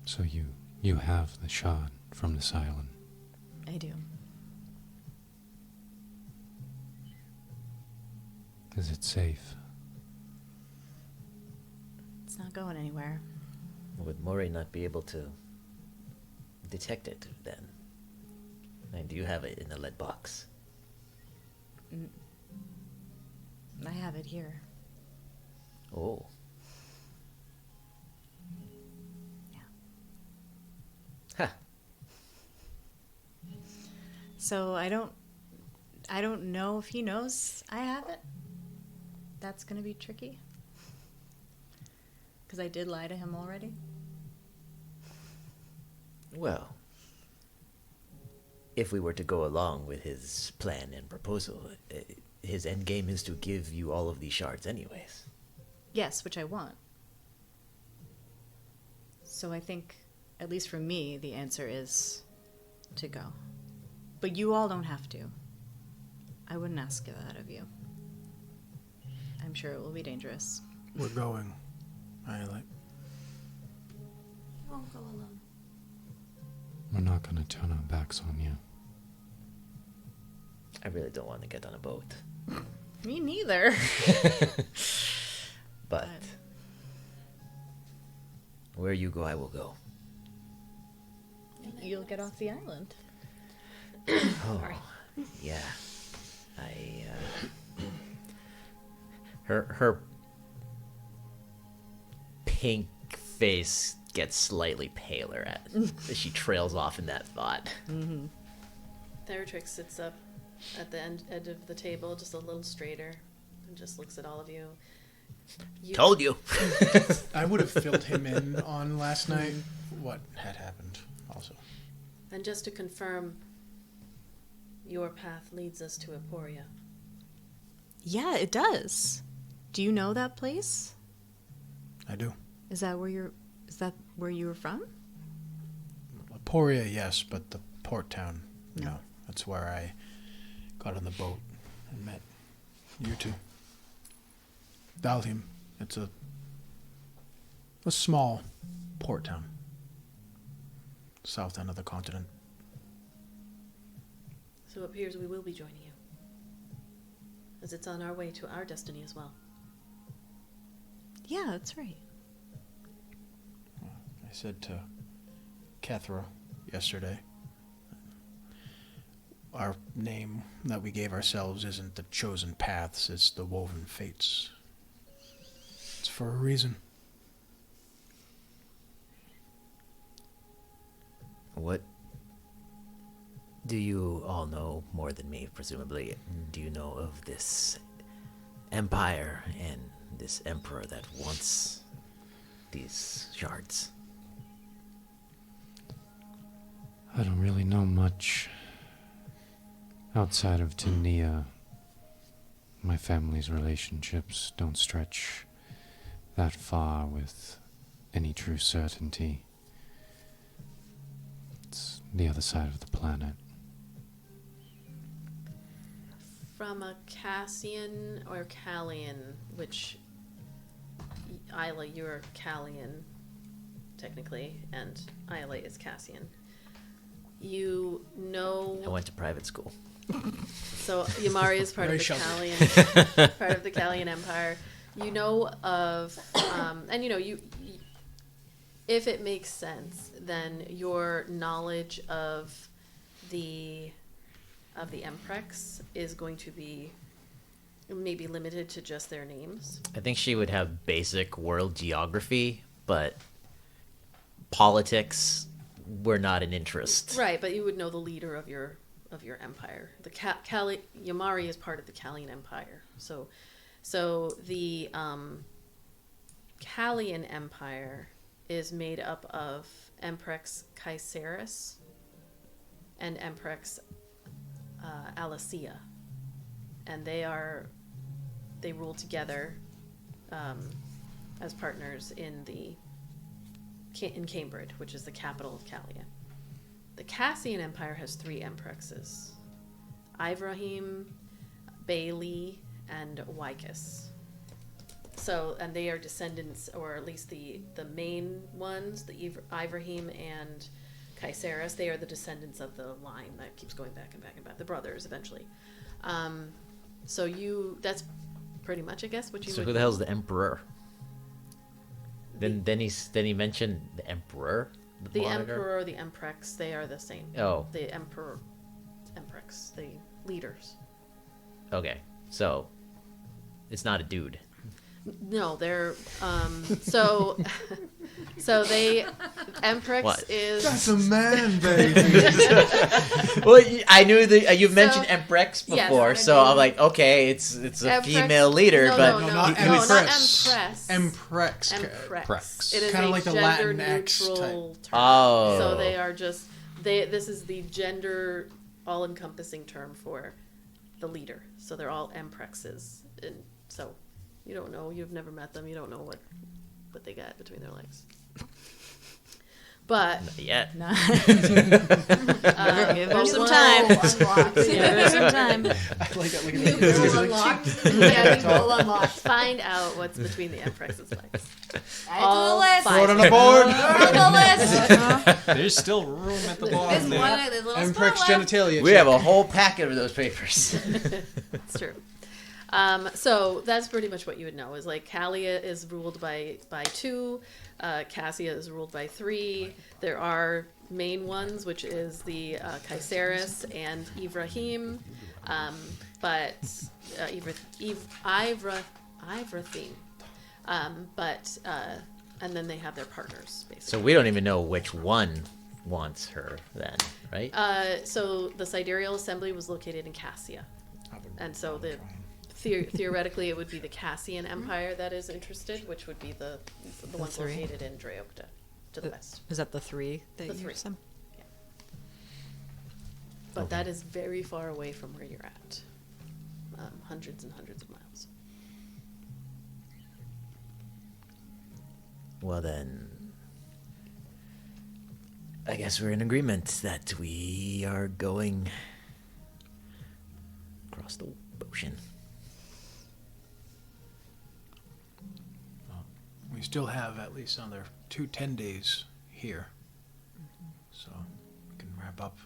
So you have the shard from this island. I do. Is it safe? It's not going anywhere. Would Maury not be able to detect it then? And do you have it in a lead box? I have it here. Oh. Yeah. Ha! So I don't know if he knows I have it. That's gonna be tricky. Because I did lie to him already. Well, if we were to go along with his plan and proposal, his end game is to give you all of these shards anyways. Yes, which I want. So I think, at least for me, the answer is to go. But you all don't have to. I wouldn't ask that of you. I'm sure it will be dangerous. We're going. Ayla. You won't go alone. We're not going to turn our backs on you. I really don't want to get on a boat. Me neither. But where you go, I will go. You'll get off the island. Oh, yeah. Her pink face gets slightly paler as she trails off in that thought. Mm-hmm. Theratrix sits up at the edge of the table, just a little straighter, and just looks at all of you. Told you. I would have filled him in on last night what had happened also. And just to confirm, your path leads us to Emporia. Yeah, it does. Do you know that place? I do. Is that where you were from? Emporia, yes, but the port town, no. That's where I got on the boat and met you two. Dalhim, it's a small port town. South end of the continent. So it appears we will be joining you, as it's on our way to our destiny as well. Yeah, that's right. I said to Kethra yesterday, our name that we gave ourselves isn't the chosen paths, it's the woven fates. It's for a reason. What do you all know more than me, presumably? Do you know of this empire and this emperor that wants these shards? I don't really know much. Outside of Tania, my family's relationships don't stretch that far with any true certainty. It's the other side of the planet. from a Cassian or Callian, which Ayla, you're Callian, technically, and Ayla is Cassian. You know... I went to private school. So Yamari is part of Very the sheltered. Callian, part of the Callian Empire. You know of, and you know, you, if it makes sense, then your knowledge of the Emprex is going to be maybe limited to just their names. I think she would have basic world geography, but politics were not an interest. Right, but you would know the leader of your empire. The Yamari is part of the Callian Empire. So the Callian Empire is made up of Emprex Caesaris and Emprex Alasia, and they rule together as partners in Cambridge, which is the capital of Callia. The Cassian Empire has 3 Emprexes: Ibrahim, Bailey, and Wycus. So, and they are descendants, or at least the main ones, the Ibrahim and Caesaris, they are the descendants of the line that keeps going back and back and back, the brothers eventually. So that's pretty much, I guess, what you So would... who the hell's the emperor? Then he mentioned the emperor. The monitor? emperor, the emprex, they are the same. Oh, The emperor, emprex, the leaders. okay. So it's not a dude. No, they're so they Emprex What? is That's a man, baby. Well, I knew that you've mentioned So- Emprex Yes. before, so I'm like, okay, it's a Emprex- female leader, no, but no, not no, not Empress. Empress. Emprex. Emprex. It is Kinda a like the gender Latin X neutral term. Oh. So they are just this is the gender all encompassing term for the leader. So they're all Emprexes. And so you don't know, you've never met them, you don't know what they got between their legs. But yeah. Nah. give Give her some time. Give her some time. I like that. Look at New that. goal unlocked. Yeah, new goal unlocked. find out what's between the Emprex's legs. Add it to the list. Throw it on the board. Throw it on the list. There's still room at the bottom There's there. one. There's a little Emprex spot left. genitalia. We have a whole packet of those papers. It's true. So that's pretty much what you would know is like Callia is ruled by 2, Cassia is ruled by 3. There are main ones, which is the Caesaris and Ibrahim, but Ibrahim, and then they have their partners basically. So we don't even know which one wants her then, right? So the Sidereal Assembly was located in Cassia, and so theoretically, it would be the Cassian Empire that is interested, which would be the ones 3. located in Dreokta, to the west. Is that the 3 that The you 3. said? But that is very far away from where you're at. Hundreds and hundreds of miles. Well then, I guess we're in agreement that we are going across the ocean. We still have at least another 10 days here. So we can wrap up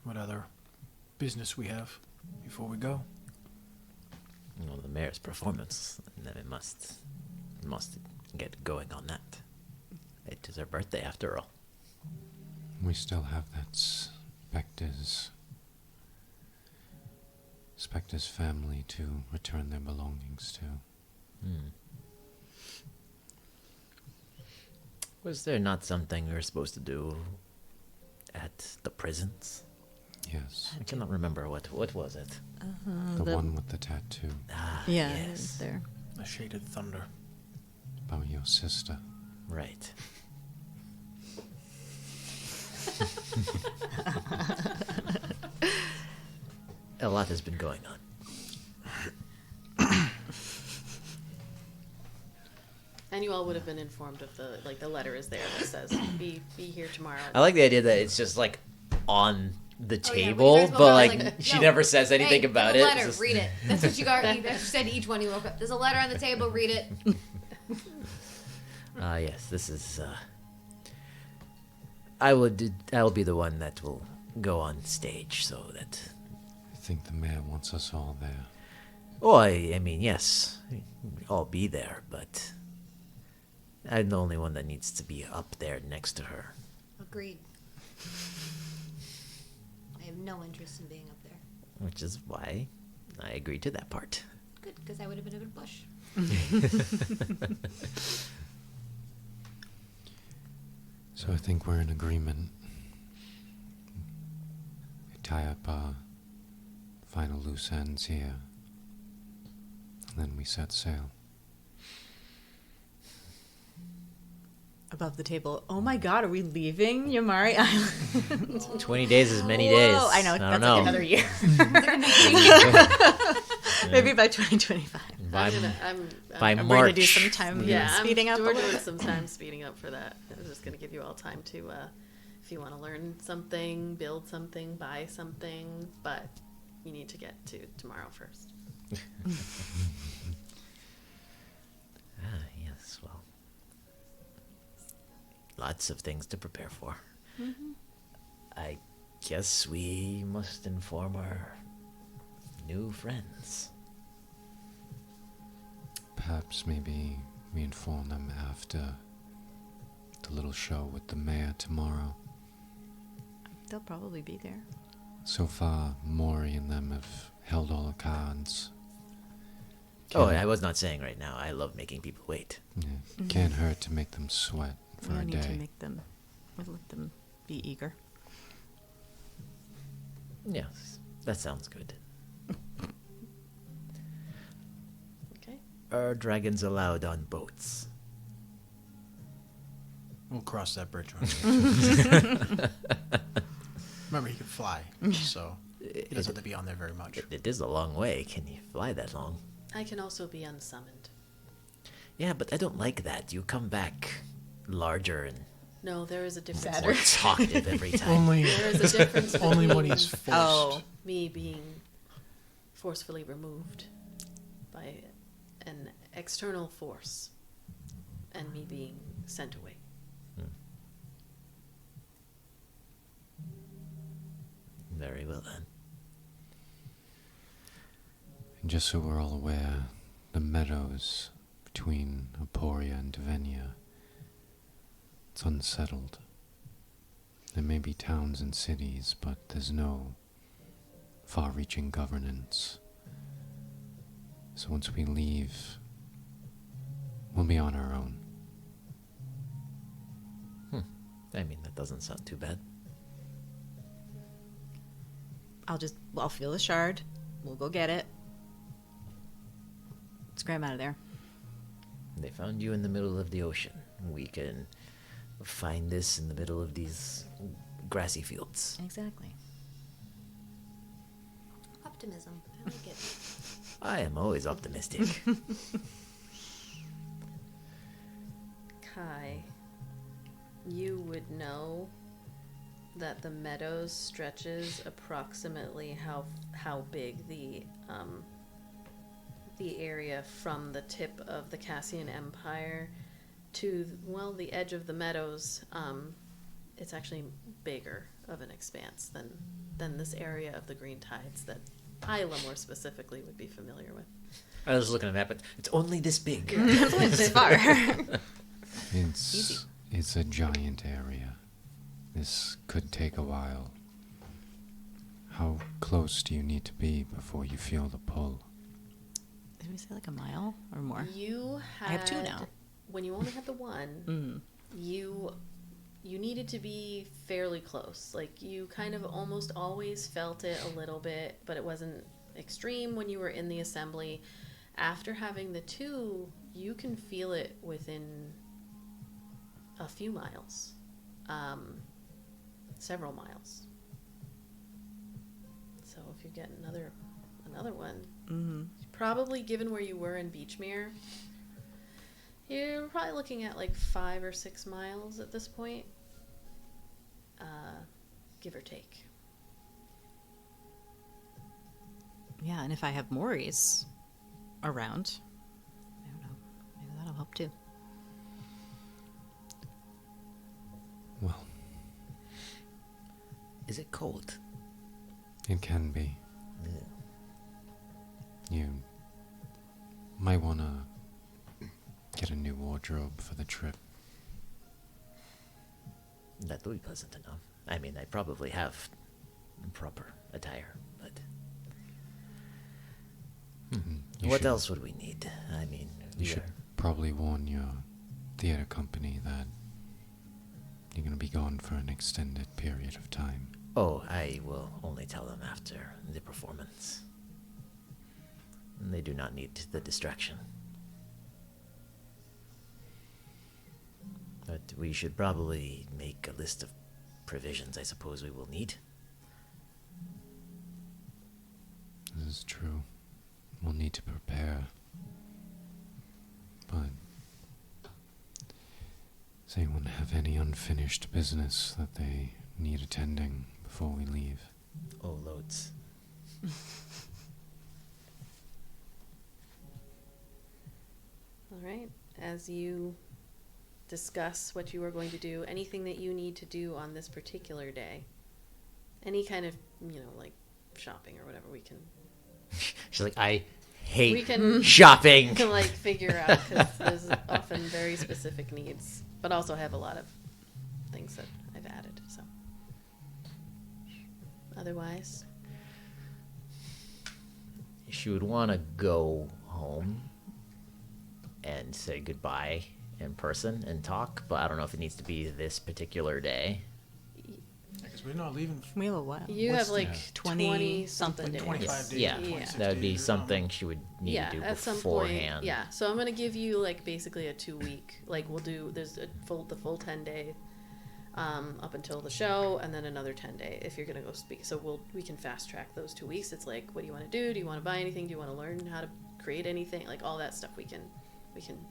what other business we have before we go. Well, the mayor's performance, and then it must get going on that. It is her birthday after all. We still have that Spectre's family to return their belongings to. Was there not something we were supposed to do at the prisons? Yes. I cannot remember what was it. The one with the tattoo Ah, Yeah, it yes. was there. The Shaded Thunder. about your sister. Right. A lot has been going on. And you all would have been informed of the letter is there that says be here tomorrow. I like the idea that it's just like on the Oh, yeah, table, when you guys woke but up, like she "Yo, never says anything hey, about there's it. a letter, It's just- read it. That's what you got. You said to each one you woke up. There's a letter on the table. Read it. Yes, this is. I'll be the one that will go on stage, so that. I think the mayor wants us all there. Oh, I mean, yes, I'll be there, but I'm the only one that needs to be up there next to her. Agreed. I have no interest in being up there. Which is why I agreed to that part. Good, because I would have been a good bush. So I think we're in agreement. We tie up our final loose ends here. And then we set sail. Above the table. Oh my god, are we leaving Yamari Island? 20 days is many days. Whoa, I know, don't that's know. like another year. Maybe by 2025. By, I'm by We're March. gonna do some time speeding up. We're a little doing bit. some time speeding up for that. I was just gonna give you all time to, if you want to learn something, build something, buy something, but you need to get to tomorrow first. Yes, well. Lots of things to prepare for. I guess we must inform our new friends. Perhaps maybe we inform them after the little show with the mayor tomorrow. They'll probably be there. So far, Maury and them have held all the cards. Oh, I was not saying right now. I love making people wait. Yeah, can't hurt to make them sweat for We a don't need to day. make them, we'll let them be eager. Yes, that sounds good. Okay. Are dragons allowed on boats? We'll cross that bridge when we get to it. Remember, he can fly, so he doesn't have to be on there very much. It is a long way. Can you fly that long? I can also be unsummoned. Yeah, but I don't like that. You come back larger and No, there is a difference. more talkative every time. Only, There is a difference only when between he's forced. Oh. me being forcefully removed by an external force and me being sent away. Very well then. And just so we're all aware, the meadows between Aporia and Devenia, it's unsettled. There may be towns and cities, but there's no far-reaching governance. So once we leave, we'll be on our own. I mean, that doesn't sound too bad. I'll feel the shard. We'll go get it. Let's grab out of there. They found you in the middle of the ocean. We can find this in the middle of these grassy fields. Exactly. Optimism. I like it. I am always optimistic. Kai, you would know that the meadows stretches approximately how big the area from the tip of the Calasian Empire to the edge of the meadows. It's actually bigger of an expanse than this area of the Green Tides that Ayla more specifically would be familiar with. I was looking at that, but it's only this big. This far. It's a giant area. This could take a while. How close do you need to be before you feel the pull? Did we say like a mile or more? You had, I have two now. When you only had the one, you needed to be fairly close. Like, you kind of almost always felt it a little bit, but it wasn't extreme when you were in the assembly. After having the two, you can feel it within a few miles. Several miles. So if you get another one, probably given where you were in Beachmere, you're probably looking at like 5 or 6 miles at this point, give or take. Yeah, and if I have Maury's around, I don't know, maybe that'll help too. Well, Is it cold? it can be. You might want to get a new wardrobe for the trip. That would be pleasant enough. I mean, I probably have proper attire, but You what should- else would we need? I mean, You should probably warn your theater company that you're going to be gone for an extended period of time. Oh, I will only tell them after the performance. They do not need the distraction. But we should probably make a list of provisions I suppose we will need. This is true. We'll need to prepare. But does anyone have any unfinished business that they need attending before we leave? Oh, loads. All right. As you discuss what you are going to do, anything that you need to do on this particular day, any kind of, like shopping or whatever, we can She's like, I hate we can shopping. like figure out, because there's often very specific needs, but also have a lot of things that I've added. So otherwise, She would want to go home and say goodbye in person and talk, but I don't know if it needs to be this particular day. Because we're not leaving. We have a while. you What's have like that? 20 something Like days. 25 days. Yeah, 26 that would be days or something she would need to do at some beforehand. point. Yeah, so I'm gonna give you like basically a 2-week. Like there's the full 10-day up until the show, and then another 10-day if you're gonna go speak. So we can fast track those 2 weeks. It's like, what do you want to do? Do you want to buy anything? Do you want to learn how to create anything? Like all that stuff we can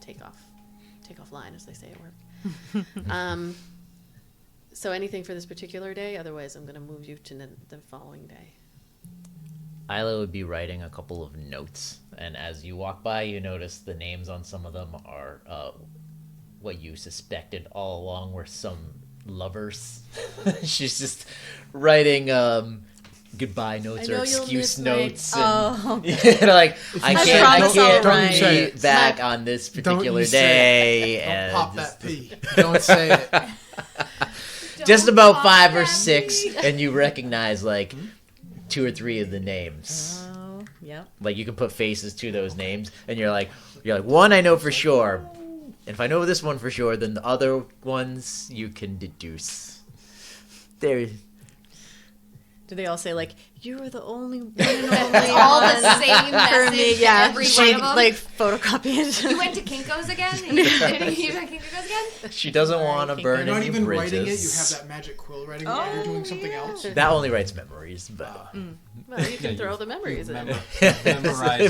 take offline, as they say at work. So anything for this particular day? Otherwise, I'm gonna move you to the following day. Ayla would be writing a couple of notes, and as you walk by, you notice the names on some of them are what you suspected all along were some lovers. She's just writing goodbye notes or excuse notes. And, like, I can't be back on this particular day. Don't pop that P. Don't say it. Just about 5 or 6, and you recognize like 2 or 3 of the names. Oh, yep. Like you can put faces to those names, and you're like one I know for sure, and if I know this one for sure, then the other ones you can deduce. There. Do they all say like, "You're the only one and only All one the same for message me"? to Yeah, every one of them. like photocopy it. You went to Kinko's again? You went to Kinko's again? She doesn't want to burn You're not any even bridges. writing it. You have that magic quill writing it while you're doing something else. That only writes memories, but Well, you can throw the memories in.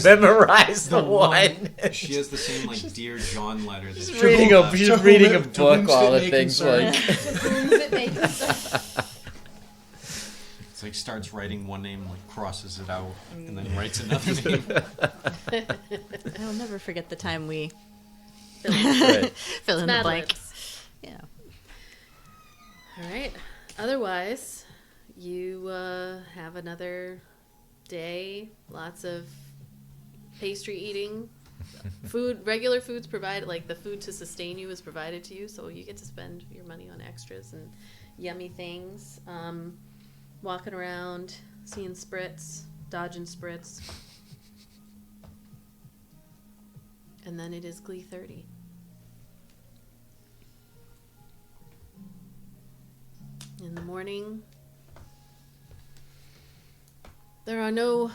Memorize the one. She has the same like Dear John letter. That She's she reading left. she's reading a To book whom while it the may thing's concern. like. It's like starts writing one name, like crosses it out, and then writes another name. I'll never forget the time we Right. fill in the Mad blank. Libs. Yeah. All right. Otherwise, you have another day. Lots of pastry eating. Regular food's provided. Like the food to sustain you is provided to you, so you get to spend your money on extras and yummy things. Walking around, seeing Spritz, dodging Spritz. And then it is Glee 30. In the morning, there are no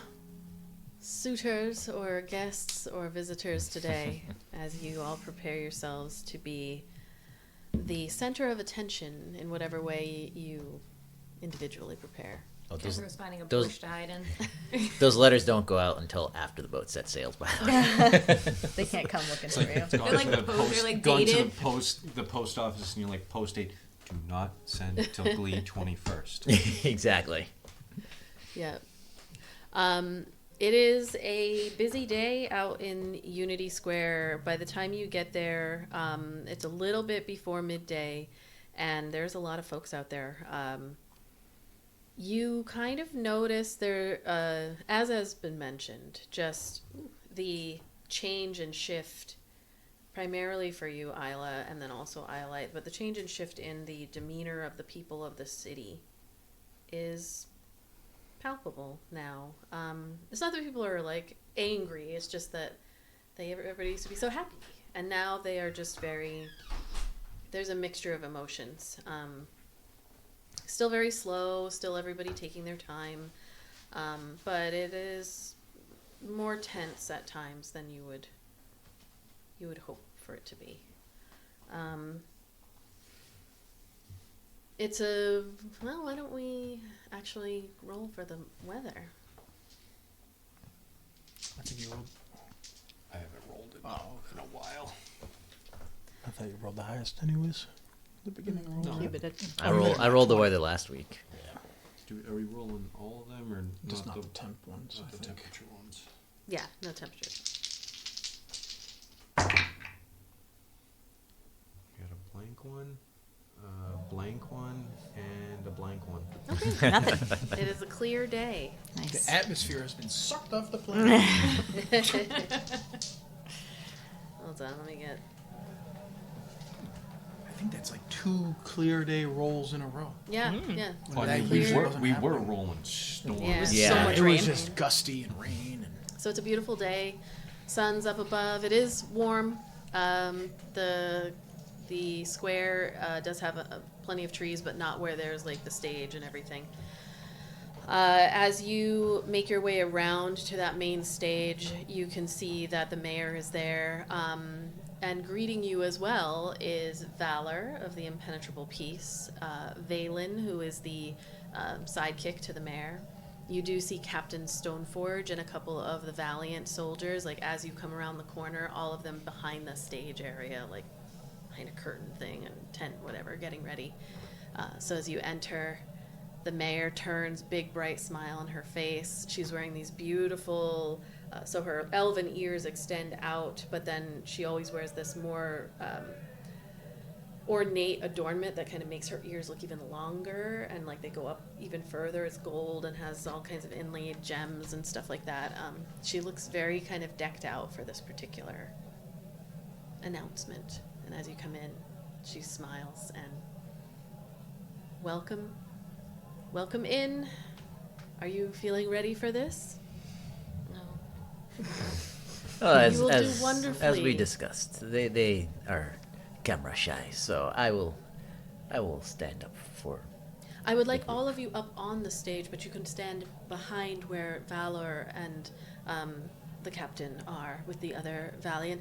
suitors or guests or visitors today as you all prepare yourselves to be the center of attention in whatever way you individually prepare. Oh, Kestra's finding a those- bush to hide in. those letters don't go out until after the boat set sails, by the way. They can't come looking It's for like you. it's gone They're like to the they're post, like gone to dated. the post office, and you're like, post date, do not send till Glee 21st. Exactly. Yeah. It is a busy day out in Unity Square. By the time you get there, it's a little bit before midday, and there's a lot of folks out there. You kind of notice there, as has been mentioned, just the change and shift, primarily for you, Ayla, and then also Iolite, but the change and shift in the demeanor of the people of the city is palpable now. It's not that people are like angry, it's just that everybody used to be so happy, and now they are just there's a mixture of emotions. Still very slow, still everybody taking their time, but it is more tense at times than you would hope for it to be. Why don't we actually roll for the weather? I think you rolled. I haven't rolled it in a while. I thought you rolled the highest, anyways. The beginning roll. No. Cuba did. I rolled the weather last week. Are we rolling all of them or Just not the the temp ones. not I the think. temperature ones? Yeah, no temperature. Got a blank one, a blank one, and a blank one. Okay. Nothing. It is a clear day. Nice. The atmosphere has been sucked off the planet. Hold on, let me get... I think that's like 2 clear day rolls in a row. Yeah, yeah. When I that mean, we usually were doesn't we happen. were rolling storms. Yeah. Yeah. So much It rain. was just gusty and rain. And So it's a beautiful day. Sun's up above. It is warm. The square does have plenty of trees, but not where there's like the stage and everything. As you make your way around to that main stage, you can see that the mayor is there. And greeting you as well is Valor of the Impenetrable Peace, Valen, who is the sidekick to the mayor. You do see Captain Stoneforge and a couple of the valiant soldiers, like as you come around the corner, all of them behind the stage area, like behind a curtain thing and tent, whatever, getting ready. So as you enter, the mayor turns, big bright smile on her face. She's wearing these beautiful, so her elven ears extend out, but then she always wears this more ornate adornment that kind of makes her ears look even longer, and like they go up even further. It's gold and has all kinds of inlaid gems and stuff like that. She looks very kind of decked out for this particular announcement. And as you come in, she smiles and welcome in. Are you feeling ready for this? No. Well, You will do as we wonderfully. discussed, they are camera shy, so I will stand up for. I would like all of you up on the stage, but you can stand behind where Valor and the captain are with the other Valiant.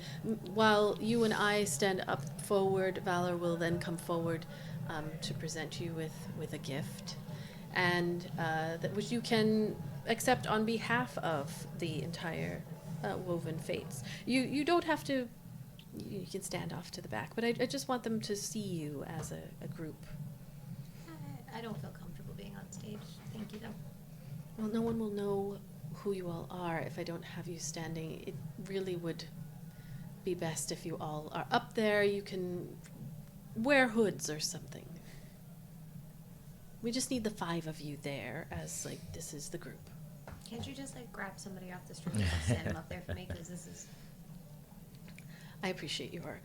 While you and I stand up forward, Valor will then come forward to present you with a gift, and which you can accept on behalf of the entire Woven Fates. You don't have to. You can stand off to the back, but I just want them to see you as a group. I don't feel comfortable being on stage. Thank you, though. Well, no one will know who you all are if I don't have you standing. It really would be best if you all are up there. You can wear hoods or something. We just need the 5 of you there as, like, this is the group. Can't you just, like, grab somebody off the street and stand them up there for me? Because this is... I appreciate your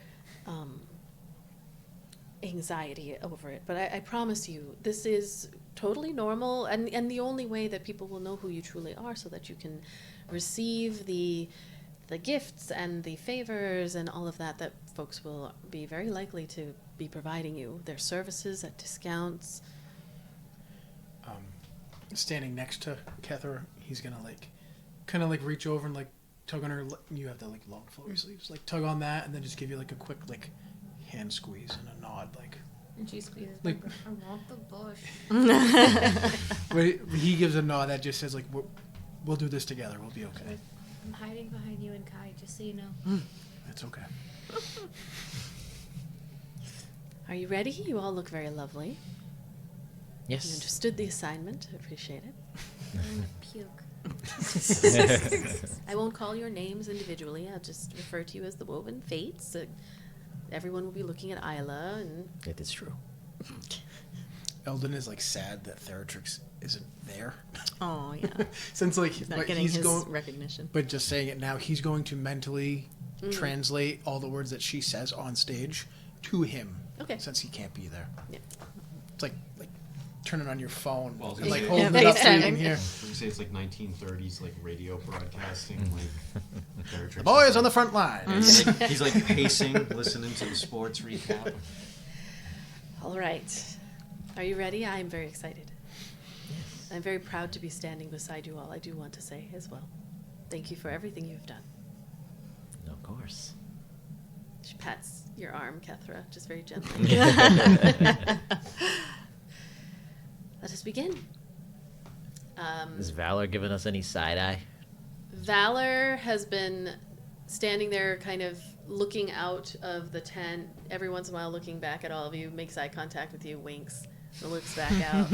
anxiety over it, but I promise you, this is totally normal, and the only way that people will know who you truly are, so that you can receive the gifts and the favors and all of that folks will be very likely to be providing you. Their services at discounts. Standing next to Kethra, he's gonna kind of reach over and tug on her. You have the long flowy sleeves. Tug on that, and then just give you a quick hand squeeze and a nod. And she squeezes Like- my I want the bush. But he gives a nod that just says we'll do this together. We'll be okay. I'm hiding behind you and Kai, just so you know. It's okay. Are you ready? You all look very lovely. You Yes. understood the assignment. I appreciate it. I'm gonna puke. I won't call your names individually. I'll just refer to you as the Woven Fates. Everyone will be looking at Ayla, and It is true. Eldon is like sad that Theratrix isn't there. Oh yeah. Since like He's not but getting he's his going, recognition. but just saying it now, he's going to mentally translate all the words that she says on stage to him. Okay. Since he can't be there. Yeah. It's like turning on your phone Well, I was and gonna like say- holding Yeah, it up so you FaceTiming. can hear. Would you say it's like 1930s, like radio broadcasting, like Theratrix The boys is on the like- front line. He's like pacing, listening to the sports recap. all right. Are you ready? I am very excited. I'm very proud to be standing beside you all, I do want to say as well. Thank you for everything you have done. Of course. She pats your arm, Kethra, just very gently. Let us begin. Is Valor giving us any side eye? Valor has been standing there kind of looking out of the tent, every once in a while looking back at all of you, makes eye contact with you, winks, and looks back out.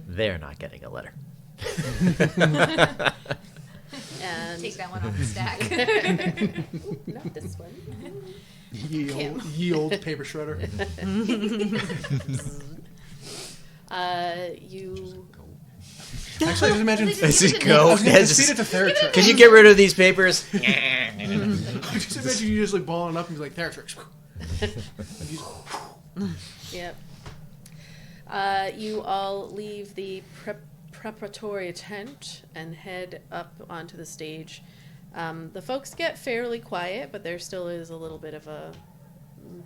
They're not getting a letter. And Take that one off the stack. not this one. Ye old paper shredder. You Actually, I just imagine. Does it I go? was gonna feed it to Theratrix. Can you get rid of these papers? I just imagine you just like balling up and be like Theratrix. Yep. You all leave the preparatory tent and head up onto the stage. The folks get fairly quiet, but there still is a little bit of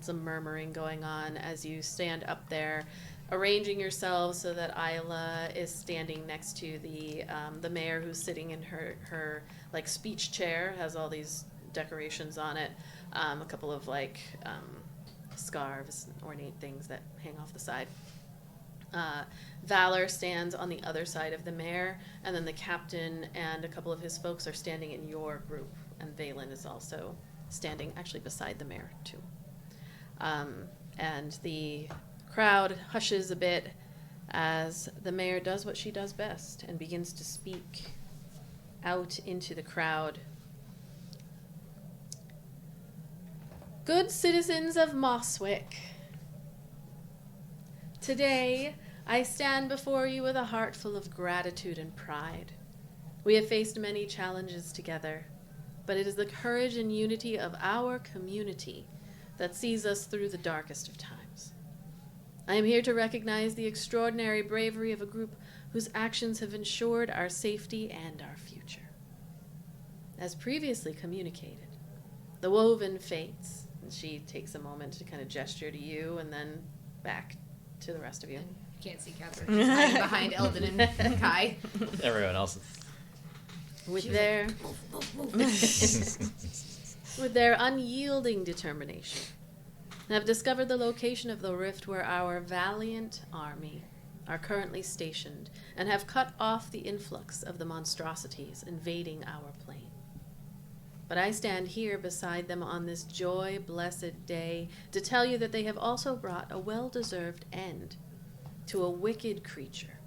some murmuring going on as you stand up there, arranging yourselves so that Ayla is standing next to the mayor, who's sitting in her like speech chair, has all these decorations on it, a couple of like scarves, ornate things that hang off the side. Valor stands on the other side of the mayor, and then the captain and a couple of his folks are standing in your group, and Valen is also standing actually beside the mayor too. And the crowd hushes a bit as the mayor does what she does best and begins to speak out into the crowd. Good citizens of Mosswick, today I stand before you with a heart full of gratitude and pride. We have faced many challenges together, but it is the courage and unity of our community that sees us through the darkest of times. I am here to recognize the extraordinary bravery of a group whose actions have ensured our safety and our future. As previously communicated, the Woven Fates, and she takes a moment to kind of gesture to you and then back to the rest of you. You can't see Kethra. She's hiding behind Eldon and Kai. Everyone else. With their with their unyielding determination, have discovered the location of the rift where our valiant army are currently stationed, and have cut off the influx of the monstrosities invading our plane. But I stand here beside them on this joy-blessed day to tell you that they have also brought a well-deserved end to a wicked creature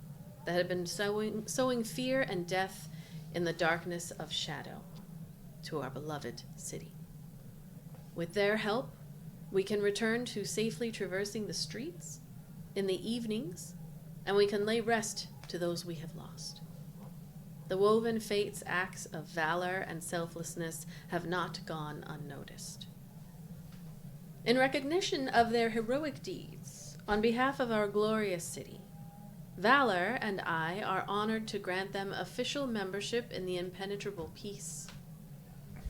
that had been sowing fear and death in the darkness of shadow to our beloved city. With their help, we can return to safely traversing the streets in the evenings, and we can lay rest to those we have lost. The Woven Fates' acts of valor and selflessness have not gone unnoticed. In recognition of their heroic deeds, on behalf of our glorious city, Valor and I are honored to grant them official membership in the Impenetrable Peace.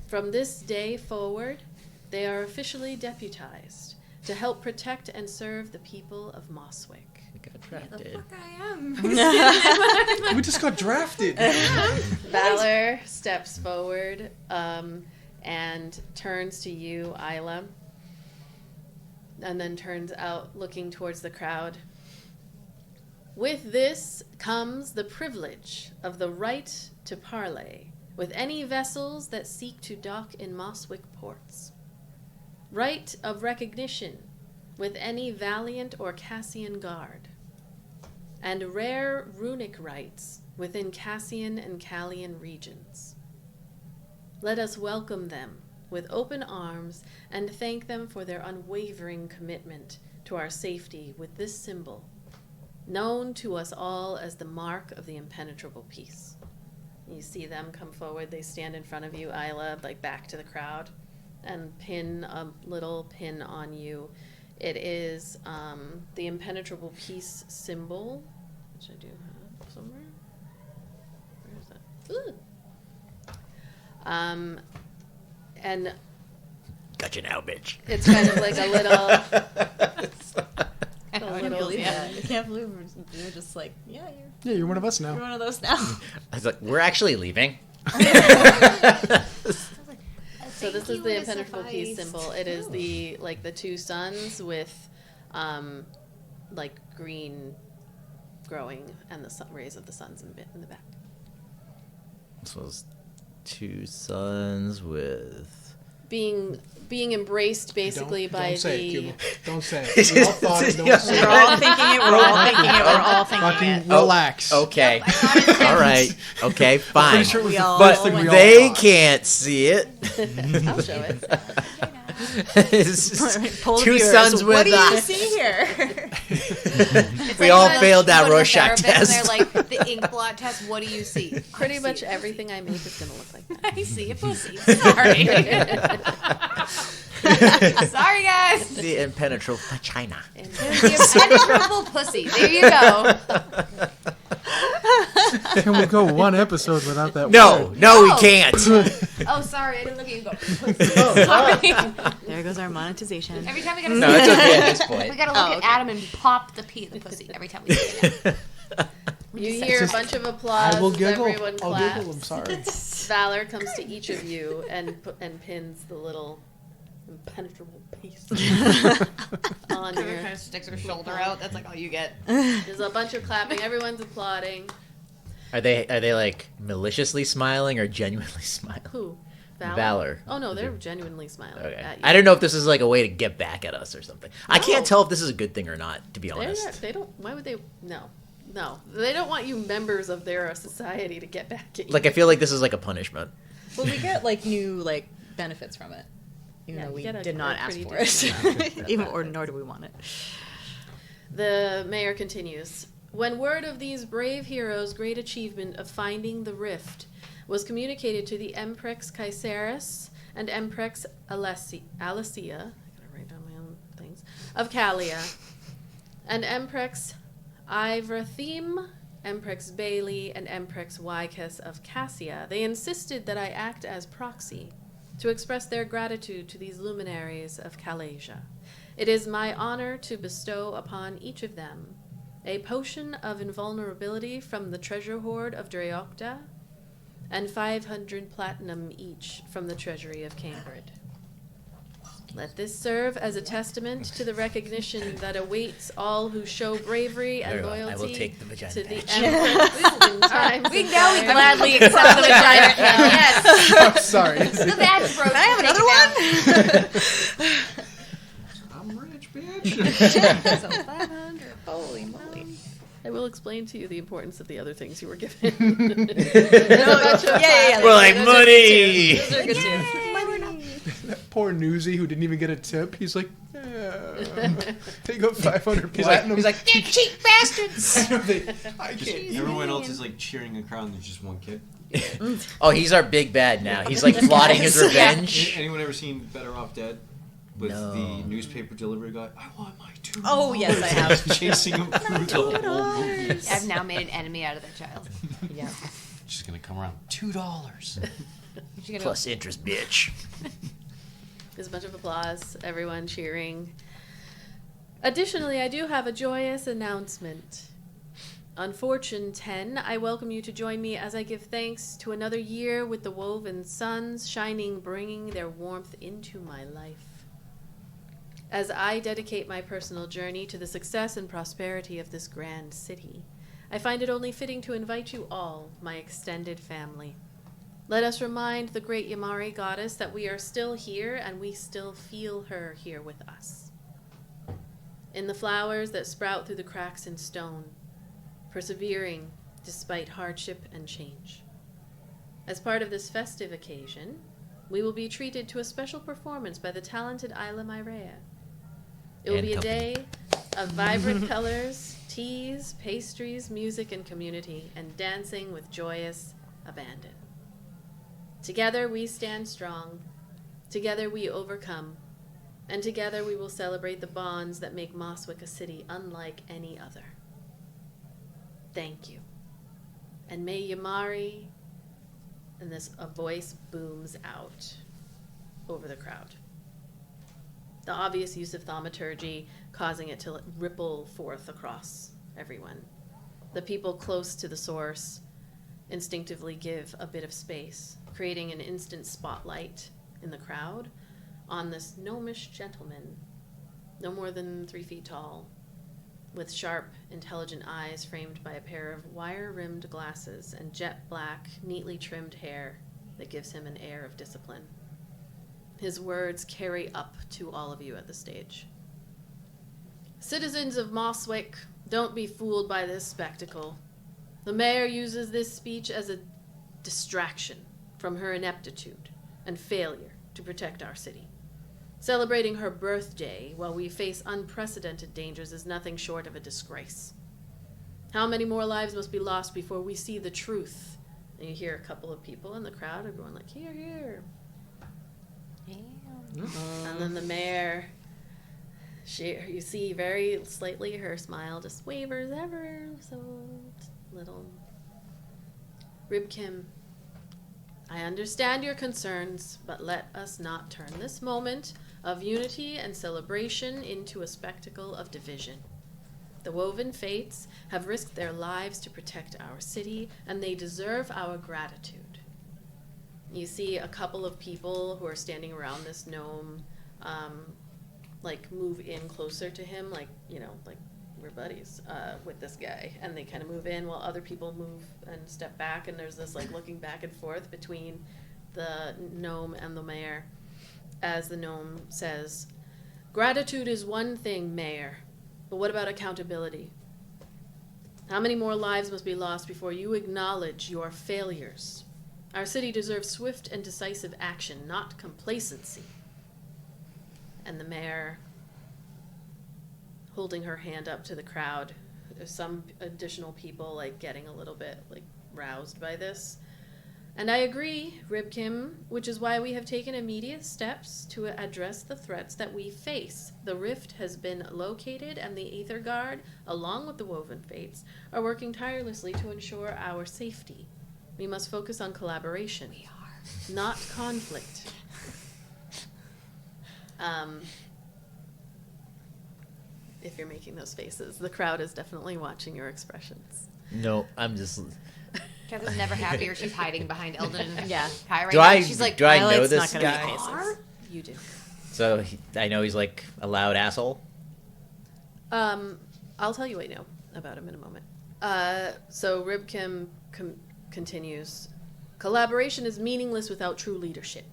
From this day forward, they are officially deputized to help protect and serve the people of Mosswick. We got Yeah, the drafted. fuck I am. We just got drafted. Valor steps forward and turns to you, Ayla, and then turns out looking towards the crowd. With this comes the privilege of the right to parley with any vessels that seek to dock in Mosswick ports. Right of recognition with any valiant or Cassian guard. and rare runic rites within Cassian and Callian regions. Let us welcome them with open arms and thank them for their unwavering commitment to our safety with this symbol, known to us all as the mark of the impenetrable peace. You see them come forward. They stand in front of you, Ayla, like back to the crowd, and pin a little pin on you. It is the impenetrable peace symbol, which I do have somewhere. Where is that? Ooh. And Gotcha now, bitch. it's kind of like a little. I can't believe that. I can't believe we're just like, yeah, You're one of us now. you're one of those now. I was like, we're actually leaving. So this is the impenetrable peace symbol. It is the two suns with, green growing and the rays of the suns in the back. This was 2 suns with. Being embraced basically by don't say the. it, Cuba. Don't say it. We all thought it. Don't say We're all thinking it. We're all thinking it. We're all thinking Fucking it. relax. Okay. All right. Okay, fine. Pretty sure it was We the all- first But thing we all they thought. can't see it. I'll show it. It's just Poll 2 viewers, suns what with do you us. see here? We all failed that You go to the Rorschach therapist test. And they're like, the ink blot test, what do you see? Pretty much everything I make is going to look like that. I see a pussy. Sorry. Sorry, guys. The impenetrable vagina. The impenetrable pussy. There you go. Can we go one episode without that No, word? no, we can't. Oh, sorry. I didn't look at you and go, pussy. Sorry. There goes our monetization. Every time we gotta No, it's okay at this point. we gotta look at Adam and pop the pee in the pussy every time we say it. You hear a bunch of applause. I will giggle. Everyone I'll claps. giggle. I'm sorry. Valor comes to each of you and pins the little impenetrable piece on Kind your. of sticks her shoulder out. That's like all you get. There's a bunch of clapping. Everyone's applauding. Are they like maliciously smiling or genuinely smiling? Who? Valor. Oh no, they're genuinely smiling Okay. at you. I don't know if this is like a way to get back at us or something. I can't tell if this is a good thing or not, to be honest. They don't. Why would they? No, they don't want you members of their society to get back at you. Like I feel like this is like a punishment. Well, we get new benefits from it, even Yeah, though you we get a did not ask pretty for it, decent even nor do we want it. The mayor continues. When word of these brave heroes' great achievement of finding the rift was communicated to the Emprex Caesaris and Emprex Alesia, I gotta write down my own things, of Callia, and Emprex Ivrathim, Emprex Bailey, and Emprex Wycus of Cassia, they insisted that I act as proxy to express their gratitude to these luminaries of Calasia. It is my honor to bestow upon each of them a potion of invulnerability from the treasure hoard of Dreocta, and 500 platinum each from the treasury of Cambridge. Let this serve as a testament to the recognition that awaits all who show bravery and Very well. loyalty I will take the vagina to the badge. Empress in times We of now we dire- gladly accept the vagina. Yes. I'm sorry. The badge broke. I have another one. I'm rich, bitch. So 500. Holy moly. I will explain to you the importance of the other things you were given. Yeah. We're like money. Those are good too. That poor newsie who didn't even get a tip. He's like, yeah. They got 500 He's like, platinum. he's like, You cheap bastards. I can't. Everyone else is like cheering a crowd, and there's just one kid. oh, he's our big bad now. He's like plotting his revenge. Anyone ever seen Better Off Dead? With No. the newspaper delivery guy, I want my $2. Oh, yes, I have. Chasing him through the whole movie. I've now made an enemy out of that child. Yeah. She's gonna come around. $2. You gotta Plus interest, bitch. There's a bunch of applause, everyone cheering. Additionally, I do have a joyous announcement. On Fortune 10, I welcome you to join me as I give thanks to another year with the woven suns shining, bringing their warmth into my life. As I dedicate my personal journey to the success and prosperity of this grand city, I find it only fitting to invite you all, my extended family. Let us remind the great Yamari goddess that we are still here and we still feel her here with us. In the flowers that sprout through the cracks in stone, persevering despite hardship and change. As part of this festive occasion, we will be treated to a special performance by the talented Ayla Myrea. It will And be a company. day of vibrant colors, teas, pastries, music, and community, and dancing with joyous abandon. Together we stand strong, together we overcome, and together we will celebrate the bonds that make Moswick a city unlike any other. Thank you. And may Yamari, and a voice booms out over the crowd. The obvious use of thaumaturgy causing it to ripple forth across everyone. The people close to the source instinctively give a bit of space, creating an instant spotlight in the crowd on this gnomish gentleman, no more than 3 feet tall, with sharp, intelligent eyes framed by a pair of wire-rimmed glasses and jet black, neatly trimmed hair that gives him an air of discipline. His words carry up to all of you at the stage. Citizens of Moswick, don't be fooled by this spectacle. The mayor uses this speech as a distraction from her ineptitude and failure to protect our city. Celebrating her birthday while we face unprecedented dangers is nothing short of a disgrace. How many more lives must be lost before we see the truth? And you hear a couple of people in the crowd are going like, "Hear, hear." And then the mayor, you see very slightly her smile just wavers ever so little. Ribkim, I understand your concerns, but let us not turn this moment of unity and celebration into a spectacle of division. The Woven Fates have risked their lives to protect our city, and they deserve our gratitude. You see a couple of people who are standing around this gnome, move in closer to him, like we're buddies with this guy, and they kind of move in while other people move and step back, and there's this looking back and forth between the gnome and the mayor, as the gnome says, "Gratitude is one thing, Mayor, but what about accountability? How many more lives must be lost before you acknowledge your failures? Our city deserves swift and decisive action, not complacency." And the mayor, holding her hand up to the crowd, there's some additional people getting a little bit roused by this. "And I agree, Ribkim, which is why we have taken immediate steps to address the threats that we face. The rift has been located, and the Aether Guard, along with the Woven Fates, are working tirelessly to ensure our safety. We must focus on collaboration, not conflict." If you're making those faces, the crowd is definitely watching your expressions. No, I'm just. Ketra's never happier. She's hiding behind Eldon and Yeah. Kai right Do now. I? She's like, Do I know Violet's this not gonna guy? make faces. You do. So I know he's a loud asshole. I'll tell you what I know about him in a moment. So Ribkim continues. "Collaboration is meaningless without true leadership.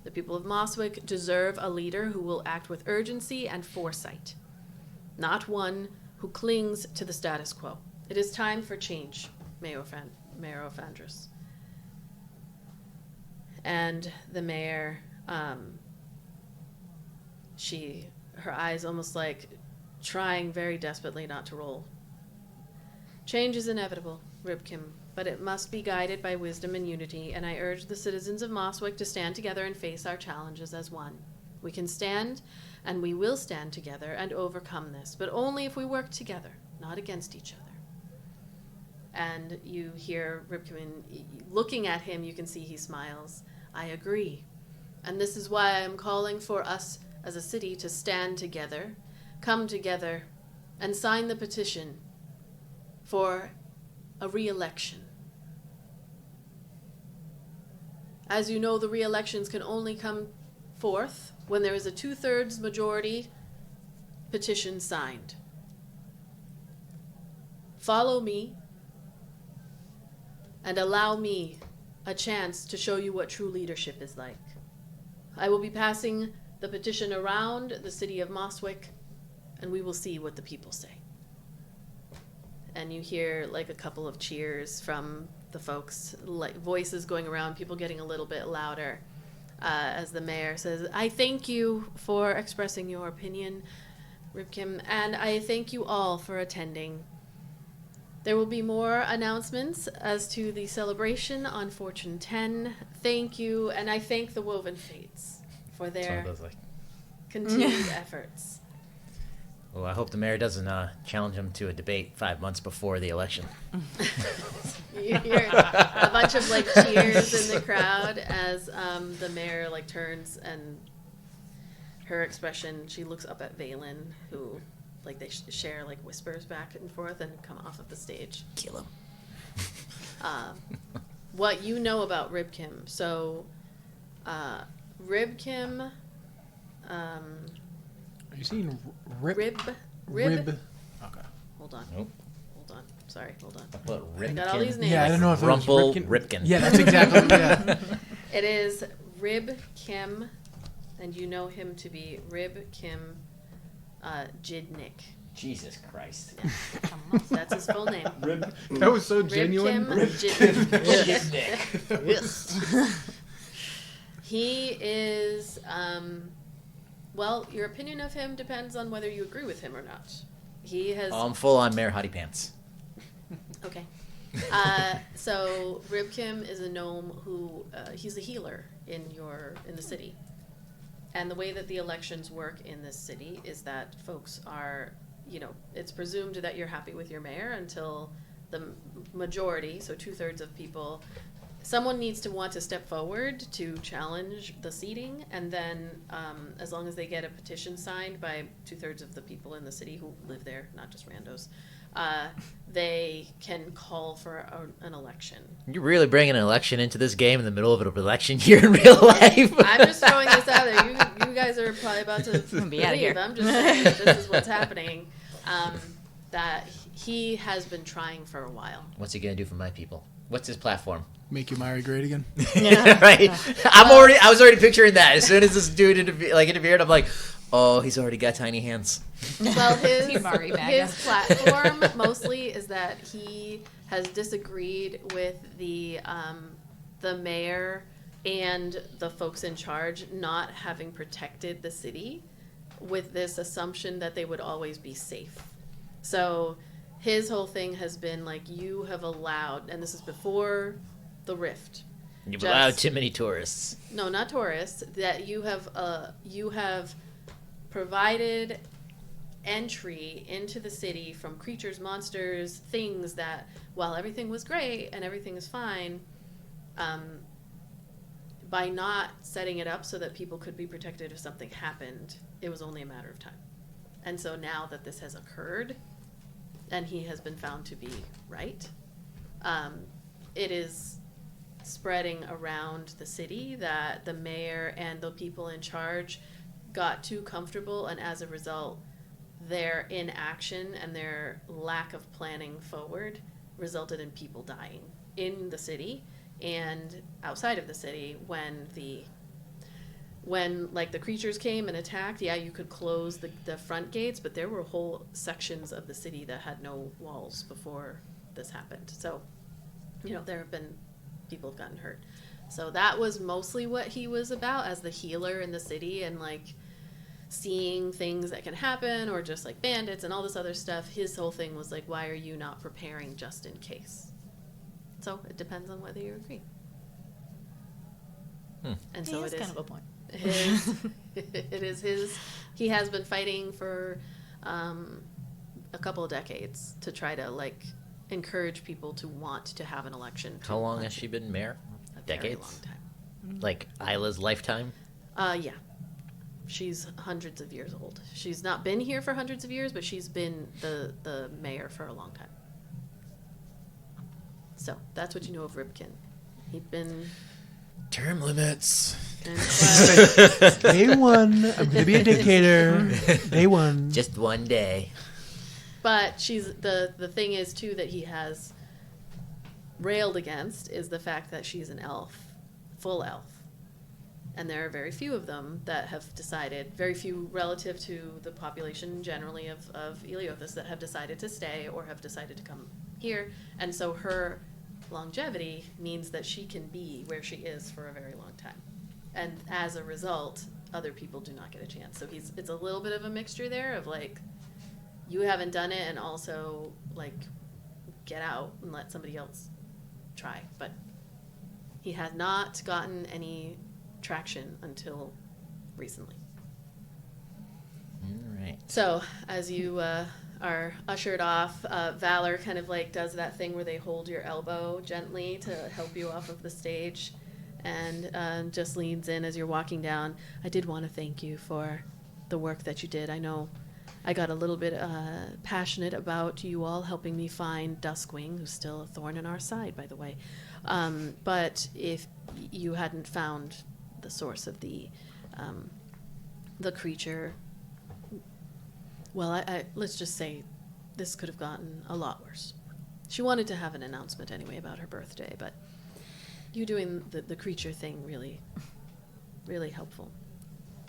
The people of Moswick deserve a leader who will act with urgency and foresight, not one who clings to the status quo. It is time for change, Mayor Ophandris." And the mayor, her eyes almost trying very desperately not to roll. "Change is inevitable, Ribkim, but it must be guided by wisdom and unity, and I urge the citizens of Moswick to stand together and face our challenges as one. We can stand, and we will stand together and overcome this, but only if we work together, not against each other." And you hear Ribkim, looking at him, you can see he smiles. "I agree. And this is why I am calling for us as a city to stand together, come together, and sign the petition for a re-election. As you know, the re-elections can only come forth when there is a 2/3 majority petition signed. Follow me and allow me a chance to show you what true leadership is like. I will be passing the petition around the city of Moswick, and we will see what the people say." and you hear like a couple of cheers from the folks, like voices going around, people getting a little bit louder, as the mayor says, "I thank you for expressing your opinion, Ribkim, and I thank you all for attending. There will be more announcements as to the celebration on Fortune 10. Thank you, and I thank the Woven Fates for their continued efforts." Well, I hope the mayor doesn't challenge him to a debate 5 months before the election. You hear a bunch of like cheers in the crowd as the mayor like turns, and her expression, she looks up at Valen, who like they share like whispers back and forth and come off of the stage. Kill him. What you know about Ribkim. So Ribkim Are you saying Rib. Okay. Hold on. Nope. Hold on. Sorry, hold on. But I got all these names. Yeah, I don't know if Rumple it was Ripken. Yeah, that's exactly. Yeah. It is Rib Kim, and you know him to be Rib Kim Jidnik. Jesus Christ. That's his full name. That was so Rib genuine. Kim Jidnik. Jidnik. He is, well, your opinion of him depends on whether you agree with him or not. He has... I'm full on Mayor Hottie Pants. Okay. So Ribkim is a gnome who he's a healer in the city, and the way that the elections work in this city is that folks are, it's presumed that you're happy with your mayor until the majority, so 2/3 of people, someone needs to want to step forward to challenge the seating, and then as long as they get a petition signed by 2/3 of the people in the city who live there, not just randos, they can call for an election. You're really bringing an election into this game in the middle of an election year in real life. I'm just throwing this out there. You guys are probably about to be out of leave. here. I'm just saying that this is what's happening. That he has been trying for a while. What's he gonna do for my people? What's his platform? Make you Mari great again. Right. I was already picturing that. As soon as this dude interfered, I'm like, oh, he's already got tiny hands. Well, his Maga. platform mostly is that he has disagreed with the mayor and the folks in charge not having protected the city with this assumption that they would always be safe. So his whole thing has been like, you have allowed, and this is before the rift. You've allowed too many tourists. No, not tourists. That you have provided entry into the city from creatures, monsters, things that, while everything was great and everything is fine, by not setting it up so that people could be protected if something happened, it was only a matter of time. And so now that this has occurred, and he has been found to be right, it is spreading around the city that the mayor and the people in charge got too comfortable, and as a result, their inaction and their lack of planning forward resulted in people dying in the city and outside of the city when like the creatures came and attacked. Yeah, you could close the front gates, but there were whole sections of the city that had no walls before this happened. So, there have been people have gotten hurt. So that was mostly what he was about as the healer in the city, and like seeing things that can happen or just like bandits and all this other stuff. His whole thing was like, why are you not preparing just in case? So it depends on whether you agree. And so it is kind of a point. it is his. He has been fighting for a couple of decades to try to like encourage people to want to have an election. How long has she been mayor? A very Decades? long time. Like Ayla's lifetime? Yeah. She's hundreds of years old. She's not been here for hundreds of years, but she's been the mayor for a long time. So that's what you know of Ribkin. He'd been... Term limits. Day one, I'm going to be a dictator. Day one. Just one day. But she's the thing is, too, that he has railed against is the fact that she's an elf. Full elf. And there are very few of them that have decided, very few relative to the population generally of Eleothis, that have decided to stay or have decided to come here. And so her longevity means that she can be where she is for a very long time. And as a result, other people do not get a chance. So it's a little bit of a mixture there of like, you haven't done it, and also like, get out and let somebody else try. But he had not gotten any traction until recently. All right. So as you are ushered off, Valor kind of like does that thing where they hold your elbow gently to help you off of the stage, and just leans in as you're walking down. I did want to thank you for the work that you did. I know I got a little bit passionate about you all helping me find Duskwing, who's still a thorn in our side, by the way. But if you hadn't found the source of the creature, well, I let's just say this could have gotten a lot worse. She wanted to have an announcement anyway about her birthday, but you doing the creature thing really, really helpful.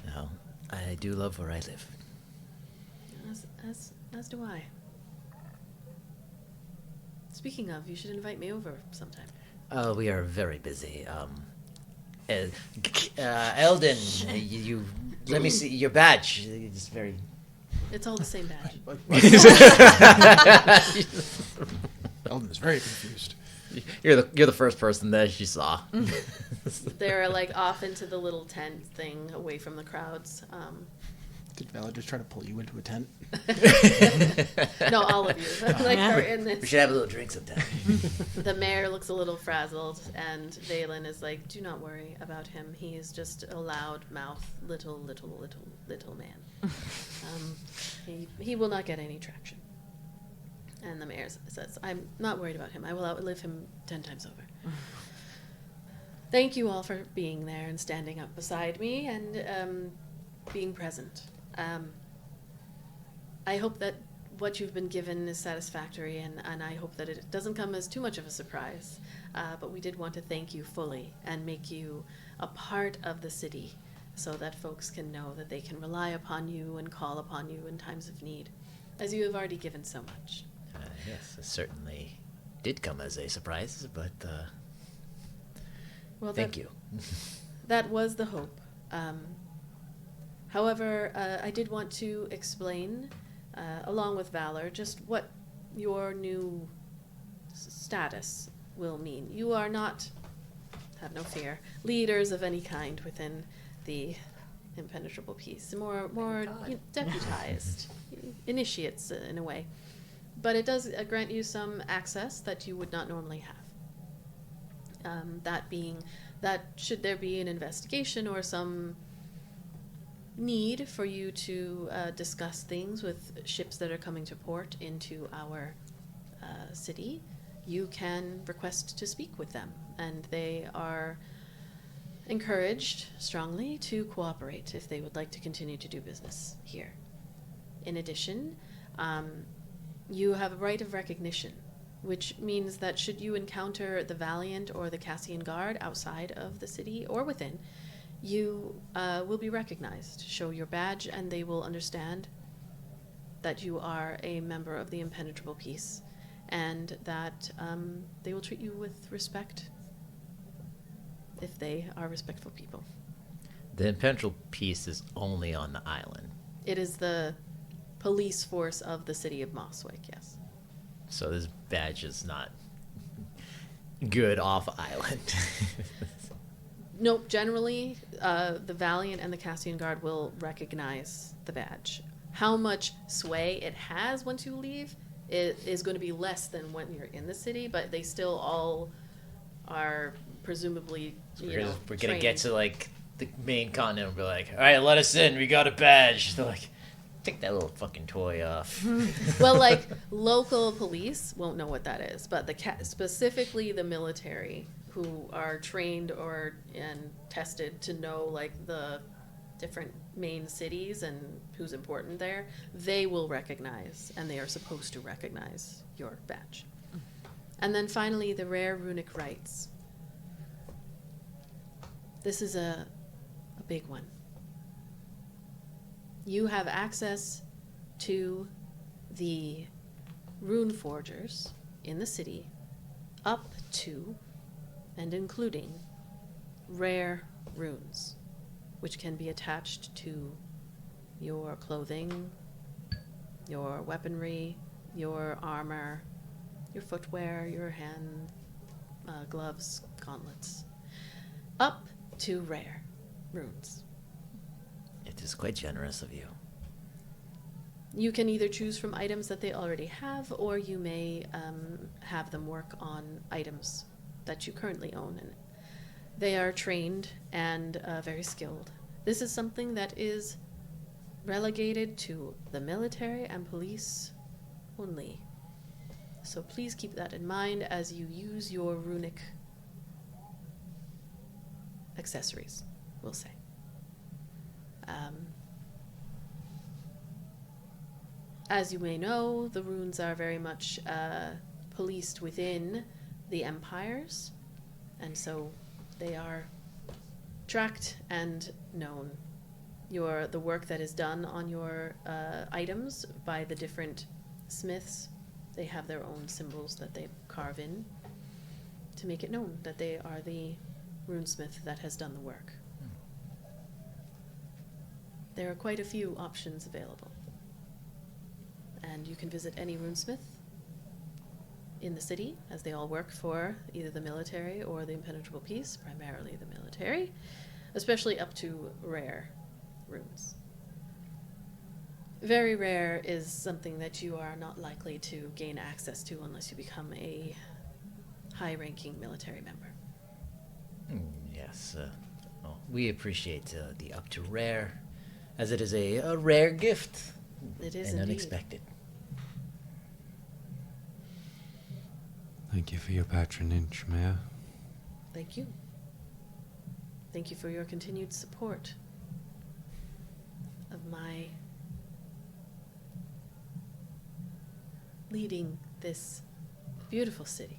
Well, I do love where I live. As do I. Speaking of, you should invite me over sometime. We are very busy. Eldon, you let me see your badge. It's very. It's all the same badge. Eldon is very confused. You're the first person that she saw. They're like off into the little tent thing away from the crowds. Did Valor just try to pull you into a tent? No, all of you. Like are in this. We should have a little drink sometime. The mayor looks a little frazzled, and Valen is like, "Do not worry about him. He is just a loud-mouthed little man. He will not get any traction." And the mayor says, "I'm not worried about him. I will outlive him 10 times over." Thank you all for being there and standing up beside me and being present. I hope that what you've been given is satisfactory, and I hope that it doesn't come as too much of a surprise. But we did want to thank you fully and make you a part of the city so that folks can know that they can rely upon you and call upon you in times of need, as you have already given so much. Yes, it certainly did come as a surprise, but Well, thank you. That was the hope. However, I did want to explain, along with Valor, just what your new status will mean. You are not, have no fear, leaders of any kind within the impenetrable peace. More deputized, initiates in a way. But it does grant you some access that you would not normally have. That being that should there be an investigation or some need for you to discuss things with ships that are coming to port into our city, you can request to speak with them, and they are encouraged strongly to cooperate if they would like to continue to do business here. In addition, you have a right of recognition, which means that should you encounter the Valiant or the Calasian Guard outside of the city or within, you will be recognized. Show your badge, and they will understand that you are a member of the Impenetrable Peace, and that they will treat you with respect if they are respectful people. The Impenetrable Peace is only on the island. It is the police force of the city of Mosswick, yes. So this badge is not good off island. Nope, generally, the Valiant and the Calasian Guard will recognize the badge. How much sway it has once you leave is going to be less than when you're in the city, but they still all are presumably, We're gonna trained. get to like the main continent and be like, all right, let us in. We got a badge. They're like, take that little fucking toy off. Well, like, local police won't know what that is, but specifically the military, who are trained and tested to know like the different main cities and who's important there, they will recognize, and they are supposed to recognize your badge. And then finally, the rare runic rites. This is a big one. You have access to the rune forgers in the city up to and including rare runes, which can be attached to your clothing, your weaponry, your armor, your footwear, your hand gloves, gauntlets, up to rare runes. It is quite generous of you. You can either choose from items that they already have, or you may have them work on items that you currently own. And they are trained and very skilled. This is something that is relegated to the military and police only. So please keep that in mind as you use your runic accessories, we'll say. As you may know, the runes are very much policed within the empires, and so they are tracked and known. The work that is done on your items by the different smiths, they have their own symbols that they carve in to make it known that they are the runesmith that has done the work. There are quite a few options available. And you can visit any runesmith in the city, as they all work for either the military or the Impenetrable Peace, primarily the military, especially up to rare runes. Very rare is something that you are not likely to gain access to unless you become a high-ranking military member. Yes, we appreciate the up to rare, as it is a rare gift. It is and indeed. Unexpected. Thank you for your patronage, Mayor. Thank you. Thank you for your continued support of my leading this beautiful city.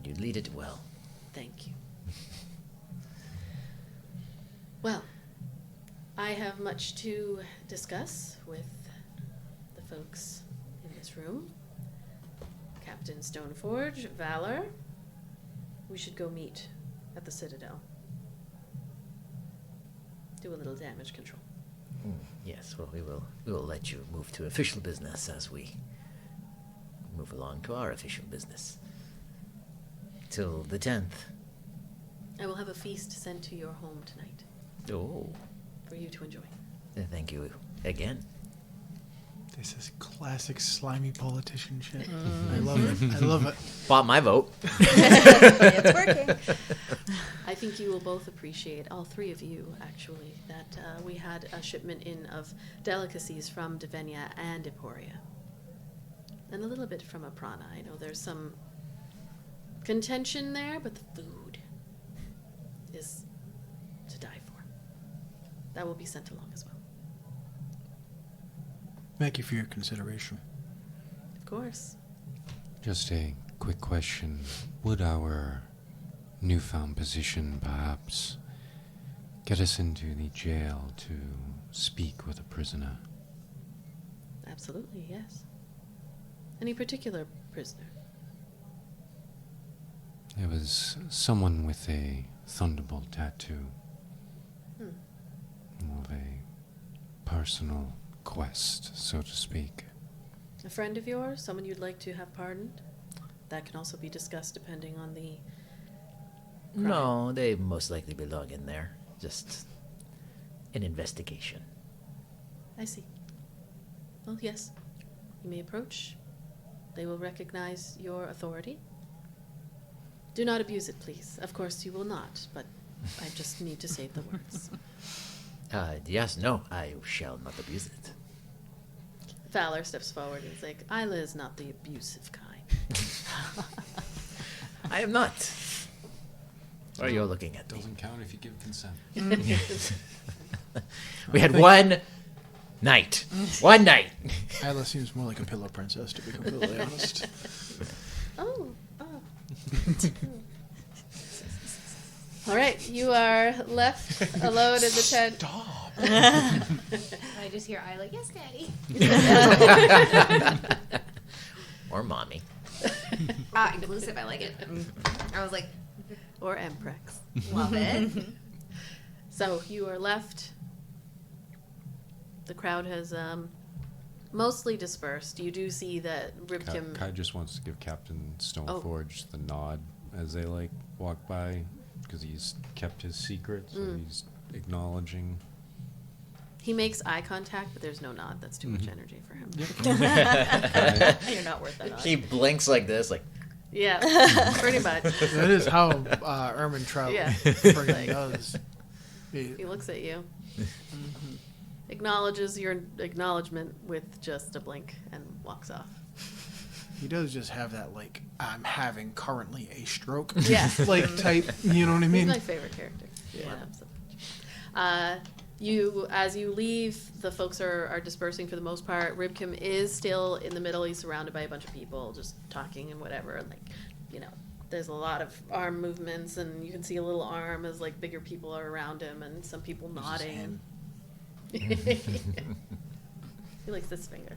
You lead it well. Thank you. Well, I have much to discuss with the folks in this room. Captain Stoneforge, Valor. We should go meet at the Citadel. Do a little damage control. Yes, well, we will let you move to official business as we move along to our official business. Till the 10th. I will have a feast sent to your home tonight Oh, for you to enjoy. thank you again. This is classic slimy politician shit. I love it. I love it. Bought my vote. It's working. I think you will both appreciate, all three of you actually, that we had a shipment in of delicacies from Devenia and Emporia. And a little bit from Aprana. I know there's some contention there, but the food is to die for. That will be sent along as well. Thank you for your consideration. Of course. Just a quick question. Would our newfound position perhaps get us into the jail to speak with a prisoner? Absolutely, yes. Any particular prisoner? It was someone with a thunderbolt tattoo. More of a personal quest, so to speak. A friend of yours? Someone you'd like to have pardoned? That can also be discussed depending on the crime. No, they most likely belong in there. Just an investigation. I see. Well, yes. You may approach. They will recognize your authority. Do not abuse it, please. Of course you will not, but I just need to save the words. Yes, no, I shall not abuse it. Valor steps forward and is like, Ayla is not the abusive kind. I am not. What are you looking at me? Doesn't count if you give consent. We had one night. One night. Ayla seems more like a pillow princess, to be completely honest. All right, you are left alone in the tent. Stop. I just hear Ayla, yes, Daddy. Or mommy. Inclusive, I like it. I was like, Or Emprex. love it. So you are left. The crowd has mostly dispersed. You do see that Ribkim. Kai just wants to give Captain Stoneforge the nod as they like walk by because he's kept his secret, so he's acknowledging. He makes eye contact, but there's no nod. That's too much energy for him. You're not worth that. nod. He blinks like this, like. Yeah, pretty much. That is how Ermin Trout Yeah. friggin' does. He looks at you, acknowledges your acknowledgement with just a blink, and walks off. He does just have that, like, I'm having currently a stroke. Yeah. Like, type, you know what I He's mean? my favorite character. Yeah. As you leave, the folks are dispersing for the most part. Ribkim is still in the middle. He's surrounded by a bunch of people just talking and whatever. And, like, there's a lot of arm movements, and you can see a little arm as, like, bigger people are around him, and some people nodding. He likes this finger.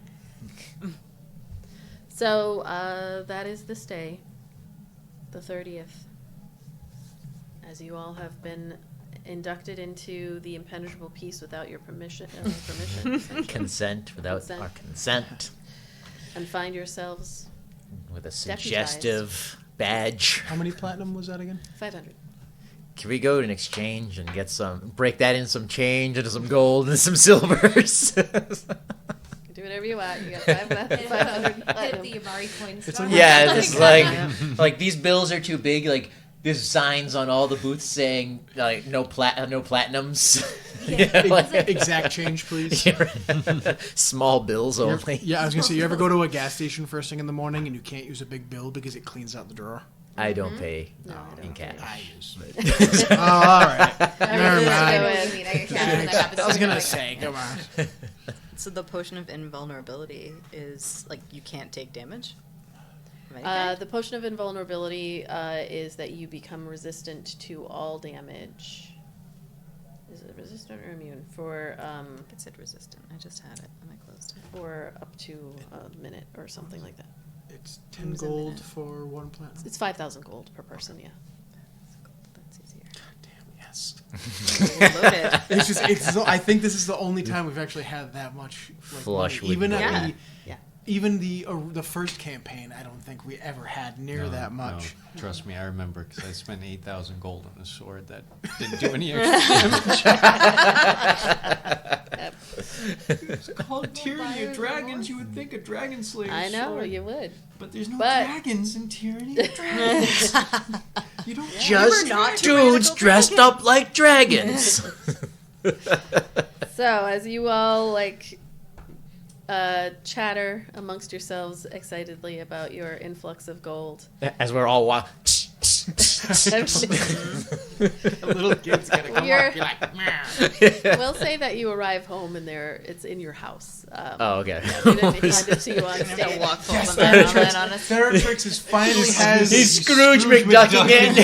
So, that is this day, the 30th. As you all have been inducted into the impenetrable peace without your permission. Consent without our consent. And find yourselves With a suggestive badge. How many platinum was that again? 500. Can we go to an exchange and get break that in some change into some gold and some silvers? You can do whatever you want. You got 500 Hit platinum. the Amari coin It's store. like- Yeah, it's just like these bills are too big. Like there's signs on all the booths saying like no platinums. Yeah. Exact change, please. Small bills You ever- only. Yeah, I was gonna say, you ever go to a gas station first thing in the morning and you can't use a big bill because it cleans out the drawer? I don't pay No, I in don't cash. I use. Oh, all right. Never Everything's mind. going. I was gonna say, come on. So the potion of invulnerability is like you can't take damage. Of any kind? The potion of invulnerability is that you become resistant to all damage. Is it resistant or immune for It said resistant. I just had it and I closed it. for up to a minute or something like that? It's 10 was a gold minute. for one platinum. It's 5,000 gold per person. Yeah. That's easier. Damn, yes. Loaded. It's just, I think this is the only time we've actually had that much like, Flush money. with Even gold. at Yeah. even the first campaign, I don't think we ever had near that much. No, trust me, I remember because I spent 8,000 gold on a sword that didn't do any extra damage. It's called Tyranny of Dragons. You would think a dragon slayer. I know sword, you would. but there's no But- dragons in Tyranny of Dragons. You don't Just not dudes dressed up like dragons. So as you all like chatter amongst yourselves excitedly about your influx of gold, As we're all walking. A little kid's gonna come You're- up and be like, "Meow." we'll say that you arrive home and it's in your house. Oh, okay. We didn't hand it to you on You have to stage. walk full Yes, of that on Theratrix, on us. Theratrix finally has. He's Scrooge McDucking in.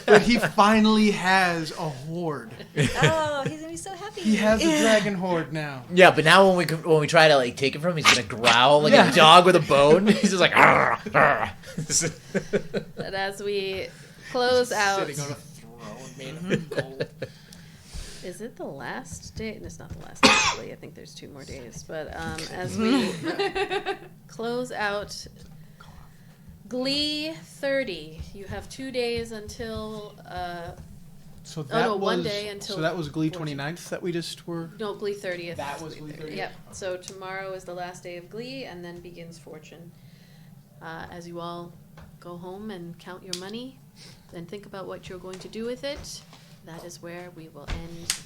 But he finally has a horde. Oh, he's gonna be so happy. He has a dragon horde now. Yeah, but now when we try to like take it from him, he's gonna growl like a dog with a bone. He's just like. "Arr, arr." And as we close out, Sitting on a throne made of gold. is it the last day? No, it's not the last day, actually. I think there's 2 more days. But as we close out Glee 30, you have 2 days until So Oh, that no, was, one day until So that was Glee 14th. 29th that we just were. no Glee 30th. That was Glee 30th? Yep. So tomorrow is the last day of Glee, and then begins Fortune. As you all go home and count your money and think about what you're going to do with it, that is where we will end